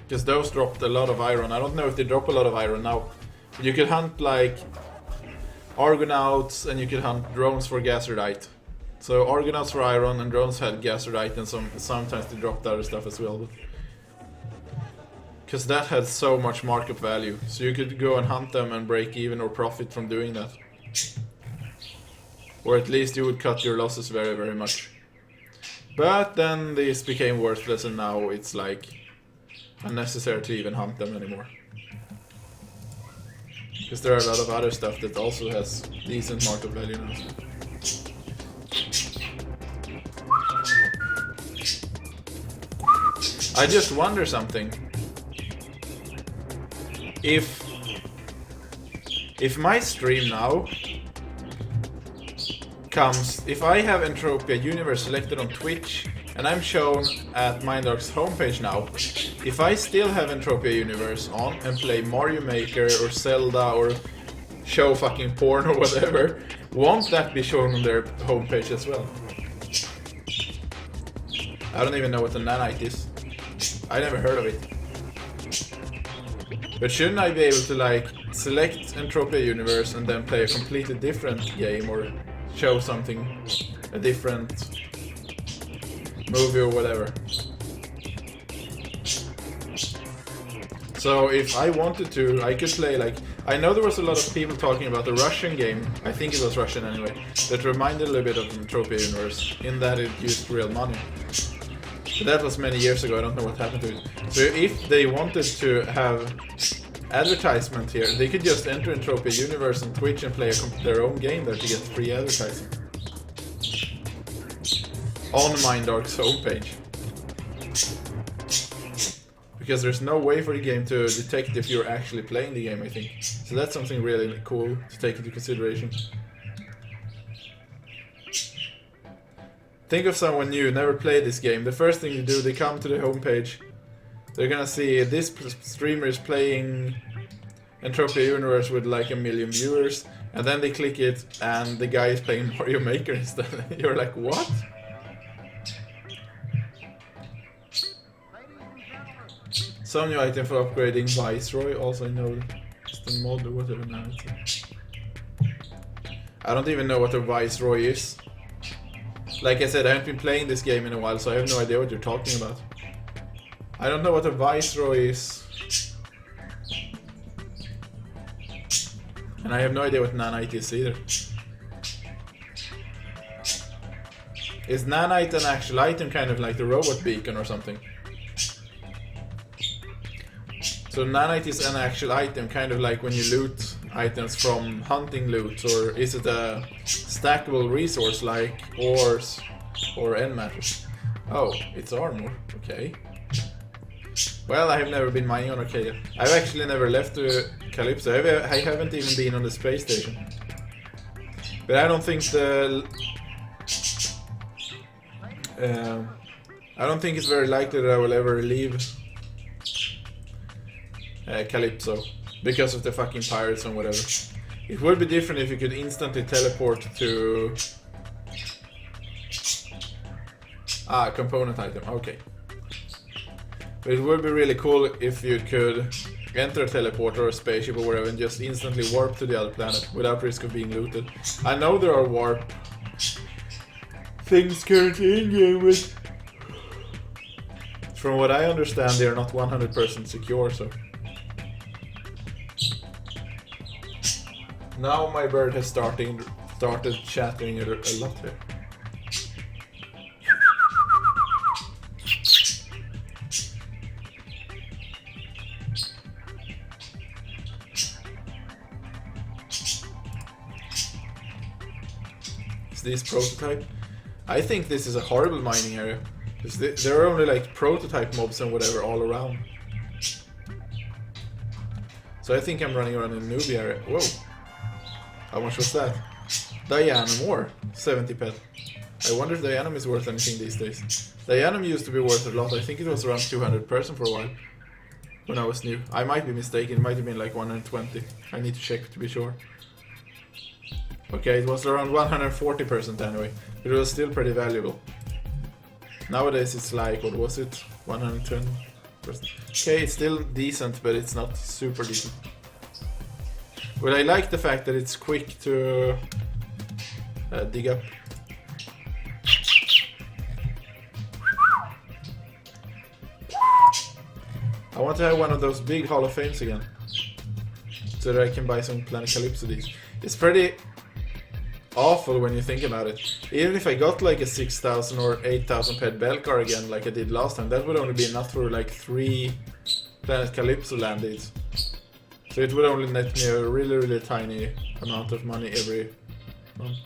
because those dropped a lot of iron. I don't know if they drop a lot of iron now. But you could hunt like Argonauts and you could hunt drones for Gaserdite. So Argonauts for iron and drones had Gaserdite, and sometimes they dropped other stuff as well. Because that had so much market value. So you could go and hunt them and break even or profit from doing that. Or at least you would cut your losses very, very much. But then this became worthless, and now it's like unnecessary to even hunt them anymore. Because there are a lot of other stuff that also has decent market value now. I just wonder something. If my stream now comes, if I have Entropia Universe selected on Twitch and I'm shown at Mindark's homepage now, if I still have Entropia Universe on and play Mario Maker or Zelda or show fucking porn or whatever, won't that be shown on their homepage as well? I don't even know what the nanite is. I never heard of it. But shouldn't I be able to like select Entropia Universe and then play a completely different game or show something, a different movie or whatever? So if I wanted to, I could play like, I know there was a lot of people talking about the Russian game, I think it was Russian anyway, that reminded a little bit of Entropia Universe in that it used real money. But that was many years ago, I don't know what happened to it. So if they wanted to have advertisement here, they could just enter Entropia Universe on Twitch and play their own game there to get free advertising. On Mindark's homepage. Because there's no way for the game to detect if you're actually playing the game, I think. So that's something really cool to take into consideration. Think of someone new, never played this game. The first thing you do, they come to the homepage. They're gonna see this streamer is playing Entropia Universe with like 1 million viewers. And then they click it and the guy is playing Mario Maker instead. You're like, what? Some new item for upgrading Viceroy, also I know it's the mod or whatever now. I don't even know what a Viceroy is. Like I said, I haven't been playing this game in a while, so I have no idea what you're talking about. I don't know what a Viceroy is. And I have no idea what nanite is either. Is nanite an actual item, kind of like the robot beacon or something? So nanite is an actual item, kind of like when you loot items from hunting loot, or is it a stackable resource like ores or end matters? Oh, it's armor, okay. Well, I have never been mining on Arcadia. I've actually never left Calypso. I haven't even been on the space station. But I don't think I don't think it's very likely that I will ever leave Calypso because of the fucking pirates and whatever. It would be different if you could instantly teleport to component item, okay. But it would be really cool if you could enter a teleporter or a spaceship or whatever and just instantly warp to the other planet without risk of being looted. I know there are warp things currently in game, but from what I understand they are not 100% secure, so. Now my bird has started chattering a lot here. this prototype. I think this is a horrible mining area. There are only like prototype mobs and whatever all around. So I think I'm running around in the newbie area. Whoa. How much was that? Dianum ore. 70 pet. I wonder if Dianum is worth anything these days. Dianum used to be worth a lot. I think it was around 200 per for a while. When I was new. I might be mistaken. It might have been like 120. I need to check to be sure. Okay, it was around 140% anyway. But it was still pretty valuable. Nowadays it's like, what was it? 110%. Okay, it's still decent, but it's not super decent. But I like the fact that it's quick to dig up. I want to have one of those big Hall of Fames again. So that I can buy some Planet Calypso these. It's pretty awful when you think about it. Even if I got like a 6,000 or 8,000 pet Belcar again like I did last time, that would only be enough for like 3 Planet Calypso land-aids. So it would only net me a really tiny amount of money every month.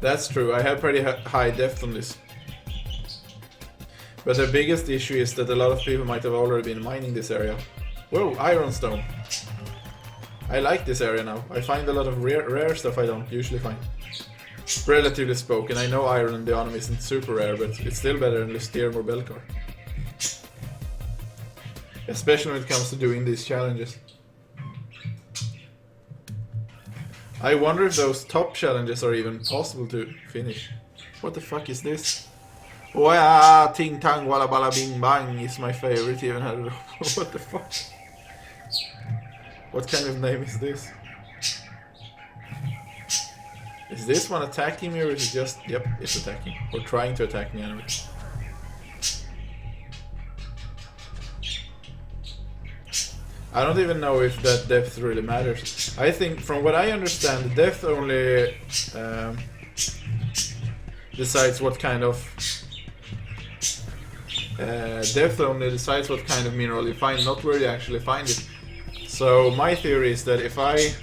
That's true, I have pretty high depth on this. But the biggest issue is that a lot of people might have already been mining this area. Whoa, Ironstone. I like this area now. I find a lot of rare stuff I don't usually find. Relatively spoken, I know iron and Dianum isn't super rare, but it's still better than Lysterum or Belcar. Especially when it comes to doing these challenges. I wonder if those top challenges are even possible to finish. What the fuck is this? Wow, Ting Tang Walla Balla Bing Bang is my favorite even. What the fuck? What kind of name is this? Is this one attacking me or is it just... Yep, it's attacking. Or trying to attack me anyway. I don't even know if that depth really matters. I think, from what I understand, the depth only decides what kind of... depth only decides what kind of mineral you find, not where you actually find it. So my theory is that if I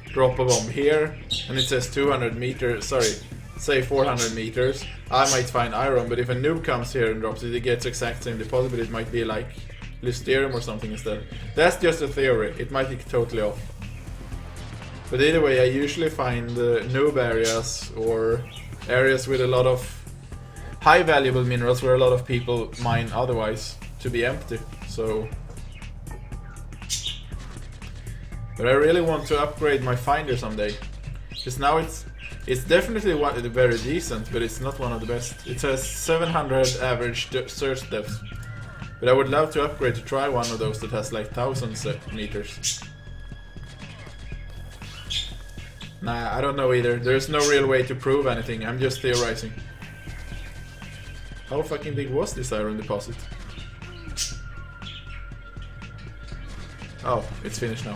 drop a bomb here and it says 200 meters, sorry, say 400 meters, I might find iron, but if a noob comes here and drops it, it gets exact same deposit, but it might be like Lysterum or something instead. That's just a theory, it might be totally off. But either way, I usually find noob areas or areas with a lot of high valuable minerals where a lot of people mine otherwise to be empty, so... But I really want to upgrade my finder someday. Because now it's definitely very decent, but it's not one of the best. It has 700 average search depth. But I would love to upgrade to try one of those that has like 1000 meters. Nah, I don't know either. There's no real way to prove anything, I'm just theorizing. How fucking big was this iron deposit? Oh, it's finished now.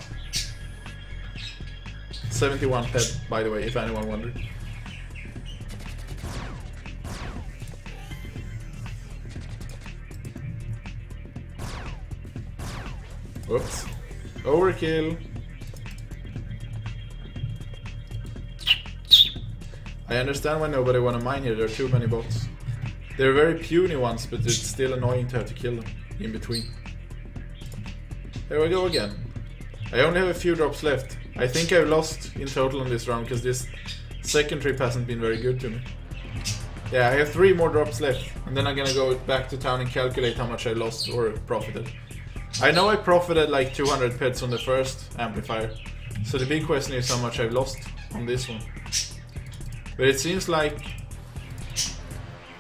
71 pet, by the way, if anyone wondered. Whoops. Overkill. I understand why nobody wanna mine here, there are too many bots. They're very puny ones, but it's still annoying to have to kill them in between. There we go again. I only have a few drops left. I think I've lost in total on this round because this second trip hasn't been very good to me. Yeah, I have 3 more drops left, and then I'm gonna go back to town and calculate how much I lost or profited. I know I profited like 200 pets on the first amplifier, so the big question is how much I've lost on this one. But it seems like...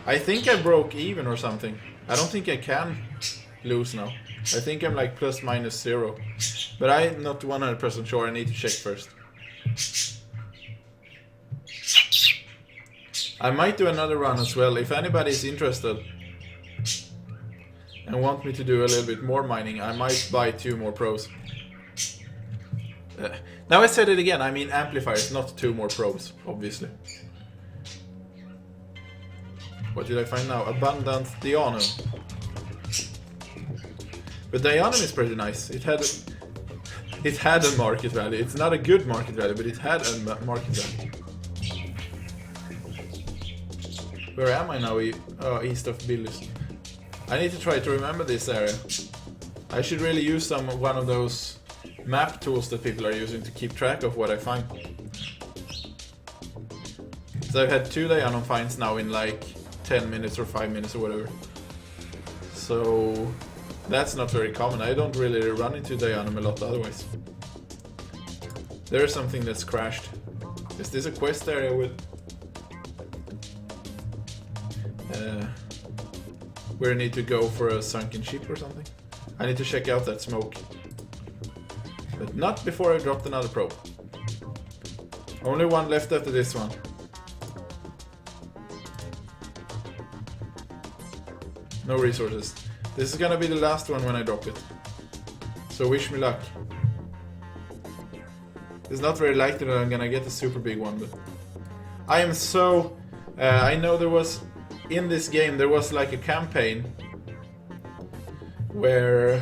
I think I broke even or something. I don't think I can lose now. I think I'm like plus minus 0. But I'm not 100% sure, I need to check first. I might do another run as well, if anybody is interested and want me to do a little bit more mining, I might buy 2 more pros. Now I said it again, I mean amplifiers, not 2 more pros, obviously. What did I find now? Abundant Dianum. But Dianum is pretty nice. It had It had a market value. It's not a good market value, but it had a market value. Where am I now? Oh, east of Billys. I need to try to remember this area. I should really use one of those map tools that people are using to keep track of what I find. So I've had 2 Dianon finds now in like 10 minutes or 5 minutes or whatever. So that's not very common. I don't really run into Dianon a lot otherwise. There is something that's crashed. Is this a quest area with... where I need to go for a sunken ship or something? I need to check out that smoke. But not before I dropped another probe. Only one left after this one. No resources. This is gonna be the last one when I drop it. So wish me luck. It's not very likely that I'm gonna get a super big one, but... I am so... I know there was... In this game there was like a campaign where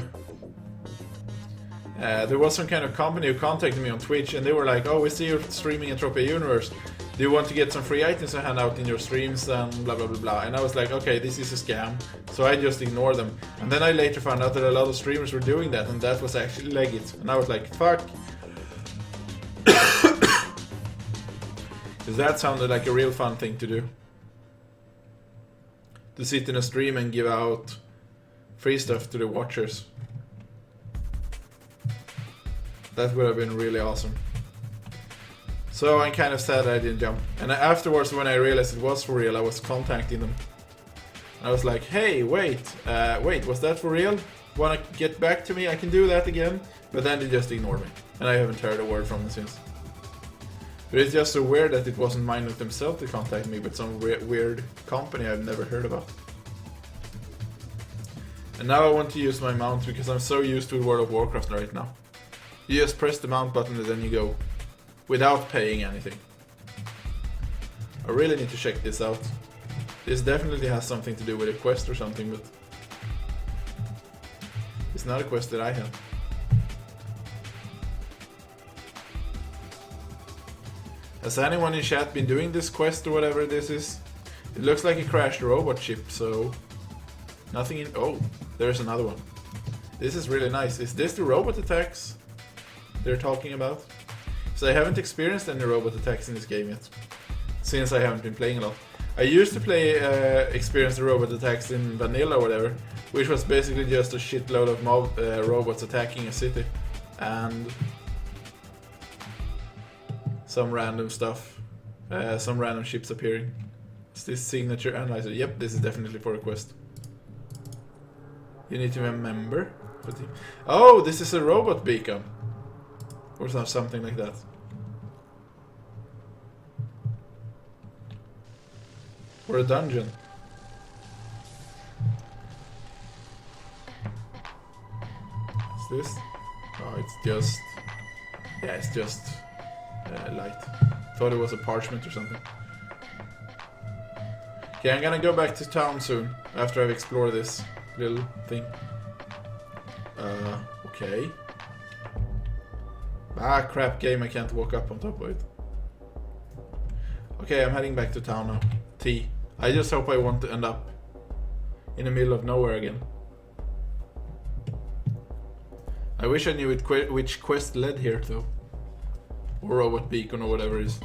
there was some kind of company who contacted me on Twitch and they were like, oh, we see you're streaming Entropia Universe. Do you want to get some free items to hand out in your streams and blah blah blah blah. And I was like, okay, this is a scam. So I just ignored them. And then I later found out that a lot of streamers were doing that and that was actually legit. And I was like, fuck. Because that sounded like a real fun thing to do. To sit in a stream and give out free stuff to the watchers. That would have been really awesome. So I'm kind of sad that I didn't jump. And afterwards, when I realized it was for real, I was contacting them. I was like, hey, wait, was that for real? Wanna get back to me? I can do that again. But then they just ignored me. And I haven't heard a word from them since. But it's just so weird that it wasn't Mindnote themselves that contacted me, but some weird company I've never heard about. And now I want to use my mount because I'm so used to World of Warcraft right now. You just press the mount button and then you go. Without paying anything. I really need to check this out. This definitely has something to do with a quest or something, but... It's not a quest that I have. Has anyone in chat been doing this quest or whatever this is? It looks like a crashed robot ship, so... Nothing in... Oh, there's another one. This is really nice. Is this the robot attacks they're talking about? So I haven't experienced any robot attacks in this game yet. Since I haven't been playing a lot. I used to experience the robot attacks in vanilla or whatever. Which was basically just a shitload of robots attacking a city. And... some random stuff. Some random ships appearing. Is this signature analyzer? Yep, this is definitely for a quest. You need to remember. Oh, this is a robot beacon. Or something like that. Or a dungeon. What's this? Oh, it's just... Yeah, it's just... light. Thought it was a parchment or something. Okay, I'm gonna go back to town soon. After I've explored this little thing. Okay. Ah, crap game, I can't walk up on top of it. Okay, I'm heading back to town now. T. I just hope I won't end up in the middle of nowhere again. I wish I knew which quest led here though. Or robot beacon or whatever it is.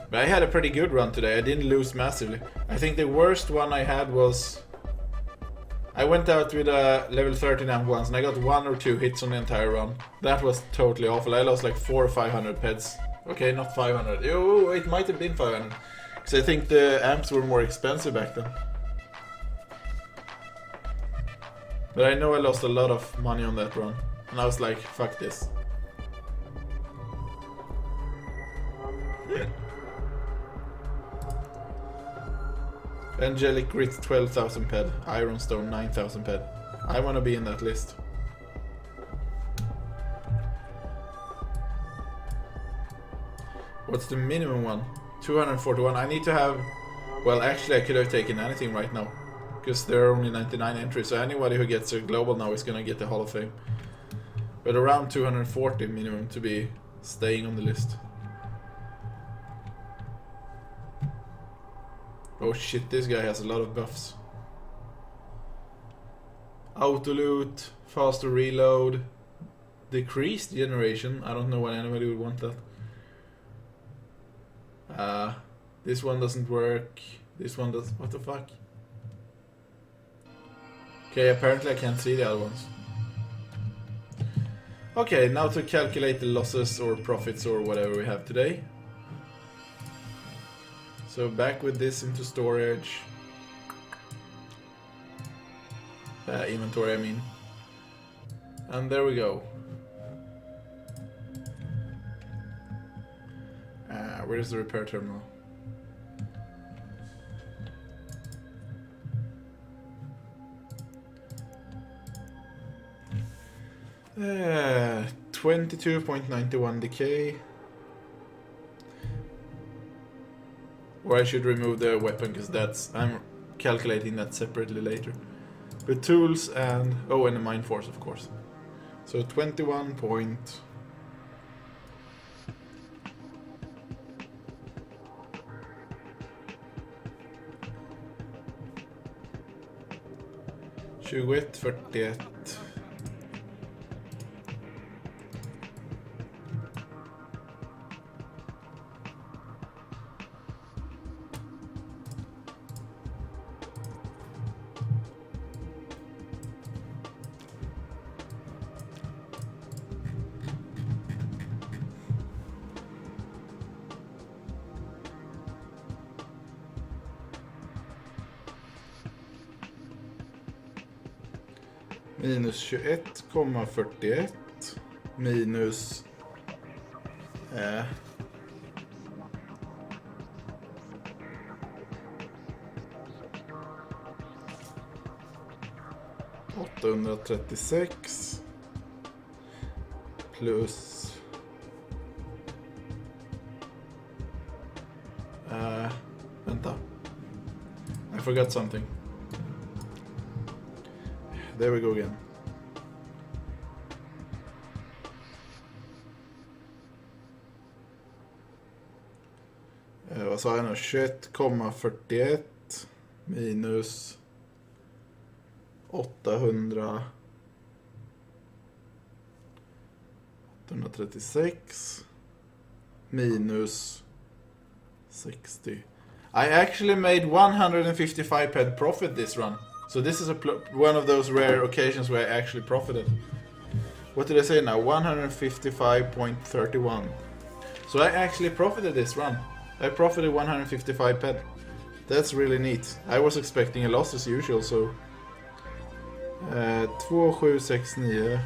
But I had a pretty good run today. I didn't lose massively. I think the worst one I had was... I went out with a level 39 once and I got 1 or 2 hits on the entire run. That was totally awful. I lost like 400 or 500 peds. Okay, not 500. Oh, it might have been 500. Because I think the amps were more expensive back then. But I know I lost a lot of money on that run. And I was like, fuck this. Angelic Grit 12,000 ped. Ironstone 9,000 ped. I want to be in that list. What's the minimum one? 241. I need to have... Well, actually I could have taken anything right now. Because there are only 99 entries, so anybody who gets a global now is gonna get the Hall of Fame. But around 240 minimum to be staying on the list. Oh shit, this guy has a lot of buffs. Auto loot, faster reload, decreased generation. I don't know why anybody would want that. This one doesn't work. This one does. What the fuck? Okay, apparently I can't see the other ones. Okay, now to calculate the losses or profits or whatever we have today. So back with this into storage. Inventory, I mean. And there we go. Where's the repair terminal? Uh, 22.91 decay. Or I should remove the weapon because that's... I'm calculating that separately later. But tools and... Oh, and the mine force, of course. So 21 point... Tjugoett, 41. Minus 21,41 minus 836 plus vänta. I forgot something. There we go again. Vad sa jag nu? 21,41 minus 836 minus 60. I actually made 155 ped profit this run. So this is one of those rare occasions where I actually profited. What did I say now? 155.31. So I actually profited this run. I profited 155 ped. That's really neat. I was expecting a loss as usual, so... 2769